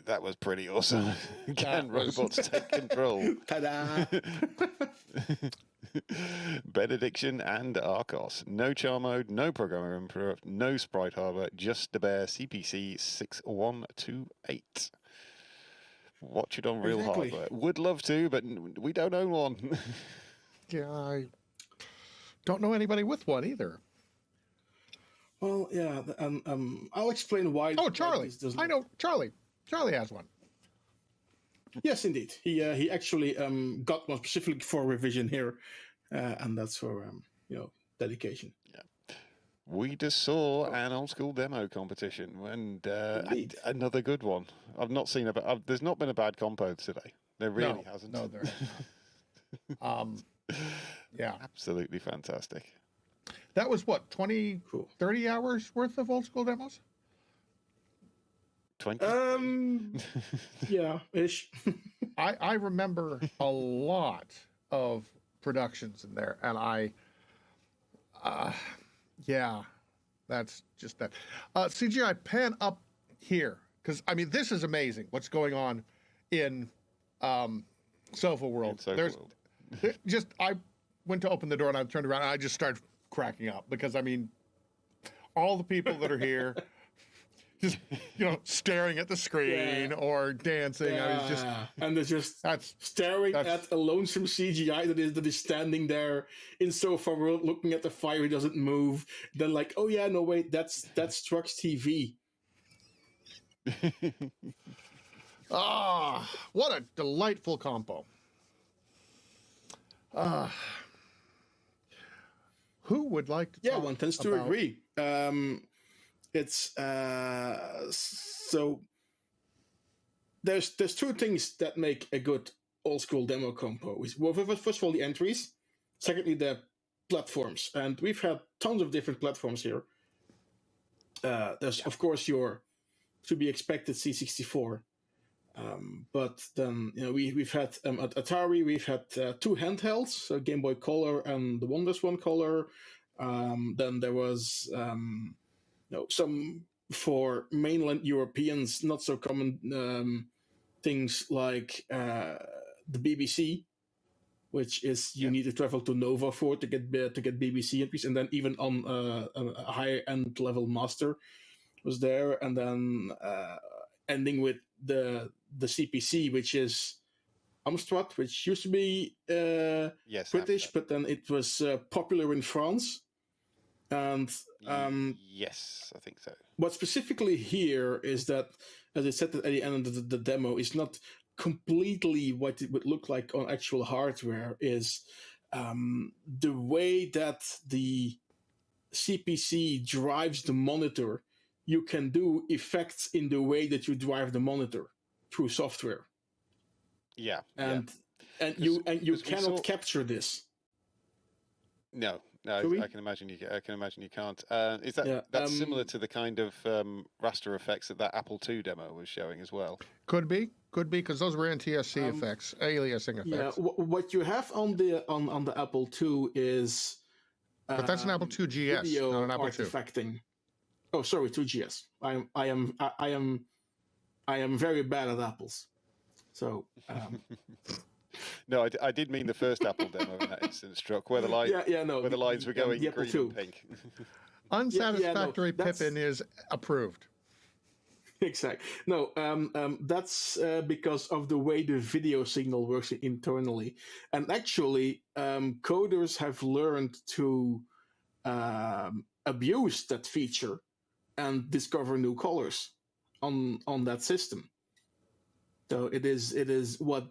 That was pretty awesome. Can was- robots take control? Ta-da! Benediction and Arcos. No char mode, no programmer input, no sprite harbor, just the bare CPC 6128. Watch it on real Exactly. hardware. Would love to, but we don't own one. Yeah, I don't know anybody with one either. Well, yeah, I'll explain why. Oh, why Charlie. this doesn't- I know Charlie. Charlie has one. Yes, indeed. He actually got one specifically for revision here, and that's for dedication. We just saw an old school demo competition, and Indeed. another good one. I've not seen there's not been a bad compo today. There really hasn't. No, there hasn't. Yeah. Absolutely fantastic. That was what, 20, Cool. 30 hours worth of old school demos? 20. Yeah, ish. I remember a lot of productions in there, and yeah, that's just that. CGI, pan up here, because I mean, this is amazing. What's going on in Sofa World? I went to open the door and I turned around and I just started cracking up because I mean, all the people that are here. Just staring at the screen or dancing. Yeah. I was just, and they're just staring at a lonesome CGI that is standing there in Sofa World, looking at the fire. He doesn't move. Then like, oh yeah, no wait, that's Truck's TV. What a delightful compo. Who would like to? Yeah, talk one tends to about... agree. It's so there's two things that make a good old school demo compo. Well, first of all, the entries. Secondly, the platforms, and we've had tons of different platforms here. There's of course your to be expected C64, but then we've had at Atari we've had two handhelds, so Game Boy Color and the Wonders One Color. Then there was some for mainland Europeans not so common things like the BBC, which is you need to travel to Nova for to get BBC entries, and then even on a higher end level master was there, and then ending with the CPC, which is Amstrad, which used to be British, but then it was popular in France. And yes, I think so. What specifically here is that, as I said at the end of the demo, is not completely what it would look like on actual hardware. Is the way that the CPC drives the monitor. You can do effects in the way that you drive the monitor through software. Yeah, and you cannot capture this. No, I can imagine you. I can imagine you can't. Is that that's similar to the kind of raster effects that Apple II demo was showing as well? Could be, because those were NTSC effects, aliasing effects. Yeah, what you have on the Apple II is. But that's an Apple II GS, not an Apple II. Artifacting. Oh, sorry, 2GS. I am very bad at apples. So. No, I did mean the first Apple demo in that instance, Struck, where the lines were going green and pink. Unsatisfactory Pippin is approved. Exactly. No, that's because of the way the video signal works internally. And actually, coders have learned to abuse that feature and discover new colors on that system. So it is what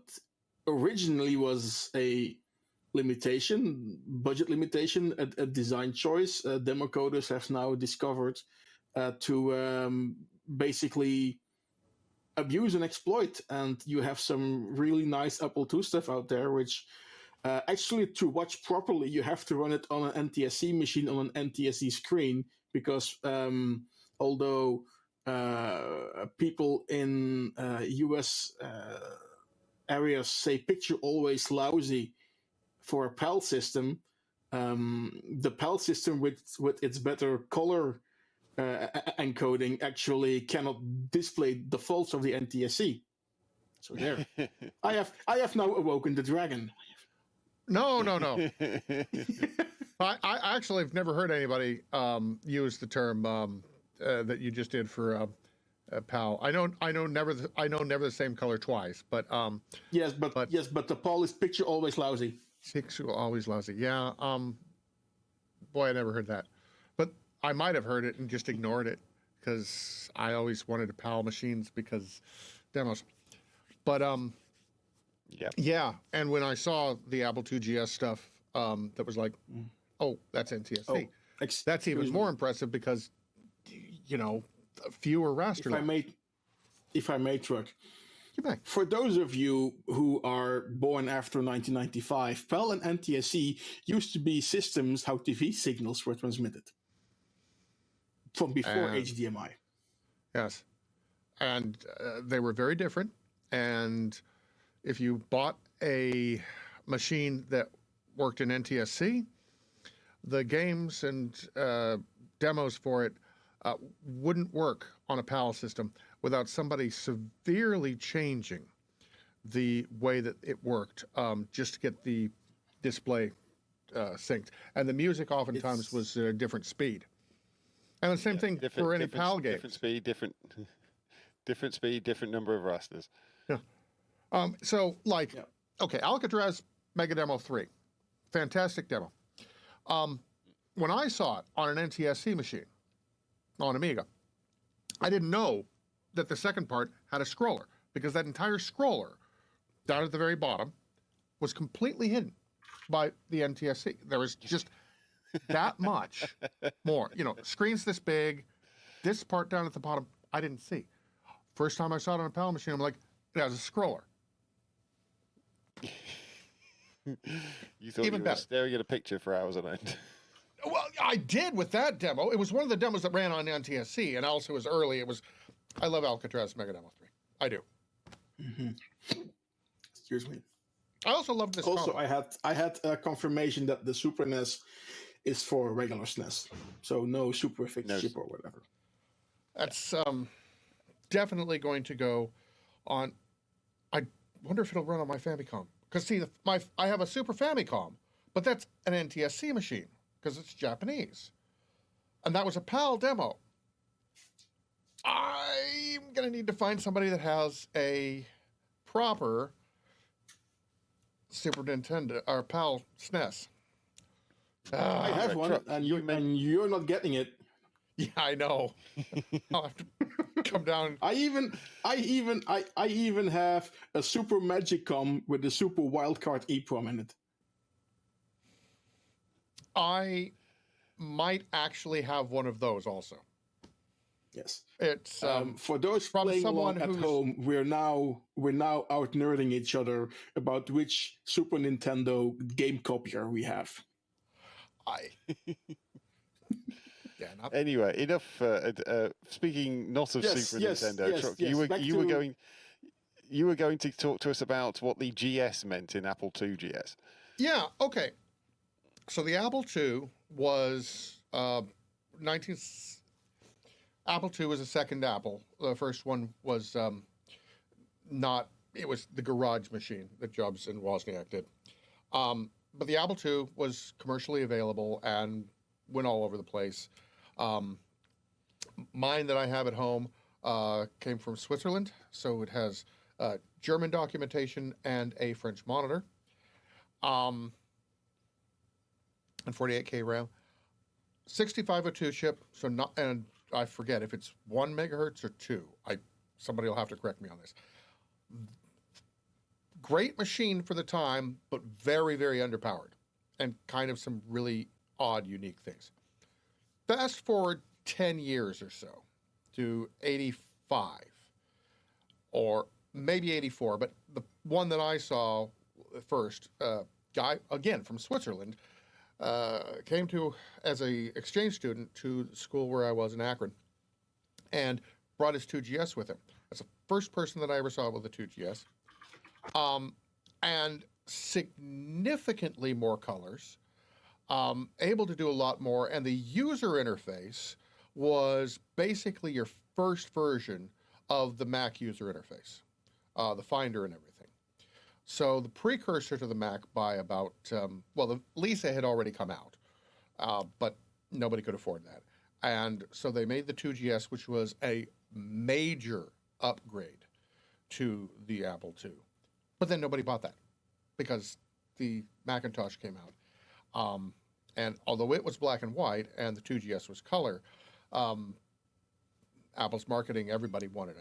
originally was a limitation, budget limitation, a design choice. Demo coders have now discovered to basically abuse and exploit, and you have some really nice Apple II stuff out there, which actually to watch properly, you have to run it on an NTSC machine on an NTSC screen, because although people in US areas say picture always lousy for a PAL system, the PAL system with its better color encoding actually cannot display the faults of the NTSC. So there, I have now awoken the dragon. No. I actually have never heard anybody use the term that you just did for PAL. I know never the same color twice, but yes, but the PAL is picture always lousy. Picture always lousy. Yeah. Boy, I never heard that, but I might have heard it and just ignored it because I always wanted to PAL machines because demos. But yeah. And when I saw the Apple IIgs stuff, that was like, oh, that's NTSC. Oh, that's even more impressive because, fewer raster. If I may, Truck. For those of you who are born after 1995, PAL and NTSC used to be systems how TV signals were transmitted from before HDMI. Yes, and they were very different. And if you bought a machine that worked in NTSC, the games and demos for it wouldn't work on a PAL system without somebody severely changing the way that it worked just to get the display synced. And the music oftentimes was at a different speed. And the same thing for any PAL games. Different speed, different speed, different number of rasters. Yeah. Okay, Alcatraz Mega Demo 3. Fantastic demo. When I saw it on an NTSC machine, on Amiga, I didn't know that the second part had a scroller, because that entire scroller down at the very bottom was completely hidden by the NTSC. There was just that much more. Screens this big, this part down at the bottom, I didn't see. First time I saw it on a PAL machine, I'm like, it has a scroller. You thought you were staring at a picture for hours on end. Well, I did with that demo. It was one of the demos that ran on NTSC, and also was early. I love Alcatraz Mega Demo 3. I do. Mm-hmm. Excuse me. I also love this. Also, combo. I had a confirmation that the Super NES is for regular SNES, so no Super Fix chip or whatever. That's definitely going to go on. I wonder if it'll run on my Famicom. Because see, I have a Super Famicom, but that's an NTSC machine because it's Japanese, and that was a PAL demo. I'm gonna need to find somebody that has a proper Super Nintendo or PAL SNES. I have one, and you're not getting it. Yeah, I know. I'll have to come down. I even have a Super Magicom with the Super Wildcard EEPROM in it. I might actually have one of those also. Yes, it's for those playing along at home. We're now out nerding each other about which Super Nintendo game copier we have. Anyway, enough. Speaking not of Super Nintendo, Truck, you were going to talk to us about what the GS meant in Apple II GS. Yeah. Okay. So the Apple II was Apple II was a second Apple. The first one was not. It was the garage machine that Jobs and Wozniak did. But the Apple II was commercially available and went all over the place. Mine that I have at home came from Switzerland, so it has German documentation and a French monitor, and 48K RAM, 6502 chip. So not, and I forget if it's 1 megahertz or 2. Somebody will have to correct me on this. Great machine for the time, but very, very underpowered, and kind of some really odd, unique things. Fast forward 10 years or so to 85, or maybe 84, but the one that I saw first, guy, again, from Switzerland, came to as a exchange student to the school where I was in Akron, and brought his 2GS with him. That's the first person that I ever saw with a 2GS. And significantly more colors, able to do a lot more, and the user interface was basically your first version of the Mac user interface, the Finder and everything. So the precursor to the Mac by about, the Lisa had already come out, but nobody could afford that. And so they made the 2GS, which was a major upgrade to the Apple II. But then nobody bought that because the Macintosh came out. And although it was black and white and the 2GS was color, Apple's marketing, everybody wanted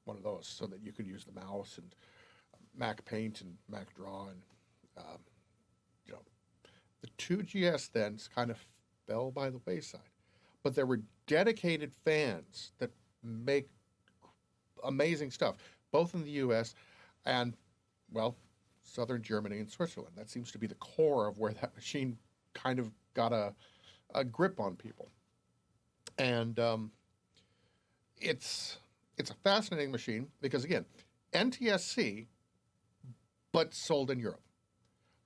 one of those so that you could use the mouse and Mac Paint and Mac Draw. And, the 2GS then kind of fell by the wayside. But there were dedicated fans that make amazing stuff, both in the US and, southern Germany and Switzerland. That seems to be the core of where that machine kind of got a grip on people. And it's a fascinating machine because, again, NTSC, but sold in Europe.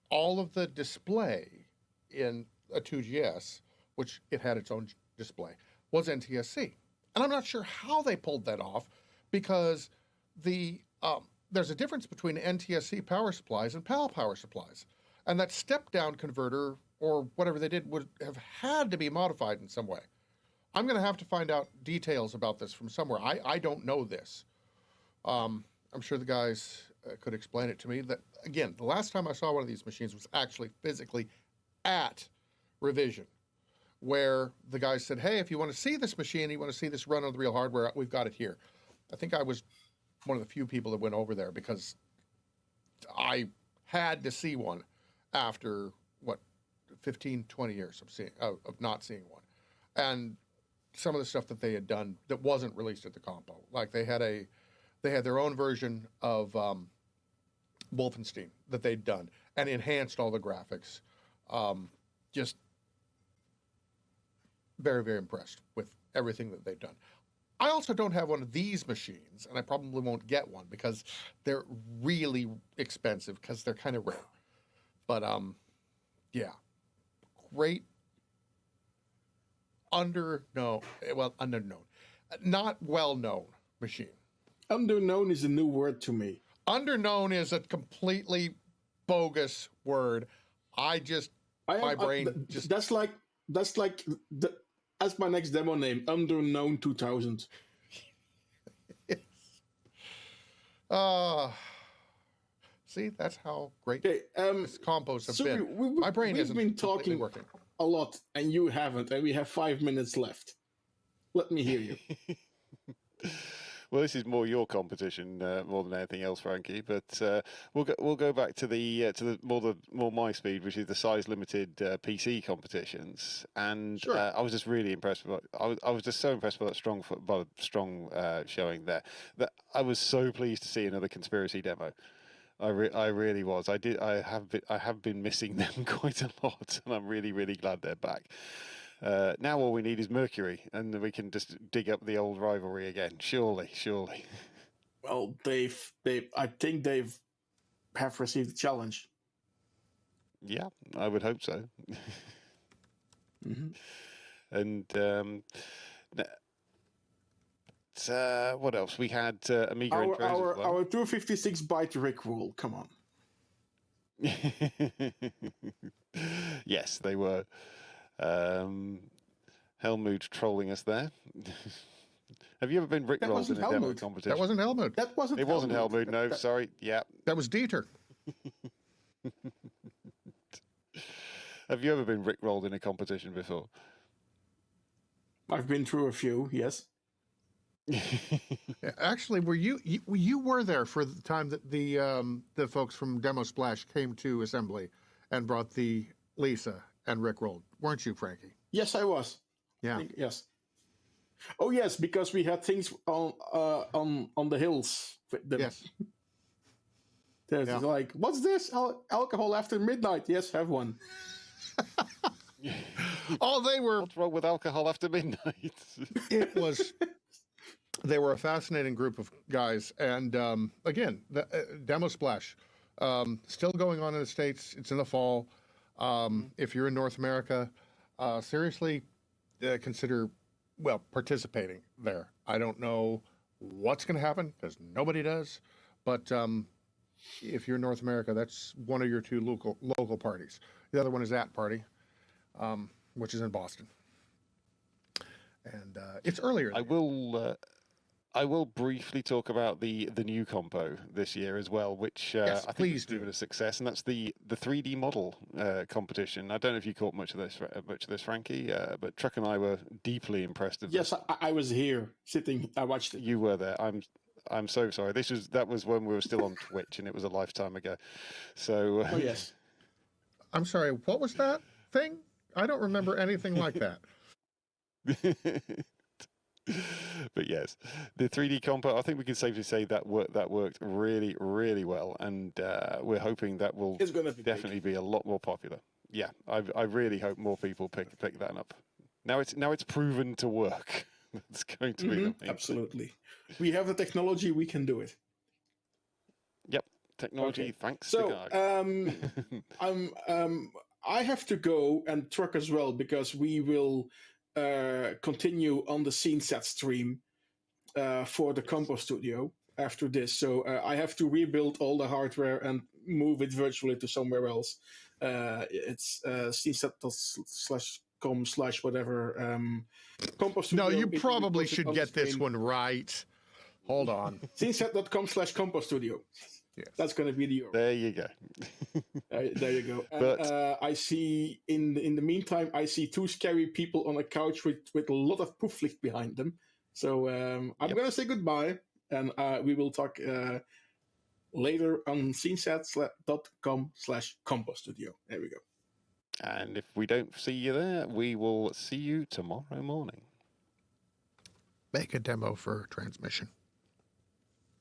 All of the display in a 2GS, which it had its own display, was NTSC. And I'm not sure how they pulled that off because there's a difference between NTSC power supplies and PAL power supplies. And that step-down converter, or whatever they did, would have had to be modified in some way. I'm going to have to find out details about this from somewhere. I don't know this. I'm sure the guys could explain it to me. That, again, the last time I saw one of these machines was actually physically at Revision, where the guy said, hey, if you want to see this machine, you want to see this run on the real hardware, we've got it here. I think I was one of the few people that went over there because I had to see one after, 15, 20 years of not seeing one. And some of the stuff that they had done that wasn't released at the Compo. Like they had their own version of Wolfenstein that they'd done and enhanced all the graphics. Just very, very impressed with everything that they've done. I also don't have one of these machines, and I probably won't get one because they're really expensive because they're kind of rare. But, great underknown, not well-known machine. Underknown is a new word to me. Underknown is a completely bogus word. My brain just... That's like that's my next demo name, Underknown 2000. See, that's how great this combos have been. My brain we've been talking working a lot, and you haven't, and we have 5 minutes left. Let me hear you. Well, this is more your competition more than anything else, Frankie. But we'll go back to the more my speed, which is the size limited PC competitions. And sure. I was just really impressed with. I was just so impressed by that strong showing there. That I was so pleased to see another conspiracy demo. I really was. I have been missing them quite a lot, and I'm really, really glad they're back. Now all we need is Mercury, and we can just dig up the old rivalry again. Surely. Well, I think they've received the challenge. Yeah, I would hope so. Mm-hmm. And what else? We had Amiga intros as well. Our 256-byte Rickroll. Come on. Yes, they were. Helmut trolling us there. Have you ever been rickrolled in a demo competition? That wasn't Helmut. It wasn't Helmut. No, sorry. Yeah. That was Dieter. Have you ever been rickrolled in a competition before? I've been through a few. Yes. Actually, you were there for the time that the folks from Demo Splash came to assembly and brought the Lisa and rickrolled, weren't you, Frankie? Yes, I was. Yeah. Yes. Oh yes, because we had things on the hills. Yes. There's like, what's this? Alcohol after midnight? Yes, have one. What's wrong with alcohol after midnight? They were a fascinating group of guys, and again, the Demo Splash, still going on in the States. It's in the fall. If you're in North America, seriously consider well, participating there. I don't know what's going to happen because nobody does. But if you're in North America, that's one of your two local parties. The other one is that party, which is in Boston, and it's earlier. I will briefly talk about the new compo this year as well, which Yes, I think please has do. proven a success, and that's the 3D model competition. I don't know if you caught much of this, Frankie, but Truck and I were deeply impressed with Yes, this. I was here sitting. I watched it. You were there. I'm so sorry. That was when we were still on Twitch, and it was a lifetime ago. So. Oh yes. I'm sorry. What was that thing? I don't remember anything like that. But yes, the 3D compo, I think we can safely say that worked really, really well, and we're hoping that will definitely be a lot more popular. Yeah, I really hope more people pick that up. Now it's proven to work. That's going to be the main absolutely. We have the technology; we can do it. Yep, technology. Okay. Thanks. So, to I have to go, and Truck as well, because we will continue on the scene set stream for the Compo Studio after this. So I have to rebuild all the hardware and move it virtually to somewhere else. It's sceneset.com/whatever. Compo Studio. No, you probably should get this one right. Hold on. sceneset.com/Compo Studio. Yes. That's going to be the URL. There you go. There you go. And, But I see in the meantime, I see two scary people on a couch with a lot of poof licht behind them. So I'm going to say goodbye, and we will talk later on sceneset.com/Compo Studio. There we go. And if we don't see you there, we will see you tomorrow morning. Make a demo for transmission.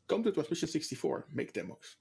Come to Transmission 64. Make demos.